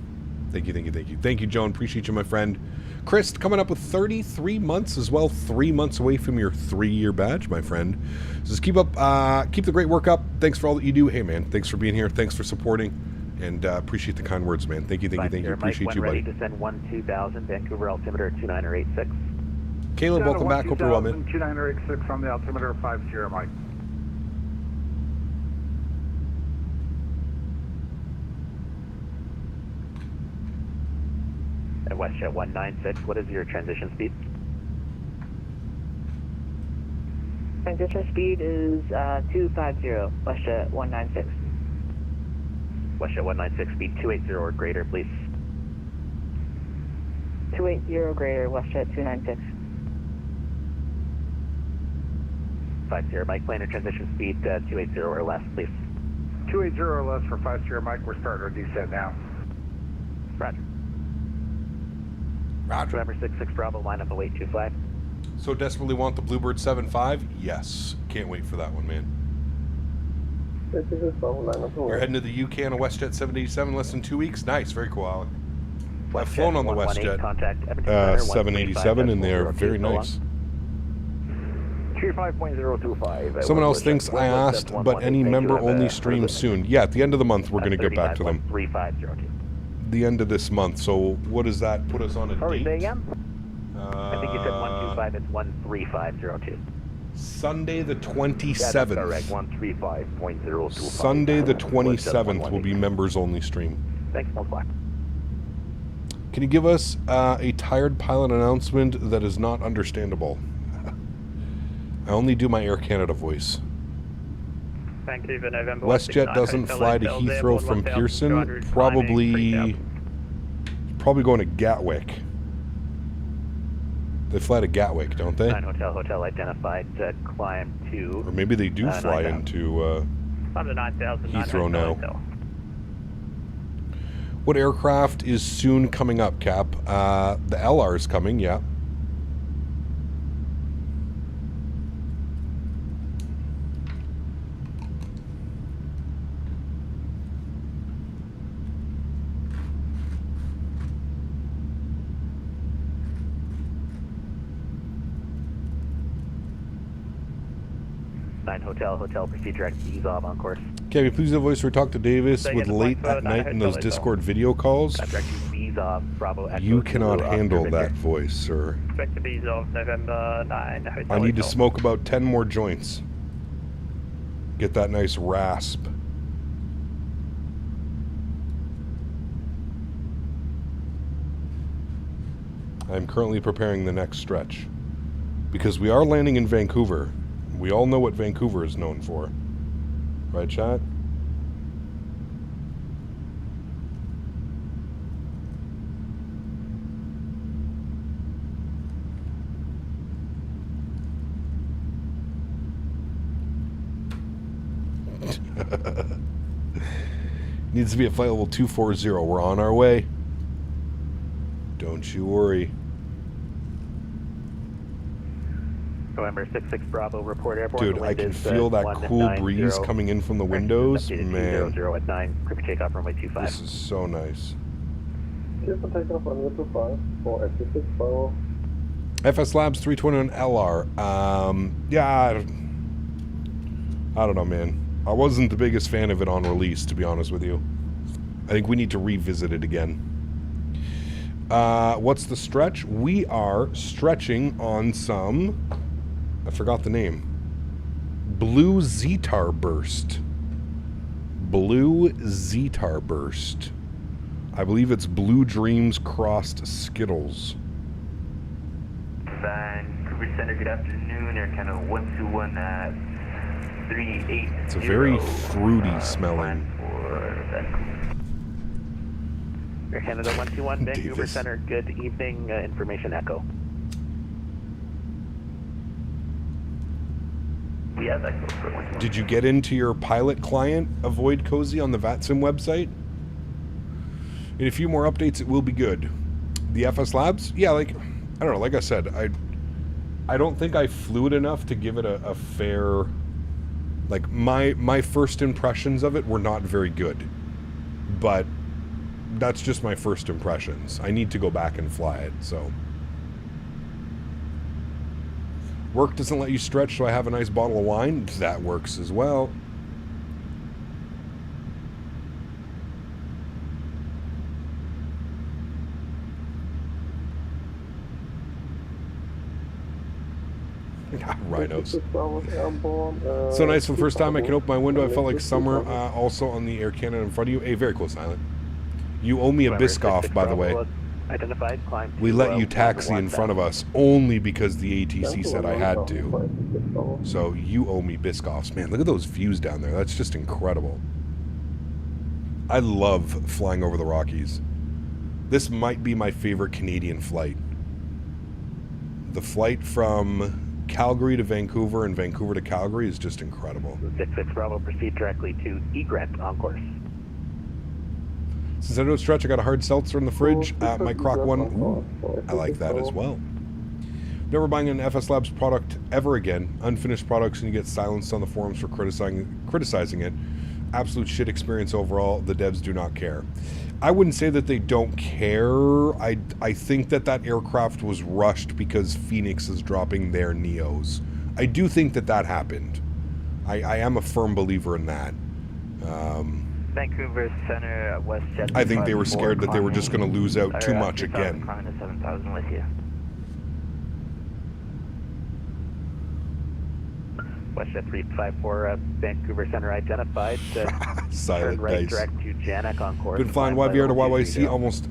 Thank you, thank you, thank you. Thank you, Joan. Appreciate you, my friend. Chris, coming up with 33 months as well. 3 months away from your 3-year badge, my friend. So just keep the great work up. Thanks for all that you do. Hey, man, thanks for being here. Thanks for supporting. And appreciate the kind words, man. Thank you, thank you, thank you. Appreciate you, buddy. Ready to send 12,000, Vancouver altimeter 2986. Caleb, welcome back. Hope you're well, man. 2986 on the altimeter 50, Mike. At WestJet 196, what is your transition speed? Transition speed is 250, WestJet 196. WestJet 196, speed 280 or greater, please. 280 or greater, WestJet 296. 50, Mike, planar transition speed 280 or less, please. 280 or less for 50, Mike. We're starting our descent now. Roger. Roger. November 66 Bravo, line up await 25. So desperately want the Bluebird 7.5? Yes. Can't wait for that one, man. You're heading to the UK on a WestJet 787 less than 2 weeks? Nice. Very cool, Alec. I've flown on the WestJet 787, and they are very nice. 35.025. Someone else thinks I asked, but any member-only stream soon. Yeah, at the end of the month, we're going to get back to them. 3502. The end of this month. So what does that put us on a Sorry, date? say again? I think you said 125. It's 13502. Sunday the 27th. Yeah, that's correct. 135.025. Sunday the 27th will be members-only stream. Thanks, multiply. Can you give us a tired pilot announcement that is not understandable? I only do my Air Canada voice. Vancouver, November. WestJet doesn't fly to Heathrow from Pearson. Probably going to Gatwick. They fly to Gatwick, don't they? 9 Hotel identified. Climb to. Or maybe they do fly into Heathrow now. What aircraft is soon coming up, Cap? The LR is coming, yeah. Hotel, proceed direct to ease off on course. Can you please have a voice or talk to Davis with late at night in those Discord video calls? You cannot handle that voice, sir. Expect to ease off November 9 Hotel. I need to smoke about 10 more joints. Get that nice rasp. I'm currently preparing the next stretch. Because we are landing in Vancouver. We all know what Vancouver is known for. Right, chat? Needs to be at flight level 240. We're on our way. Don't you worry. November 66 Bravo, report airborne. Dude, I can feel that cool breeze coming in from the windows. Man, 00 at 9, creepy takeoff runway 25. This is so nice. FS Labs 320 on LR. Yeah, I don't know, man. I wasn't the biggest fan of it on release, to be honest with you. I think we need to revisit it again. What's the stretch? We are stretching on some... I forgot the name. Blue Zetar Burst. Blue Zetar Burst. I believe it's Blue Dreams crossed Skittles. Vancouver Center, good afternoon. Air Canada 121 at 380. It's a very fruity smelling. Air Canada 121, Vancouver Center, good evening. Information echo. Yeah, that goes for 121. Did you get into your pilot client, Avoid Cozy, on the VATSIM website? In a few more updates, it will be good. The FS Labs? Yeah, like, I don't know, like I said, I don't think I flew it enough to give it a fair... Like, my first impressions of it were not very good. But that's just my first impressions. I need to go back and fly it, so... Work doesn't let you stretch, so I have a nice bottle of wine. That works as well. Rhinos. So nice for the first time I can open my window. I felt like summer. Also on the Air Canada in front of you. Hey, very cool, Silent. You owe me a Biscoff, by the way. Identified, climb we let you taxi in front of us only because the ATC said I had to. So you owe me Biscoffs. Man, look at those views down there. That's just incredible. I love flying over the Rockies. This might be my favorite Canadian flight. The flight from Calgary to Vancouver and Vancouver to Calgary is just incredible. 66 Bravo, proceed directly to Egret on course. Since I don't stretch, I got a hard seltzer in the fridge. My Croc one, ooh, I like that as well. Never buying an FS Labs product ever again. Unfinished products and you get silenced on the forums for criticizing it. Absolute shit experience overall. The devs do not care. I wouldn't say that they don't care. I think that aircraft was rushed because Phoenix is dropping their Neos. I do think that happened. I am a firm believer in that. Vancouver Center, WestJet. I think they were scared that they were just going to lose out too much again. 7,000 with you. WestJet 354, Vancouver Center identified. Silent right dice. direct to Janek on course. Been flying YVR to YYC almost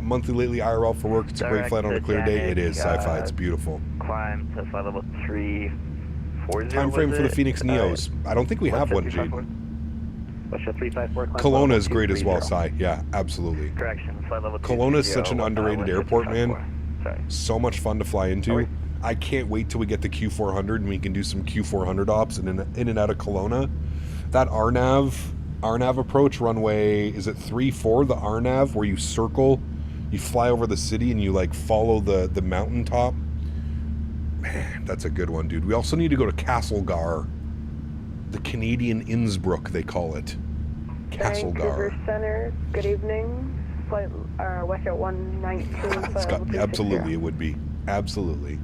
monthly lately IRL for work. It's a great flight on a clear day. It is sci-fi. It's beautiful. Climb to flight level 340. Time frame for the Phoenix Neos. I don't think we have one, Jade. WestJet 354. Kelowna is great as well, Cy. Yeah, absolutely. Correction. Flight level Kelowna is such an underrated airport, man. Sorry. So much fun to fly into. I can't wait till we get the Q400 and we can do some Q400 ops in and out of Kelowna. That RNAV approach runway, is it 3-4, the RNAV, where you circle, you fly over the city and you like follow the mountaintop? Man, that's a good one, dude. We also need to go to Castlegar. The Canadian Innsbruck, they call it. Castlegar. Vancouver Center, good evening. Flight WestJet 119. Absolutely, it would be. Absolutely.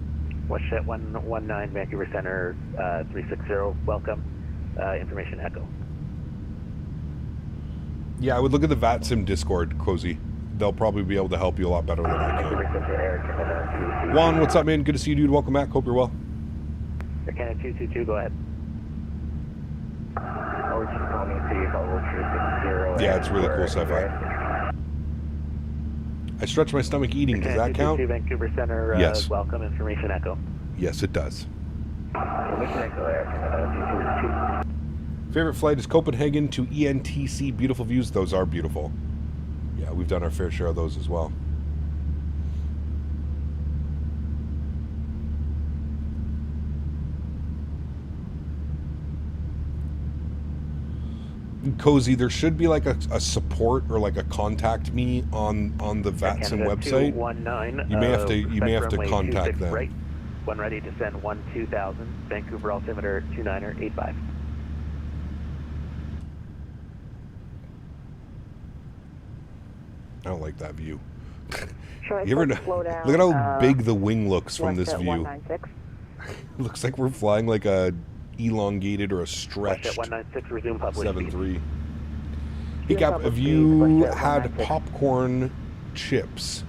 WestJet 119, Vancouver Center, 360, welcome. Information echo. Yeah, I would look at the VATSIM Discord, Cozy. They'll probably be able to help you a lot better than I can. Juan, what's up, man? Good to see you, dude. Welcome back. Hope you're well. Air Canada 222, go ahead. Yeah, it's really cool sci-fi. I stretch my stomach eating. Does that count? Vancouver Center, yes. Welcome. Information echo. Yes, it does. Favorite flight is Copenhagen to ENTC. Beautiful views. Those are beautiful. Yeah, we've done our fair share of those as well. Cozy, there should be like a support or like a contact me on the VATSIM website. You may have to contact them. Right. When ready to send 2000, Vancouver altimeter 29er85. I don't like that view. You ever look at how big the wing looks from this view. It looks like we're flying like a elongated or a stretched 7.3. Hey Cap, have you had popcorn chips?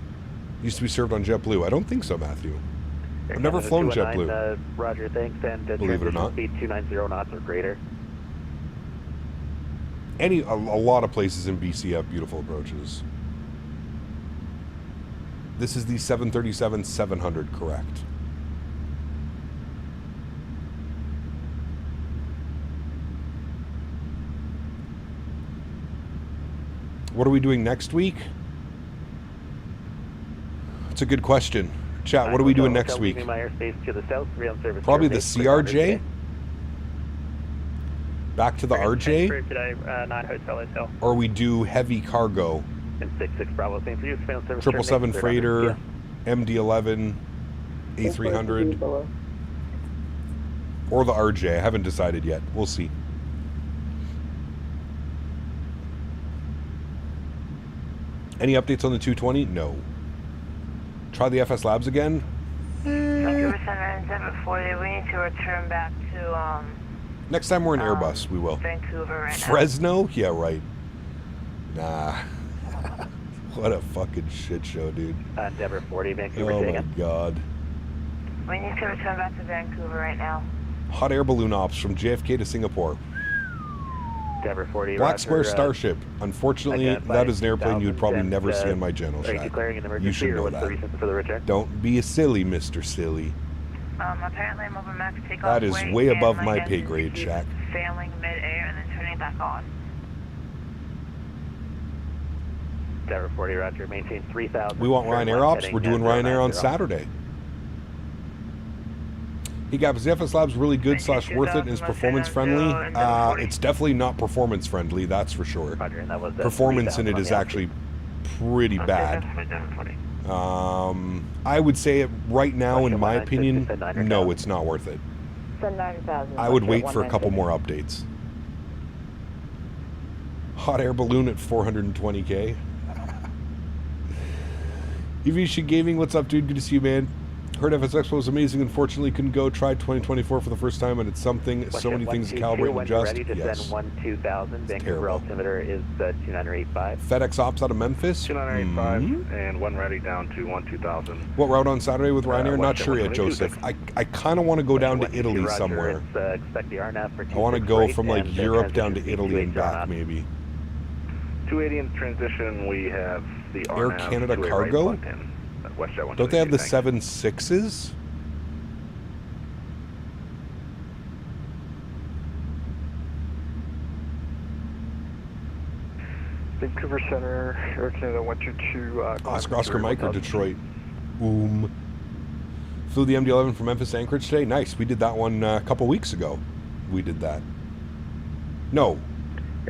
Used to be served on JetBlue. I don't think so, Matthew. I've never flown JetBlue. Roger, thanks, and believe it or not. Speed 290 knots or greater. A lot of places in BC have beautiful approaches. This is the 737-700, correct? What are we doing next week? That's a good question. Chat, what are we doing next week? Probably the CRJ? Back to the RJ? Or we do heavy cargo? 66 Bravo, same for you. 777 freighter, MD-11, A300, or the RJ. I haven't decided yet. We'll see. Any updates on the 220? No. Try the FS Labs again? Vancouver Center 740, we need to return back to Next time we're in Airbus, we will. Vancouver right now. Fresno? Yeah, right. Nah. What a fucking shit show, dude. Endeavor 40, Vancouver. Oh my god. We need to return back to Vancouver right now. Hot air balloon ops from JFK to Singapore. Endeavor 40, Black Roger, Square Starship. Unfortunately, that is an airplane you'd probably never see on my channel, Shaq. You should know that. Don't be a silly, Mr. Silly. Apparently I'm over max takeoff. That is way above my pay grade, Shaq. Failing mid-air and then turning back on. Endeavor 40, Roger. Maintain 3,000. We want Ryanair ops. We're doing Ryanair on Saturday. Hey, Gap, is the FS Labs really good / worth it and is performance friendly? It's definitely not performance friendly, that's for sure. Performance in it is actually pretty bad. I would say it right now, in my opinion, no, it's not worth it. I would wait for a couple more updates. Hot air balloon at 420K. EVC Gaming, what's up, dude? Good to see you, man. Heard FS Expo was amazing. Unfortunately, couldn't go. Tried 2024 for the first time, and it's something. So many things to calibrate and adjust. Yes. 2000. Vancouver altimeter is 2985. FedEx Ops out of Memphis. 2985 and one ready down to 2000. What route on Saturday with Ryanair? Not sure yet, Joseph. I kind of want to go down to Italy somewhere. Expect the RNAV for I want to go from like Europe down to Italy and back, maybe. 280 in transition. We have the Air RNAV Canada Cargo. Don't they have the 7.6s? Vancouver Center, Air Canada 122. Oscar Mike or Detroit? Flew the MD-11 from Memphis to Anchorage today. Nice. We did that one a couple weeks ago. We did that. No.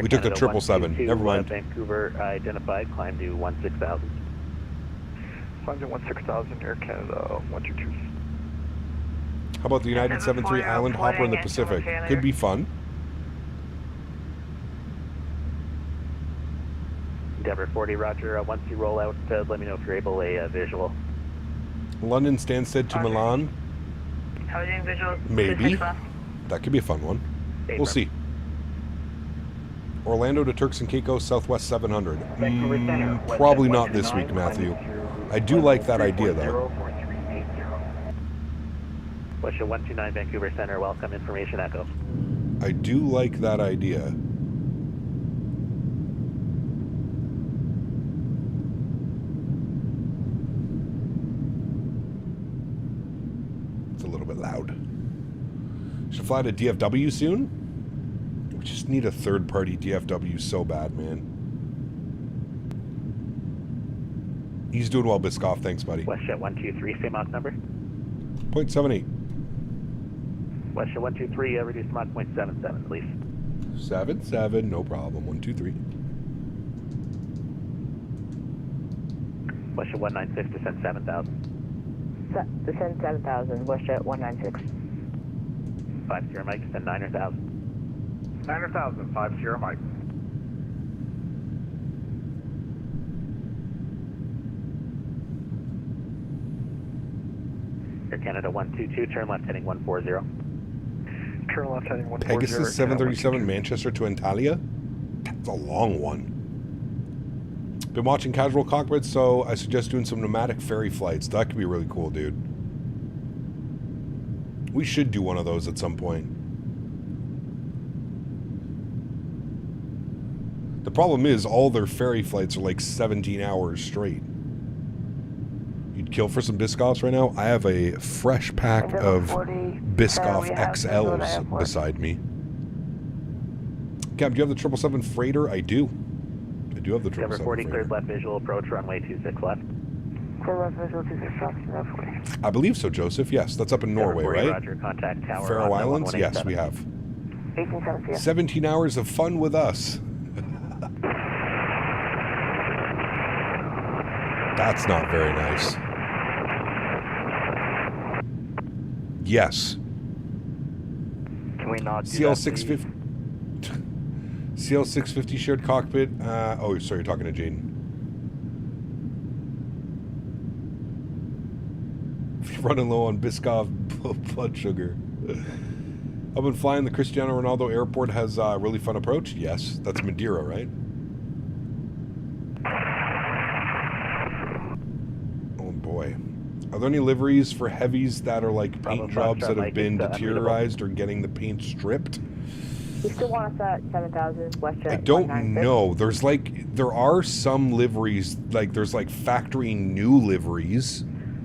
We took a 777. Never mind. Vancouver identified. Climb to 16,000. Climb to 16,000. Air Canada 122. How about the United 73 Island Hopper in the Pacific? Could be fun. Endeavour 40, roger. Once you roll out, let me know if you're able a visual. London Stansted to Milan. How are you doing visual? Maybe. That could be a fun one. We'll see. Orlando to Turks and Caicos, Southwest 700. Probably not this week, Matthew. I do like that idea, though. Westjet 129 Vancouver Center, welcome, information echo. I do like that idea. It's a little bit loud. Should fly to DFW soon? We just need a third-party DFW so bad, man. He's doing well, Biscoff. Thanks, buddy. Westjet 123, same Mach number. 0.78. Westjet 123, reduce Mach 0.77, please. 77, no problem. 123. Westjet 196, descend 7,000. Descend 7,000, Westjet 196. 50 Mike, descend 9,000. 9,000, 50 Mike. Air Canada 122, turn left heading 140. Turn left heading 140. Pegasus 737 Manchester to Antalya? That's a long one. Been watching Casual Cockpit, so I suggest doing some nomadic ferry flights. That could be really cool, dude. We should do one of those at some point. The problem is all their ferry flights are like 17 hours straight. You'd kill for some Biscoffs right now? I have a fresh pack of Biscoff XLs beside me. Cap, do you have the 777 freighter? I do. I do have the 777 40, freighter. cleared left visual approach, runway 26 left. Clear left visual 26 left, roughly. I believe so, Joseph. Yes, that's up in Norway, 40, right? Roger, contact tower. Faroe Islands? Yes, we have. 17 hours of fun with us. That's not very nice. Yes. Can we not do CL650 CL650 shared cockpit. Oh, sorry, you're talking to Jaden. Running low on Biscoff blood sugar. I've been flying the Cristiano Ronaldo airport. Has a really fun approach. Yes, that's Madeira, right? Oh boy. Are there any liveries for heavies that are like paint jobs that have been deteriorized or getting the paint stripped? You still want us at 7,000 Westjet? I don't know. There are some liveries, like there's like factory new liveries.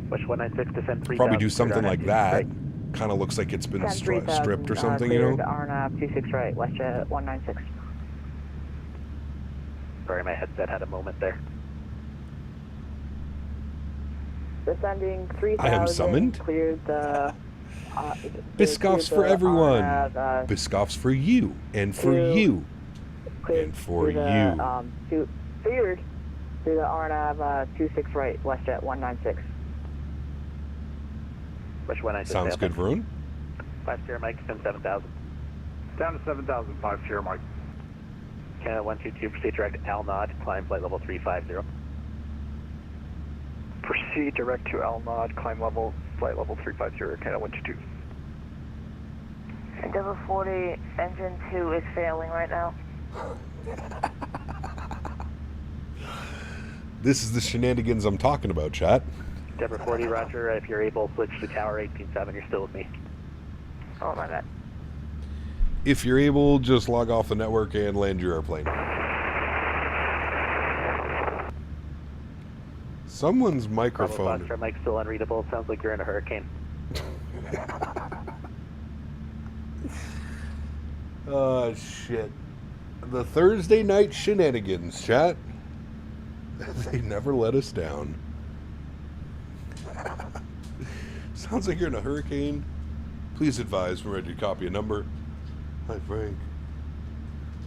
West 196 descend 3,000. Probably do something like that. Kind of looks like it's been stripped or something, you know? RNAV 26 right, Westjet 196. Sorry, my headset had a moment there. Descending 3,000. I am summoned? Cleared the Biscoffs for everyone. Biscoffs for you, and for you, and for you. Cleared through the RNAV 26 right, WestJet 196. Which one I Sounds good, Varun. 5 Sierra Mike, sim 7000. Down to 7,000, 5 Sierra Mike. Canada 122, proceed direct Al Nod, climb flight level 350. Proceed direct to Al Nod, climb level, flight level 350, Canada 122. Endeavour 40, engine 2 is failing right now. This is the shenanigans I'm talking about, chat. Endeavour 40, roger. If you're able, switch to tower 187. You're still with me. Oh, my bad. If you're able, just log off the network and land your airplane. Someone's microphone. Bravo, Mike's still unreadable. Sounds like you're in a hurricane. Oh, shit. The Thursday night shenanigans, chat. They never let us down. Sounds like you're in a hurricane. Please advise when ready to copy a number. Hi, Frank.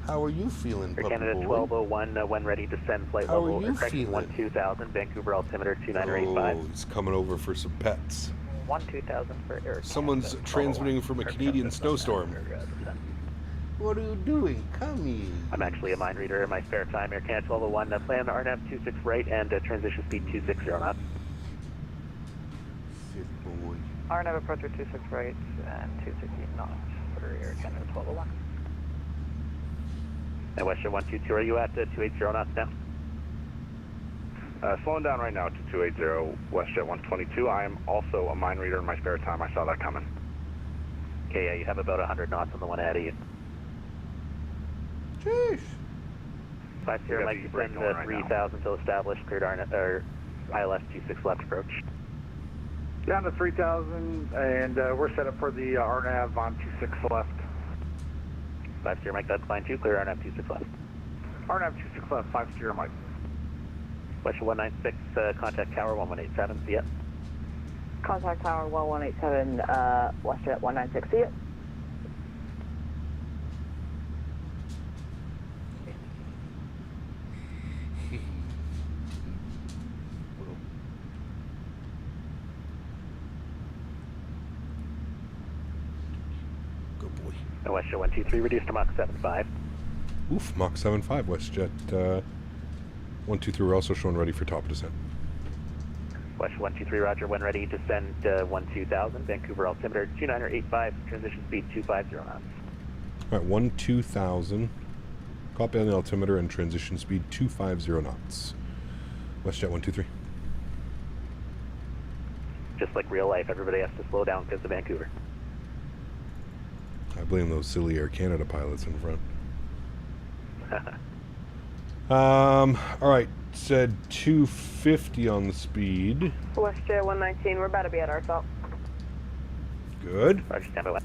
How are you feeling, puppy Canada boy? 1201, when ready to send flight How level. are you feeling? 12000, Vancouver altimeter 2985. Oh, he's coming over for some pets. 12000 for Erin. Someone's transmitting from a Canadian snowstorm. What are you doing? Come here. I'm actually a mind reader in my spare time. Air Canada 1201, plan RNAV 26 right and transition speed 260 knots. RNAV approacher 26 right and 260 knots for Air Canada 1201. And WestJet 122, are you at 280 knots now? Slowing down right now to 280, WestJet 122. I am also a mind reader in my spare time. I saw that coming. Okay, yeah, you have about 100 knots on the one ahead of you. Jeez. 5 Sierra Mike, descend 3000 till established, cleared ILS 26 left approach. Down to 3,000, and we're set up for the RNAV on 26 left. 5 Sierra Mike, that's fine too, clear RNAV 26 left. RNAV 26 left, 5 Sierra Mike. WestJet 196, contact tower 1187, see ya. Contact tower 1187, WestJet 196, see ya. WestJet 123, reduced to Mach 75. Oof, Mach 75, WestJet 123, we're also showing ready for top descent. WestJet 123, roger, when ready, descend 12000, Vancouver altimeter 2985, transition speed 250 knots. Alright, 12000, copy on the altimeter and transition speed 250 knots. WestJet 123. Just like real life, everybody has to slow down because of Vancouver. I blame those silly Air Canada pilots in front. Alright, said 250 on the speed. WestJet 119, we're about to be at our stop. Good. Roger, stand by.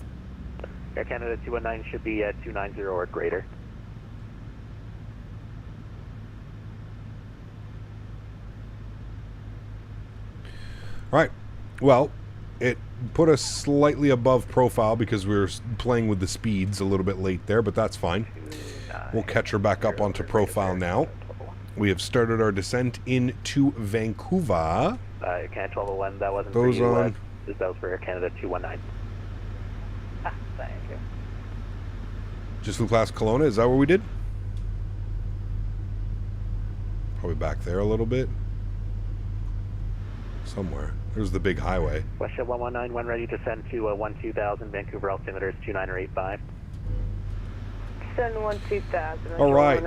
Air Canada 219 should be at 290 or greater. Alright, well, it put us slightly above profile because we were playing with the speeds a little bit late there, but that's fine. We'll catch her back up onto profile now. We have started our descent into Vancouver. Air Canada 1201, that wasn't Those for you. on. That was for Air Canada 219. Thank you. Just flew past Kelowna, is that what we did? Probably back there a little bit. Somewhere. There's the big highway. WestJet 119, when ready to send to 12000, Vancouver altimeter is 2985. Send 12000. All right.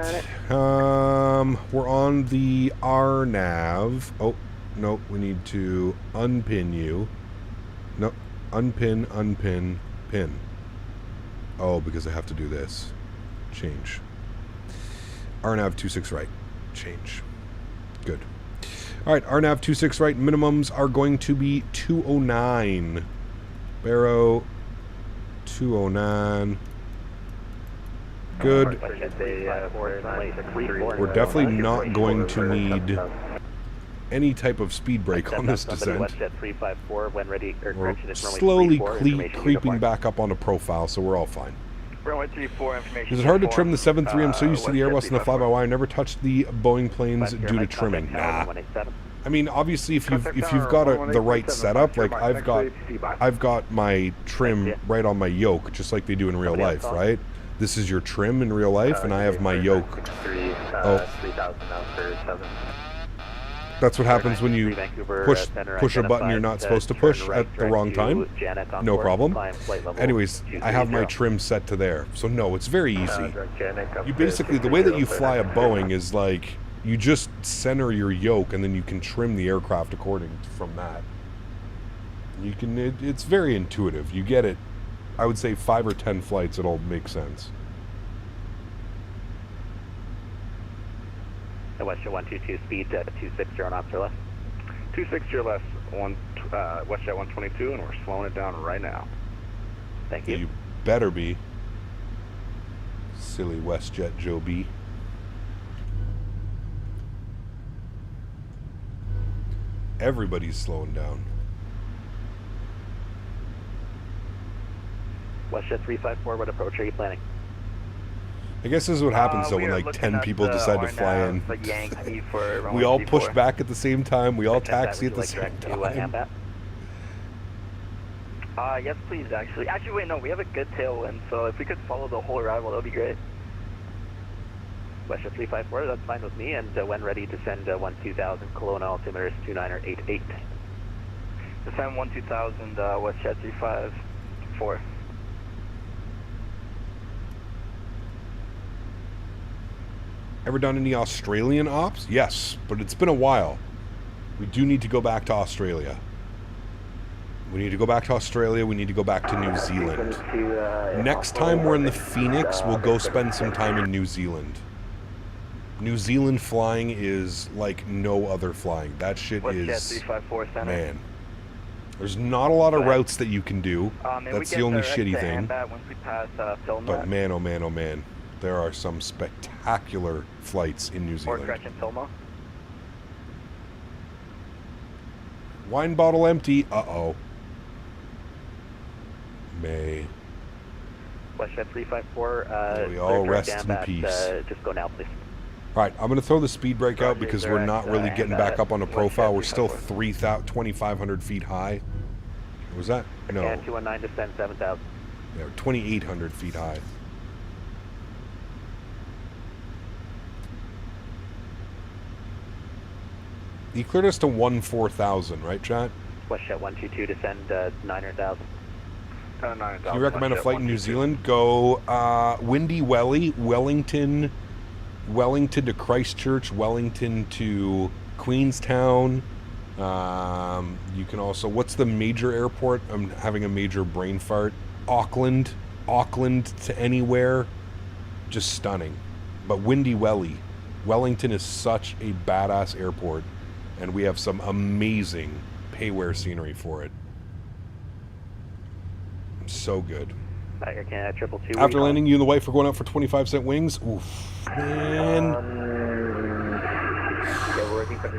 We're on the RNAV. Oh, no, we need to unpin you. No, unpin, pin. Oh, because I have to do this. Change. RNAV 26 right. Change. Good. All right, RNAV 26 right. Minimums are going to be 209. Barrow 209. Good. We're definitely not going to need any type of speed brake on this descent. WestJet 354 when ready, or We're correction, it's normally slowly 34, creeping back up on a profile, so we're all fine. Runway 34, information. Is it hard to trim the 7.3? I'm so used to the Airbus and the fly-by-wire. I never touched the Boeing planes due to trimming. Nah. I mean, obviously, if you've got the right setup, like I've got my trim right on my yoke, just like they do in real life, right? This is your trim in real life, and I have my yoke. That's what happens when you push a button you're not supposed to push at the wrong time. No problem. Anyways, I have my trim set to there. So no, it's very easy. You basically, the way that you fly a Boeing is like, you just center your yoke and then you can trim the aircraft according from that. You can, it's very intuitive. You get it. I would say 5 or 10 flights, it'll make sense. WestJet 122, speed 260 knots or less. 260 or less, WestJet 122, and we're slowing it down right now. Thank you. You better be. Silly WestJet Joe B. Everybody's slowing down. WestJet 354, what approach are you planning? I guess this is what happens though when like 10 people decide to fly in. We all push back at the same time. We all taxi at the same time. Yes, please. Actually, wait, no. We have a good tailwind, so if we could follow the whole arrival, that would be great. WestJet 354, that's fine with me. And when ready, descend 2000, Kelowna altimeter is 2988. Descend 2000, WestJet 354. Ever done any Australian ops? Yes, but it's been a while. We do need to go back to Australia. We need to go back to Australia. We need to go back to New Zealand. Next time we're in the Phoenix, we'll go spend some time in New Zealand. New Zealand flying is like no other flying. That shit is, man. There's not a lot of routes that you can do. That's the only shitty thing. But man, oh man, oh man. There are some spectacular flights in New Zealand. Wine bottle empty. Uh-oh. May. WestJet 354. We all rest in peace. Just go now, please. All right, I'm going to throw the speed brake out because we're not really getting back up on a profile. We're still 2,500 feet high. Was that? No. 219, descend 7,000. Yeah, 2,800 feet high. He cleared us to 14,000, right, chat? WestJet 122, descend 9,000. Can you recommend a flight in New Zealand? Go Windy Welly, Wellington to Christchurch, Wellington to Queenstown. You can also, what's the major airport? I'm having a major brain fart. Auckland to anywhere. Just stunning. But Windy Welly, Wellington is such a badass airport. And we have some amazing payware scenery for it. So good. After landing, you and the wife are going out for 25-cent wings? Oof. Man.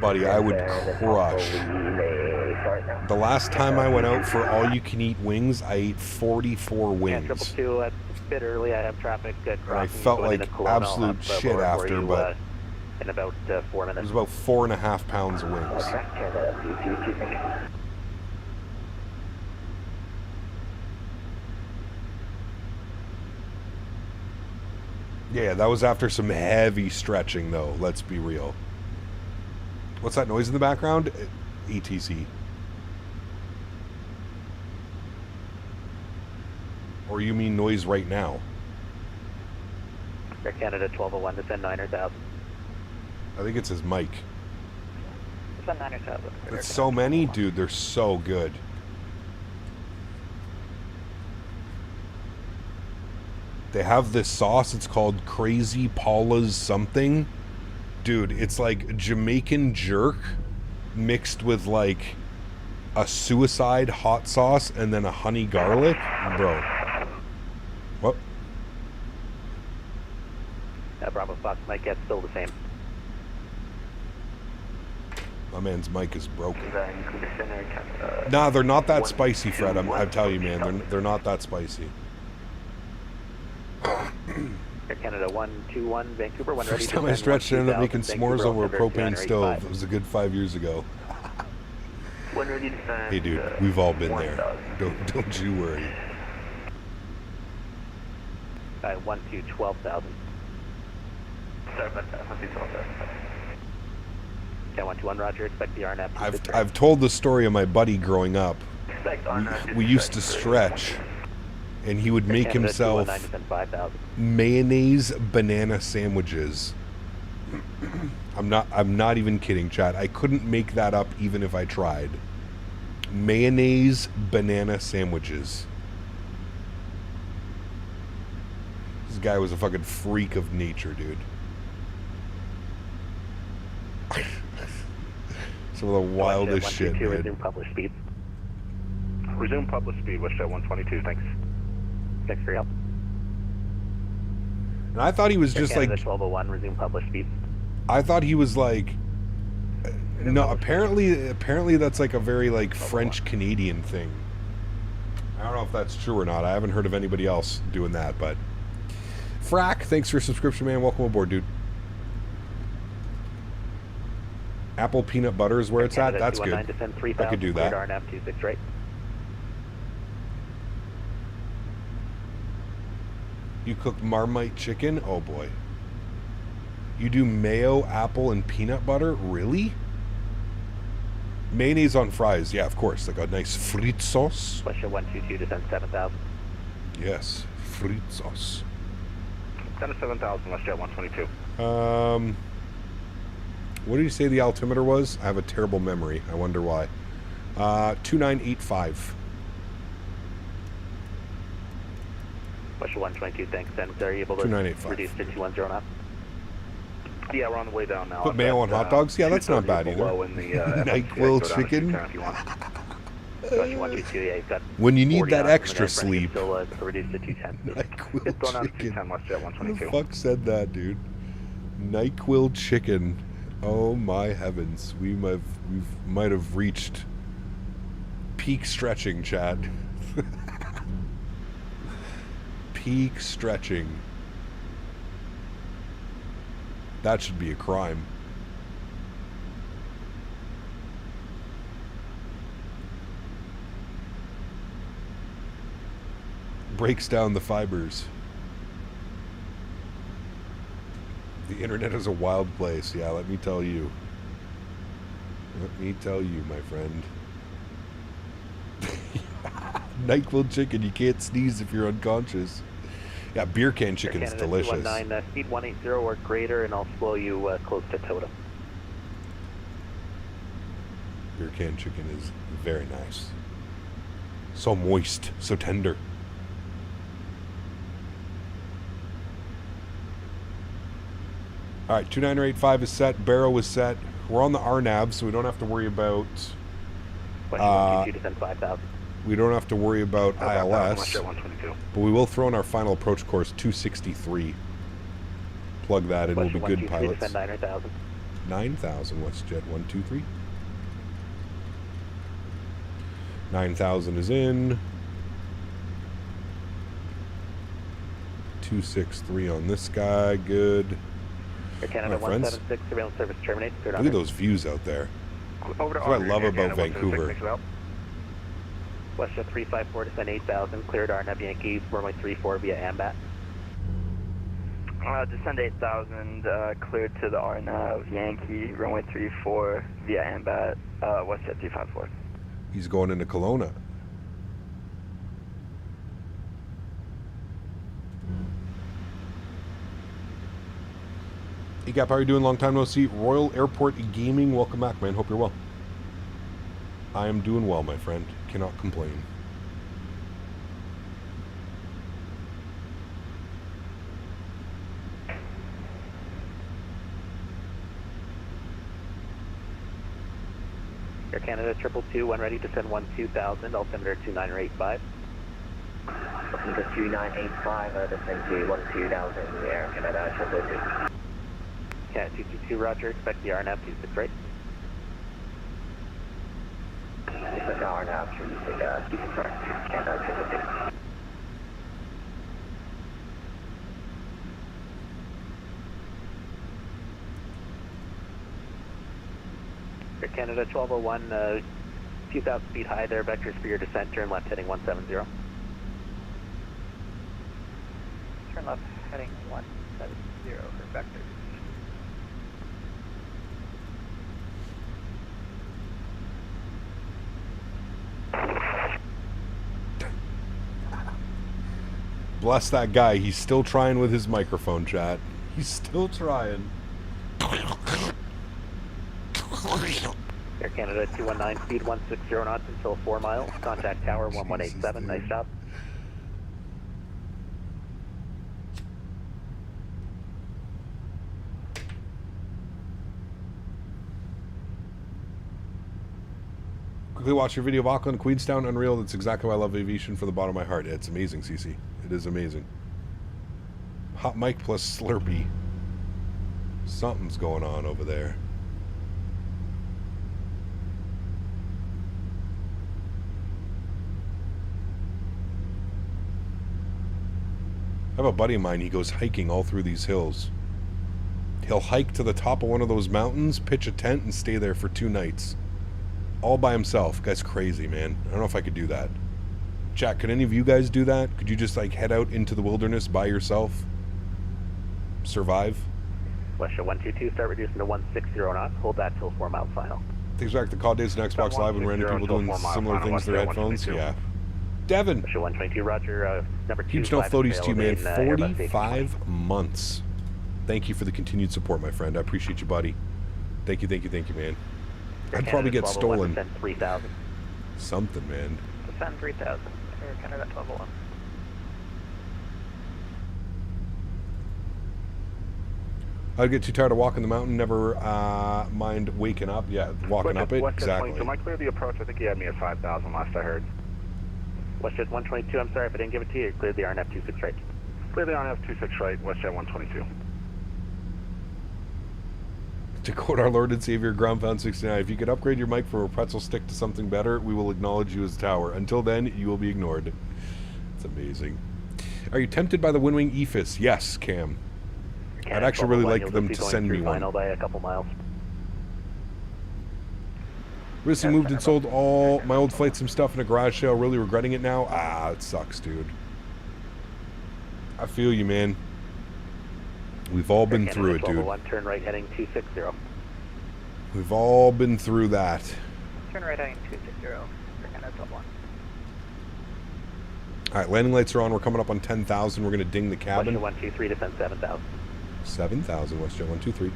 Buddy, I would crush. The last time I went out for all-you-can-eat wings, I ate 44 wings. Yeah, a bit early. I have traffic. I felt like absolute shit after, but... in about 4 minutes. It was about 4.5 pounds of wings. Yeah, that was after some heavy stretching, though. Let's be real. What's that noise in the background? ATC. Or you mean noise right now? Air Canada 1201, descend 9,000. I think it's his mic. Descend 9,000. It's so many? Dude, they're so good. They have this sauce, it's called Crazy Paula's something. Dude, it's like Jamaican jerk mixed with like a suicide hot sauce and then a honey garlic. Bro. What? Bravo Fox might get still the same. My man's mic is broken. Nah, they're not that spicy, Fred. I tell you, man, they're not that spicy. Air Canada 121 Vancouver. When ready First to time I send stretched, I ended up making Vancouver, s'mores over a altimeter propane 298.5. stove. It was a good 5 years ago. When ready to send, Hey, dude, we've all been there. Don't you worry. 12,000. Sorry about that. 12,000. 121 Roger. Expect the RNAV. I've told the story of my buddy growing up. Expect RNAV. We used to stretch, and he would make Canada himself 219 to send 5,000. mayonnaise banana sandwiches. I'm not even kidding, Chad. I couldn't make that up even if I tried. Mayonnaise banana sandwiches. This guy was a fucking freak of nature, dude. Some of the wildest shit, man. Resume published speed. Resume published speed, WestJet 122, thanks. Thanks for your help. And I thought he was Air just Canada like... 1201, resume published speed. I thought he was like... No, apparently that's like a very like French-Canadian thing. I don't know if that's true or not. I haven't heard of anybody else doing that, but... Frack, thanks for your subscription, man. Welcome aboard, dude. Apple peanut butter is where it's at. That's good. I could do that. RNAV 26 right. You cook Marmite chicken? Oh boy. You do mayo, apple, and peanut butter? Really? Mayonnaise on fries? Yeah, of course. Like a nice frite sauce. Question 122 to send 7,000. Yes, frite sauce. Send to 7,000, WestJet 122. What did you say the altimeter was? I have a terrible memory. I wonder why. 2985. Question 122, thanks. And are you able to 2985. reduce to 210 now? Yeah, we're on the way down now. Put mayo on hot dogs? Yeah, that's not bad either. NyQuil chicken. When you need that extra sleep. Reduce to 210. NyQuil chicken. Who the fuck said that, dude? NyQuil chicken. Oh my heavens. We might have reached peak stretching, Chad. Peak stretching. That should be a crime. Breaks down the fibers. The internet is a wild place. Yeah, let me tell you. Let me tell you, my friend. NyQuil chicken, you can't sneeze if you're unconscious. Yeah, beer can chicken's delicious. 219, speed 180 or greater, and I'll slow you close to Totem. Beer can chicken is very nice. So moist, so tender. All right, 2985 is set. Barrow is set. We're on the RNAV, so we don't have to worry about... we don't have to worry about ILS, but we will throw in our final approach course 263. Plug that in, we'll be good pilots. 9,000 WestJet 123. 9,000 is in. 263 on this guy, good. Air Canada 176, surveillance service terminated. Look at those views out there. That's what I love about Vancouver. WestJet 354 to send 8,000, cleared RNAV Yankee, runway 34 via AMBAT. Descend 8,000, cleared to the RNAV Yankee, runway 34 via AMBAT, WestJet 354. He's going into Kelowna. Hey Gap, how are you doing? Long time no see. Royal Airport Gaming, welcome back, man. Hope you're well. I am doing well, my friend. Cannot complain. Air Canada 222, when ready to send 12,000, altimeter 2985. Altimeter 2985, descend to 12,000, Air Canada 222. Cat 222, roger, expect the RNAV 26 right. RNAV 26 right, Canada 250. Air Canada 1201, few thousand feet high there, vectors for your descent, turn left heading 170. Turn left heading 170 for vectors. Bless that guy. He's still trying with his microphone, chat. He's still trying. Air Canada 219, speed 160 knots until 4 miles. Contact tower 1187. Nice job. Quickly watch your video of Auckland, Queenstown, unreal. That's exactly why I love aviation from the bottom of my heart. It's amazing, CC. It is amazing. Hot mic plus Slurpee. Something's going on over there. I have a buddy of mine, he goes hiking all through these hills. He'll hike to the top of one of those mountains, pitch a tent, and stay there for 2 nights. All by himself. Guy's crazy, man. I don't know if I could do that. Chat, could any of you guys do that? Could you just, like, head out into the wilderness by yourself? Survive? Westshore 122, start reducing to 160 knots. Hold that till 4 miles final. Things back to COD days and Xbox Live when random people doing similar things to their headphones? Yeah. Devin! Westshore 122, roger. Number 2. Huge no floaties to you, man. 45 months. Thank you for the continued support, my friend. I appreciate you, buddy. Thank you, man. I'd probably get stolen. 3,000. Something, man. Descend 3,000. Air Canada 1201. I'd get too tired of walking the mountain, never mind waking up. Yeah, walking up it, exactly. Am I clear the approach? I think you had me at 5,000 last I heard. WestJet 122, I'm sorry if I didn't give it to you. Clear the RNAV 26 right. Clear the RNAV 26 right, WestJet 122. To quote our Lord and Savior, Ground Pound 69, if you could upgrade your mic from a pretzel stick to something better, we will acknowledge you as a tower. Until then, you will be ignored. It's amazing. Are you tempted by the Windwing EFIS? Yes, Cam. I'd actually really like them to send me one. By a couple miles. Recently moved and sold all my old flight sim stuff in a garage sale. Really regretting it now. Ah, it sucks, dude. I feel you, man. We've all been through it, dude. Turn right heading 260. We've all been through that. Turn right heading 260. Air Canada 1201. Alright, landing lights are on. We're coming up on 10,000. We're going to ding the cabin. WestJet 123, descend 7,000. 7,000, WestJet 123.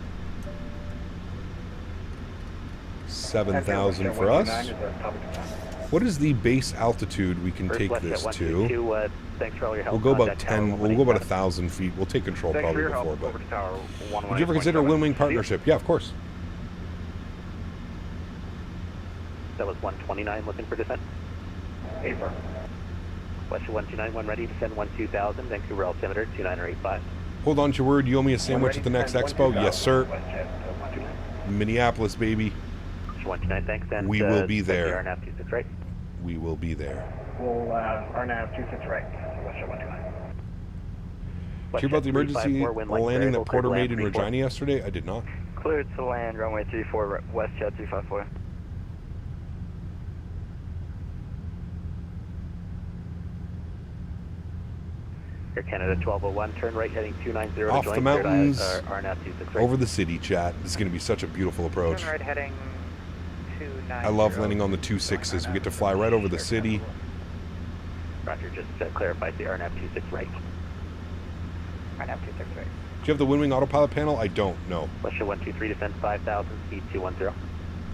7,000 for us. What is the base altitude we can take this to? Thanks for all your help. We'll go about 10, we'll go about 1,000 feet. We'll take control probably before, but... Would you ever consider a Windwing partnership? Yeah, of course. That was 129 looking for descent. Paper. WestJet 129, when ready, descend 12,000, Vancouver altimeter 2985. Hold on to your word, you owe me a sandwich at the next expo? Yes, sir. Minneapolis, baby. 129, thanks, and we will be there. RNAV 26 right. We will be there. We'll RNAV 26 right. WestJet 129. Did you hear about the emergency landing that Porter made in Regina yesterday? I did not. Cleared to land, runway 34, WestJet 354. Air Canada 1201, turn right heading 290. Off the mountains, RNAV 26 right. over the city, chat. This is going to be such a beautiful approach. Turn right heading 290. I love landing on the 26s. We get to fly right over the city. Roger, just clarified the RNAV 26 right. RNAV 26 right. Do you have the Windwing autopilot panel? I don't, no. WestJet 123, descend 5,000, speed 210.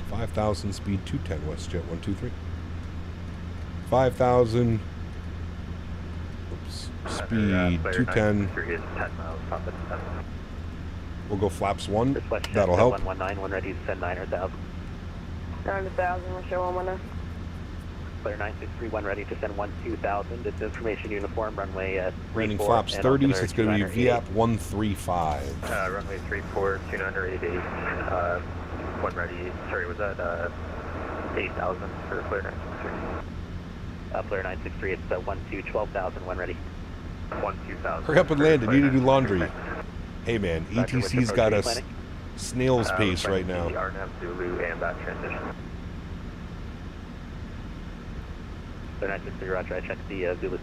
5,000, speed 210, WestJet 123. 5,000, oops, speed 210. We'll go flaps 1. That'll help. 119, when ready to send 9,000. 9,000, we'll show 119. Clear 9631, ready to send 12,000. It's information uniform, runway Landing flaps 30, so it's going to be VAP 135. Runway 34, 2988. When ready, sorry, was that 8,000 for Flare 963. Flare 963, it's 12, 12,000 when ready. 12,000. Hurry up and land. I need to do laundry. Hey man, ETC's got us snail's pace right now. RNAV Zulu and that transition. Flare 963, roger, I checked the Zulu.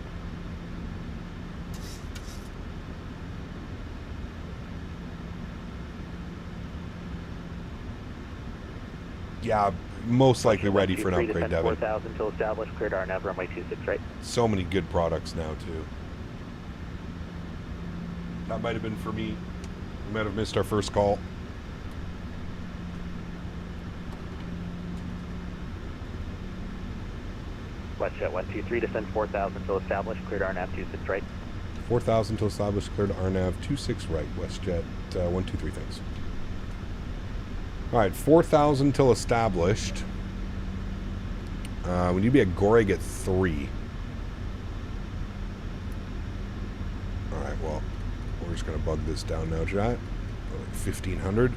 Yeah, most likely ready for an upgrade, Devin. 4,000 until established, cleared RNAV, runway 26 right. So many good products now, too. That might have been for me. We might have missed our first call. WestJet 123, descend 4,000 until established, cleared RNAV 26 right. 4,000 till established, cleared RNAV 26 right, WestJet 123, thanks. Alright, 4,000 till established. We need to be at Goreg at 3. Alright, well, we're just going to bug this down now, chat. 1,500.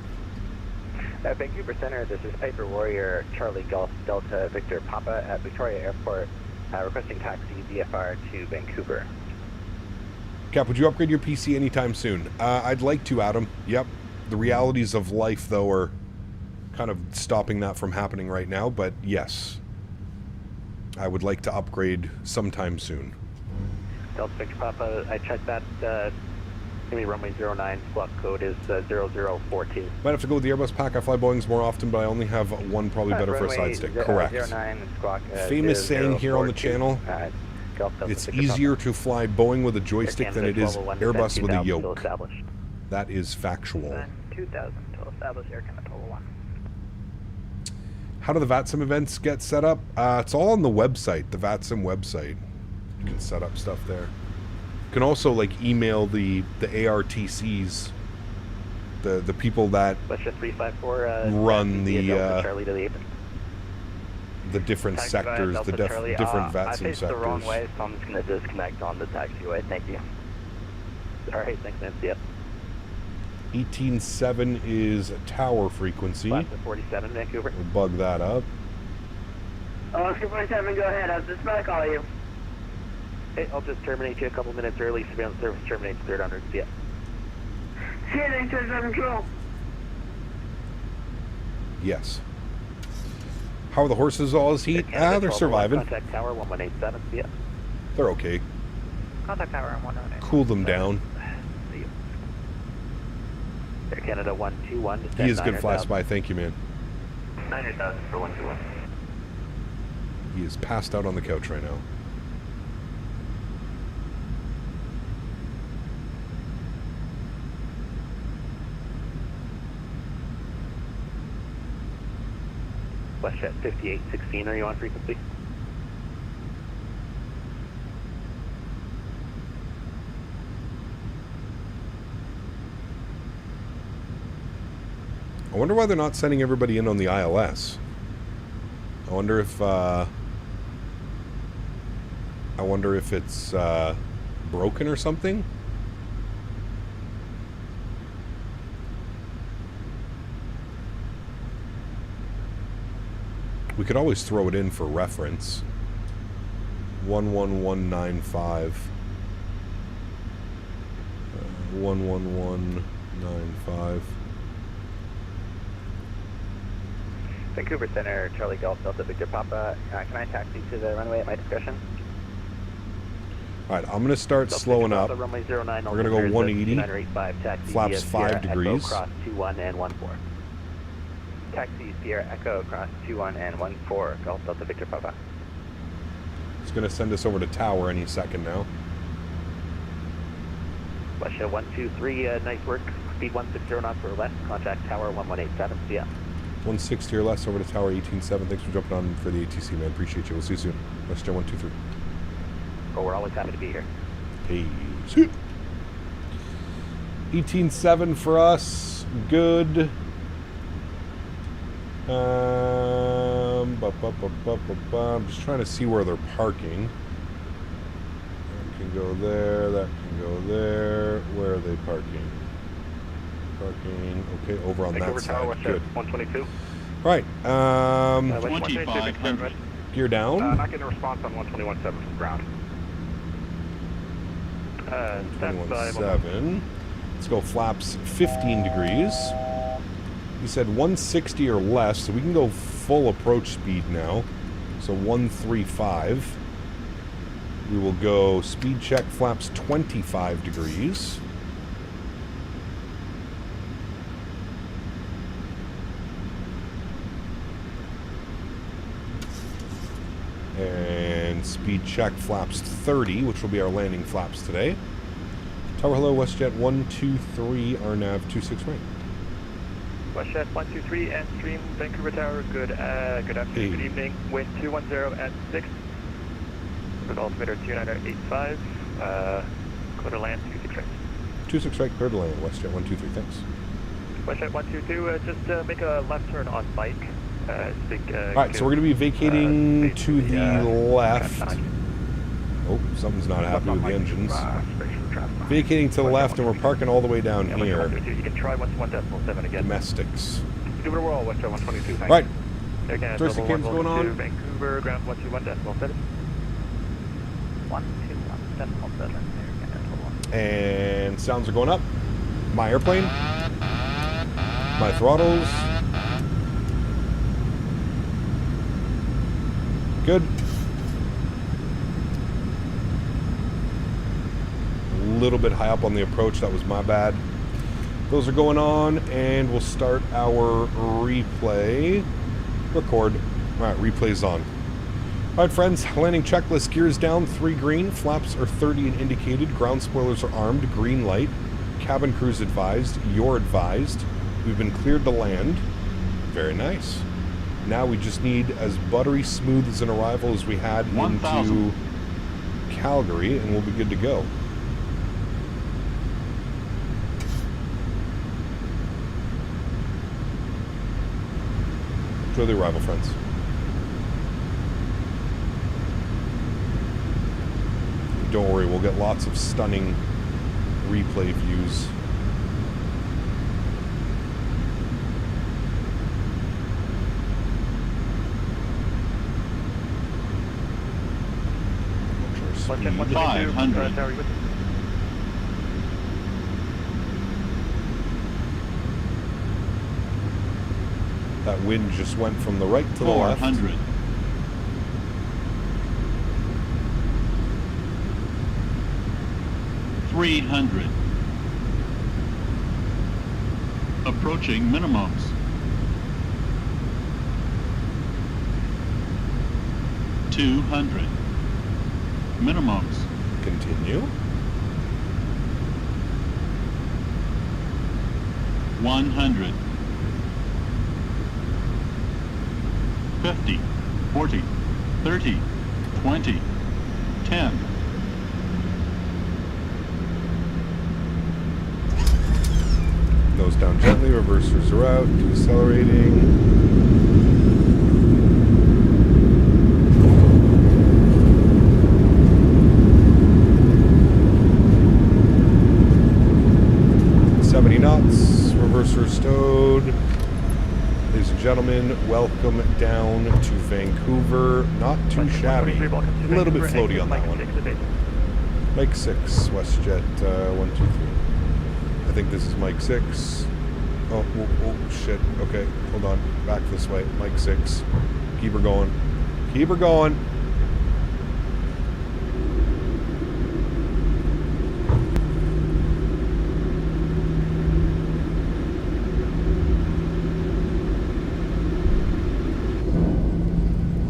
Vancouver Center, this is Piper Warrior, Charlie Golf Delta Victor Papa at Victoria Airport, requesting taxi VFR to Vancouver. Cap, would you upgrade your PC anytime soon? I'd like to, Adam. Yep. The realities of life, though, are kind of stopping that from happening right now, but yes. I would like to upgrade sometime soon. Delta Victor Papa, I checked that. Give me runway 09, squawk code is 0042. Might have to go with the Airbus pack. I fly Boeings more often, but I only have one, probably better for a side stick. Correct. 09, squawk, Famous saying here on the channel, it's easier to fly Boeing with a joystick than it is Airbus with a yoke. That is factual. 2,000 till established, Air Canada Total 1. How do the VATSIM events get set up? It's all on the website, the VATSIM website. You can set up stuff there. You can also like email the ARTCs, the people that run the different sectors, the different VATSIM sectors. I the wrong way, so I'm just going to disconnect on the taxiway. Thank you. All right, thanks, man. See ya. 18.7 is a tower frequency. 47, Vancouver. We'll bug that up. Oscar 47, go ahead. I was just about to call you. Hey, I'll just terminate you a couple minutes early. Surveillance service terminates 300. See ya. See you, thanks for control. Yes. How are the horses all as heat? They're surviving. Contact tower 1187. See ya. They're okay. Contact tower 118. Cool them down. Air Canada 121. He is good fly spy. Thank you, man. 9,000 for 121. He is passed out on the couch right now. WestJet 5816. Are you on frequency? I wonder why they're not sending everybody in on the ILS. I wonder if it's broken or something. We could always throw it in for reference. 11195. 11195. Vancouver Center, Charlie Golf Delta Victor Papa. Can I taxi to the runway at my discretion? Alright, I'm going to start slowing up. We're going to go 180. Flaps 5 degrees. Echo cross 21 and 14. Taxi Sierra Echo across 21 and 14. Golf Delta Victor Papa. It's going to send us over to tower any second now. WestJet 123, nice work. Speed 160 knots or less. Contact tower 1187. See ya. 160 or less over to tower 18.7. Thanks for jumping on for the ATC, man. Appreciate you. We'll see you soon. WestJet 123. Oh, we're always happy to be here. Hey, 18.7 for us. Good. I'm just trying to see where they're parking. That can go there. That can go there. Where are they parking? Parking. Okay, over on that side. Good. 122. Right. 2,500. Gear down. Not getting a response on 121.7 from ground. 21.7. Let's go flaps 15 degrees. You said 160 or less, so we can go full approach speed now. So 135. We will go speed check flaps 25 degrees. And speed check flaps 30, which will be our landing flaps today. Tower hello, WestJet 123, RNAV 26 right. WestJet 123 and stream Vancouver Tower. Good afternoon, good evening. Wind 210 at 6. With altimeter 2985. Clear to land 26 right. 26 right, clear to land. WestJet 123, thanks. WestJet 122, just make a left turn on Mike. Alright, so we're going to be vacating to the left. Oh, something's not happy with the engines. Vacating to the left, and we're parking all the way down here. You can try 1.7 again. Domestics. Give it a whirl, WestJet 122. Alright. Joystick cams going on. Vancouver, ground 121.7. 121.7. And sounds are going up. My airplane. My throttles. Good. A little bit high up on the approach. That was my bad. Those are going on, and we'll start our replay. Record. All right, replay's on. All right, friends. Landing checklist. Gears down. 3 green. Flaps are 30 and indicated. Ground spoilers are armed. Green light. Cabin crews advised. You're advised. We've been cleared to land. Very nice. Now we just need as buttery smooth as an arrival as we had into Calgary, and we'll be good to go. Enjoy the arrival, friends. Don't worry, we'll get lots of stunning replay views. Speed 500. That wind just went from the right to the left. 400. $300. Approaching minimums. 200. Minimums. Continue. 100. 50. 40. 30. 20. 10. Nose down gently, reversers are out, decelerating. Knots, reverser stowed. Ladies and gentlemen, welcome down to Vancouver. Not too shabby. A little bit floaty on that one. Mike 6, WestJet 123. I think this is Mike 6. Oh, shit. Okay, hold on. Back this way. Mike 6. Keep her going. Keep her going.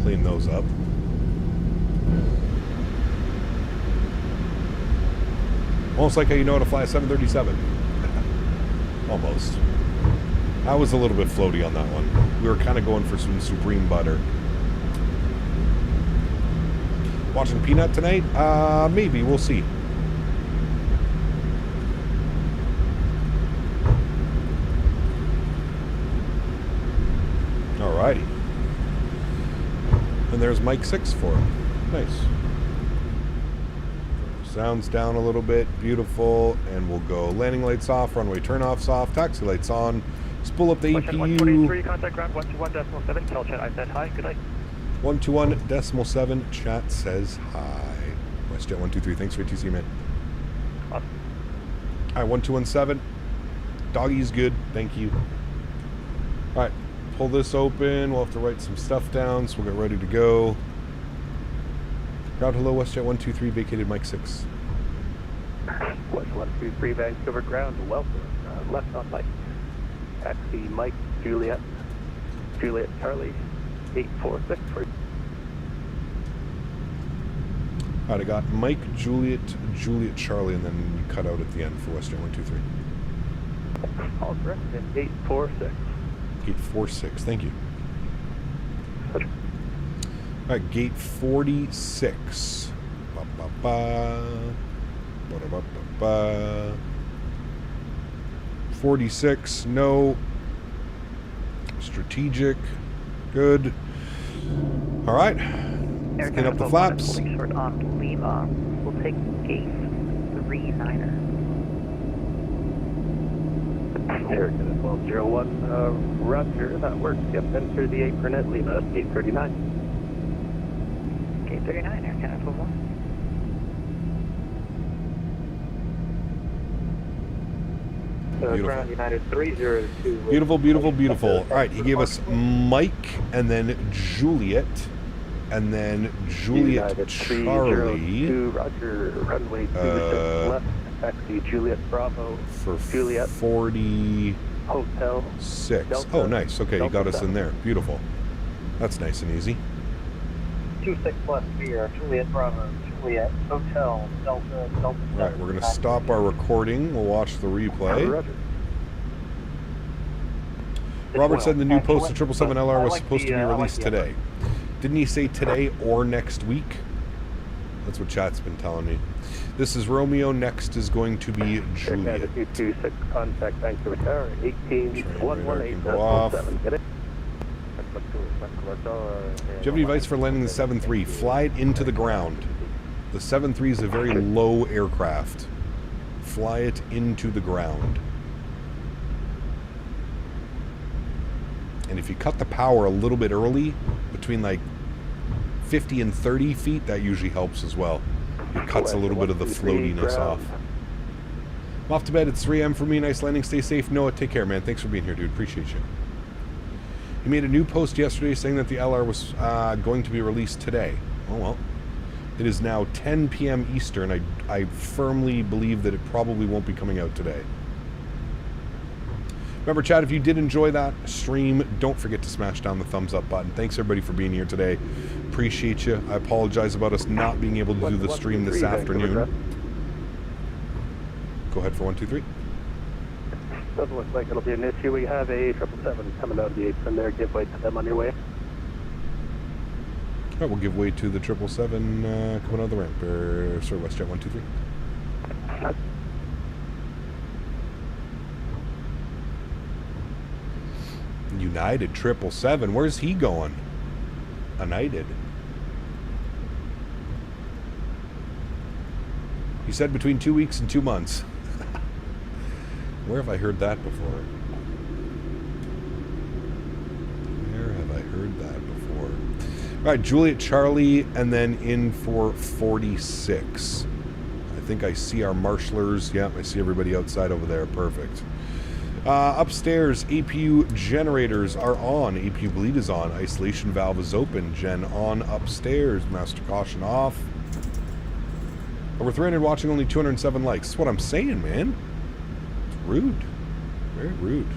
Clean those up. Almost like how you know how to fly a 737. Almost. I was a little bit floaty on that one. We were kind of going for some supreme butter. Watching Peanut tonight? Maybe. We'll see. Alrighty. And there's Mike 6 for him. Nice. Sounds down a little bit. Beautiful. And we'll go landing lights off, runway turn-offs off, taxi lights on, Let's pull up the Westjet APU. 123, contact ground 121.7. Tell chat I said hi. Good night. 121.7. Chat says hi. WestJet 123. Thanks for ATC, man. Awesome. All right, 1217. Doggy's good. Thank you. All right, pull this open. We'll have to write some stuff down, so we'll get ready to go. Ground hello, WestJet 123, vacated Mike 6. West 123, Vancouver ground, welcome. Left on Mike. Taxi Mike, Juliet Charlie, 846 for you. All right, I got Mike, Juliet Charlie, and then you cut out at the end for WestJet 123. All correct, and 846. 846, thank you. All right, gate 46. Ba-ba-ba. Ba-da-ba-ba-ba. 46, no. Strategic, good. All right, let's clean up the flaps. Short on Lima. We'll take gate 39er. American 1201, Roger, that works. Yep, enter the apron at Lima, gate 39. Gate 39, American 1201. Beautiful. United 302. Beautiful, beautiful, beautiful. All right, he gave us Mike, and then Juliet, and then Juliet Charlie. Roger, runway 2 left, taxi Juliet Bravo For Juliet 46. Hotel. Oh, nice. Okay, you got us in there. Beautiful. That's nice and easy. 26 left here, Juliet Bravo, Juliet Hotel, Delta. All right, we're going to stop our recording. We'll watch the replay. Robert said the new post of 777LR was supposed to be released today. Didn't he say today or next week? That's what chat's been telling me. This is Romeo. Next is going to be Juliet. 226, contact Vancouver Tower, 18-118. Go off. Do you have any advice for landing the 7-3? Fly it into the ground. The 7-3 is a very low aircraft. Fly it into the ground. And if you cut the power a little bit early, between like 50 and 30 feet, that usually helps as well. It cuts a little bit of the floatiness off. I'm off to bed. It's 3 a.m. for me. Nice landing. Stay safe. Noah, take care, man. Thanks for being here, dude. Appreciate you. He made a new post yesterday saying that the LR was going to be released today. Oh, well. It is now 10 p.m. Eastern. I firmly believe that it probably won't be coming out today. Remember, chat, if you did enjoy that stream, don't forget to smash down the thumbs up button. Thanks, everybody, for being here today. Appreciate you. I apologize about us not being able to do the stream this afternoon. Go ahead for 123. Doesn't look like it'll be an issue. We have a 777 coming out of the apron there. Give way to them on your way. All right, we'll give way to the 777 coming out of the ramp. Sorry, WestJet 123. United 777. Where's he going? United. He said between 2 weeks and 2 months. Where have I heard that before? Where have I heard that before? All right, Juliet Charlie, and then in for 46. I think I see our marshalers. Yeah, I see everybody outside over there. Perfect. Upstairs, APU generators are on. APU bleed is on. Isolation valve is open. Gen on upstairs. Master caution off. Over 300 watching, only 207 likes. That's what I'm saying, man. It's rude. Very rude.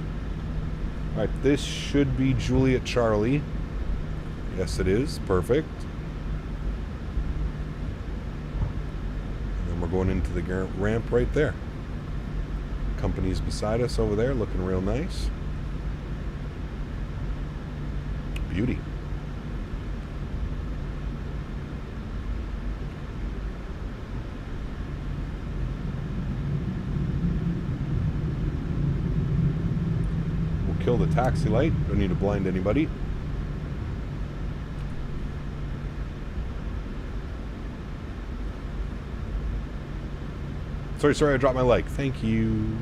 All right, this should be Juliet Charlie. Yes, it is. Perfect. And then we're going into the ramp right there. Company's beside us over there, looking real nice. Beauty. We'll kill the taxi light. Don't need to blind anybody. Sorry, I dropped my like. Thank you.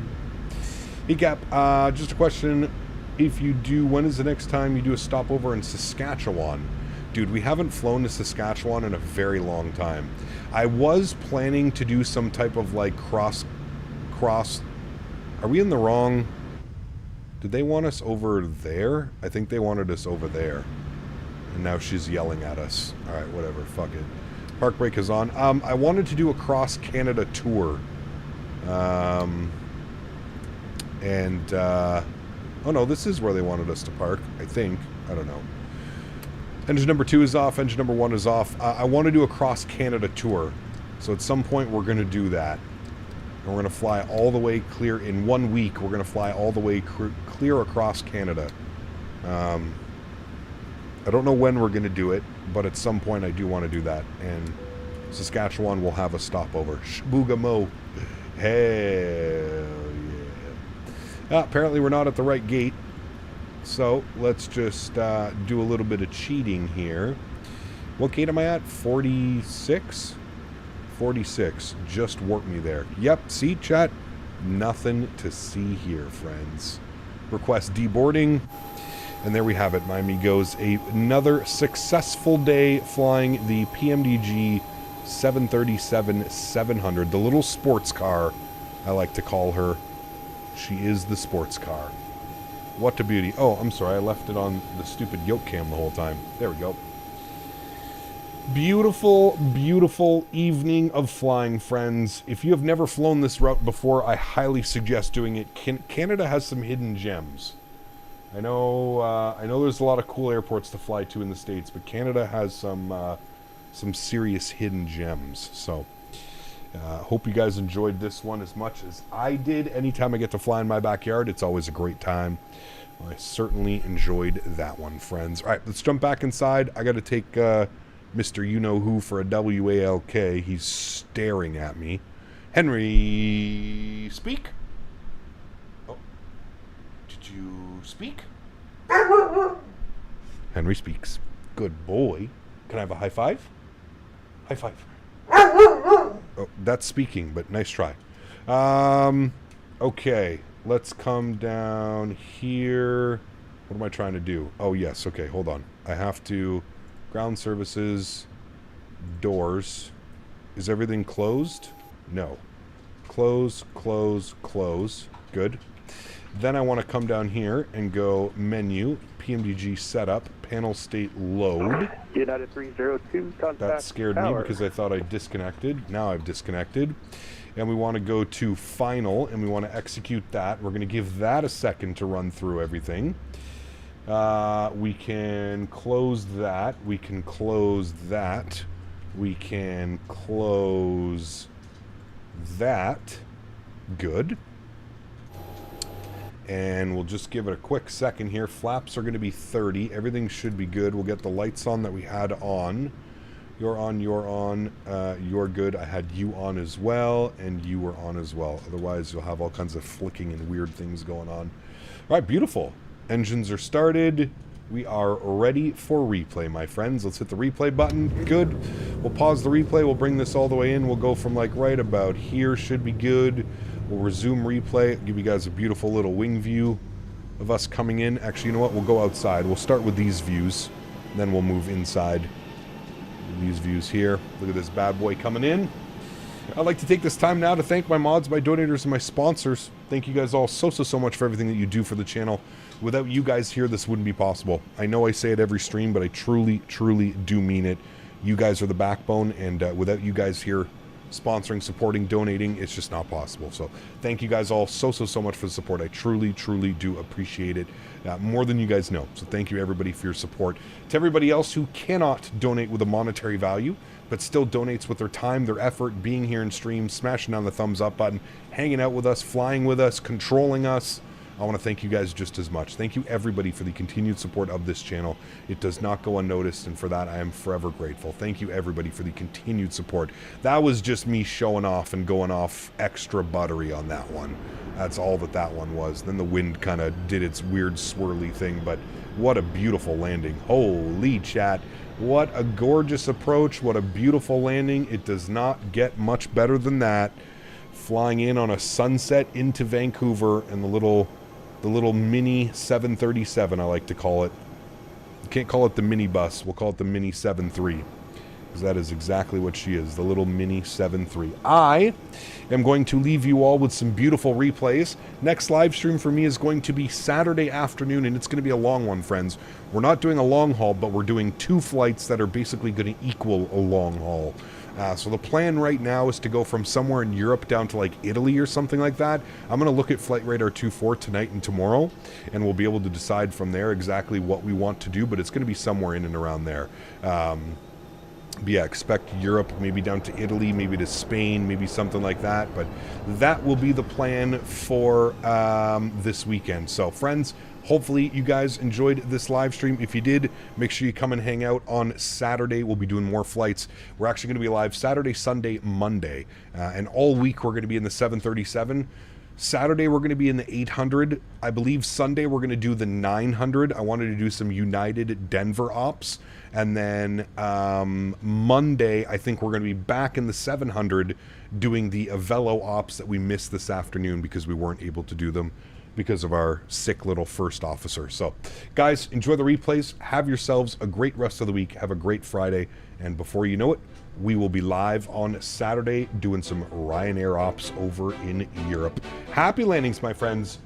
Hey, Cap, just a question. if you do, when is the next time you do a stopover in Saskatchewan? Dude, we haven't flown to Saskatchewan in a very long time. I was planning to do some type of like cross. Are we in the wrong? Did they want us over there? I think they wanted us over there. And now she's yelling at us. Alright, whatever. Fuck it. Park brake is on. I wanted to do a cross Canada tour. Oh no, this is where they wanted us to park, I think. I don't know. Engine number 2 is off. Engine number 1 is off. I want to do a cross Canada tour. So at some point we're going to do that. And we're going to fly all the way clear. In 1 week, we're going to fly all the way clear across Canada. I don't know when we're going to do it, but at some point I do want to do that. And Saskatchewan will have a stopover. Shboogamo. Hell yeah. Apparently we're not at the right gate. So let's just do a little bit of cheating here. What gate am I at? 46? 46. Just warp me there. Yep, see, chat? Nothing to see here, friends. Request deboarding. And there we have it, my amigos. Another successful day flying the PMDG 737-700. The little sports car, I like to call her. She is the sports car. What a beauty. Oh, I'm sorry, I left it on the stupid yoke cam the whole time. There we go. Beautiful, beautiful evening of flying, friends. If you have never flown this route before, I highly suggest doing it. Canada has some hidden gems. I know there's a lot of cool airports to fly to in the States, but Canada has some serious hidden gems. So, hope you guys enjoyed this one as much as I did. Anytime I get to fly in my backyard, it's always a great time. I certainly enjoyed that one, friends. All right, let's jump back inside. I got to take Mr. You-Know-Who for a WALK. He's staring at me. Henry, speak. Oh, did you speak? Henry speaks. Good boy. Can I have a high five? High five. Oh, that's speaking, but nice try. Okay, let's come down here. What am I trying to do? Oh, yes, okay, hold on. I have to... Ground services, doors. Is everything closed? No. Close, close, close. Good. Then I want to come down here and go menu, PMDG setup, panel state load. United 302, contact that scared tower. me because I thought I disconnected. Now I've disconnected. And we want to go to final and we want to execute that. We're going to give that a second to run through everything. We can close that. We can close that. We can close that. Good. And we'll just give it a quick second here. Flaps are going to be 30. Everything should be good. We'll get the lights on that we had on. You're on, you're on. You're good. I had you on as well, and you were on as well. Otherwise, you'll have all kinds of flicking and weird things going on. All right, beautiful. Engines are started. We are ready for replay, my friends. Let's hit the replay button. Good. We'll pause the replay. We'll bring this all the way in. We'll go from like right about here. Should be good. We'll resume replay. Give you guys a beautiful little wing view of us coming in. Actually, you know what? We'll go outside. We'll start with these views. Then we'll move inside. These views here. Look at this bad boy coming in. I'd like to take this time now to thank my mods, my donators, and my sponsors. Thank you guys all so much for everything that you do for the channel. Without you guys here, this wouldn't be possible. I know I say it every stream, but I truly do mean it. You guys are the backbone, and without you guys here sponsoring, supporting, donating, it's just not possible. So thank you guys all so much for the support. I truly do appreciate it more than you guys know. So thank you everybody for your support. To everybody else who cannot donate with a monetary value, but still donates with their time, their effort, being here in stream, smashing down the thumbs up button, hanging out with us, flying with us, controlling us, I want to thank you guys just as much. Thank you everybody for the continued support of this channel. It does not go unnoticed, and for that I am forever grateful. Thank you everybody for the continued support. That was just me showing off and going off extra buttery on that one. That's all that one was. Then the wind kind of did its weird swirly thing, but what a beautiful landing. Holy chat. What a gorgeous approach. What a beautiful landing. It does not get much better than that. Flying in on a sunset into Vancouver, and the little The little mini 737, I like to call it. You can't call it the mini bus. We'll call it the mini 7.3. Because that is exactly what she is, the little mini 7.3. I am going to leave you all with some beautiful replays. Next live stream for me is going to be Saturday afternoon, and it's going to be a long one, friends. We're not doing a long haul, but we're doing 2 flights that are basically going to equal a long haul. So the plan right now is to go from somewhere in Europe down to like Italy or something like that. I'm going to look at Flight Radar 24 tonight and tomorrow, and we'll be able to decide from there exactly what we want to do, but it's going to be somewhere in and around there. But yeah, expect Europe, maybe down to Italy, maybe to Spain, maybe something like that. But that will be the plan for this weekend. So, friends, hopefully you guys enjoyed this live stream. If you did, make sure you come and hang out on Saturday. We'll be doing more flights. We're actually going to be live Saturday, Sunday, Monday. And all week we're going to be in the 737. Saturday we're going to be in the 800. I believe Sunday we're going to do the 900. I wanted to do some United Denver ops. And then Monday, I think we're going to be back in the 700 doing the Avello ops that we missed this afternoon because we weren't able to do them because of our sick little first officer. So, guys, enjoy the replays. Have yourselves a great rest of the week. Have a great Friday. And before you know it, we will be live on Saturday doing some Ryanair ops over in Europe. Happy landings, my friends.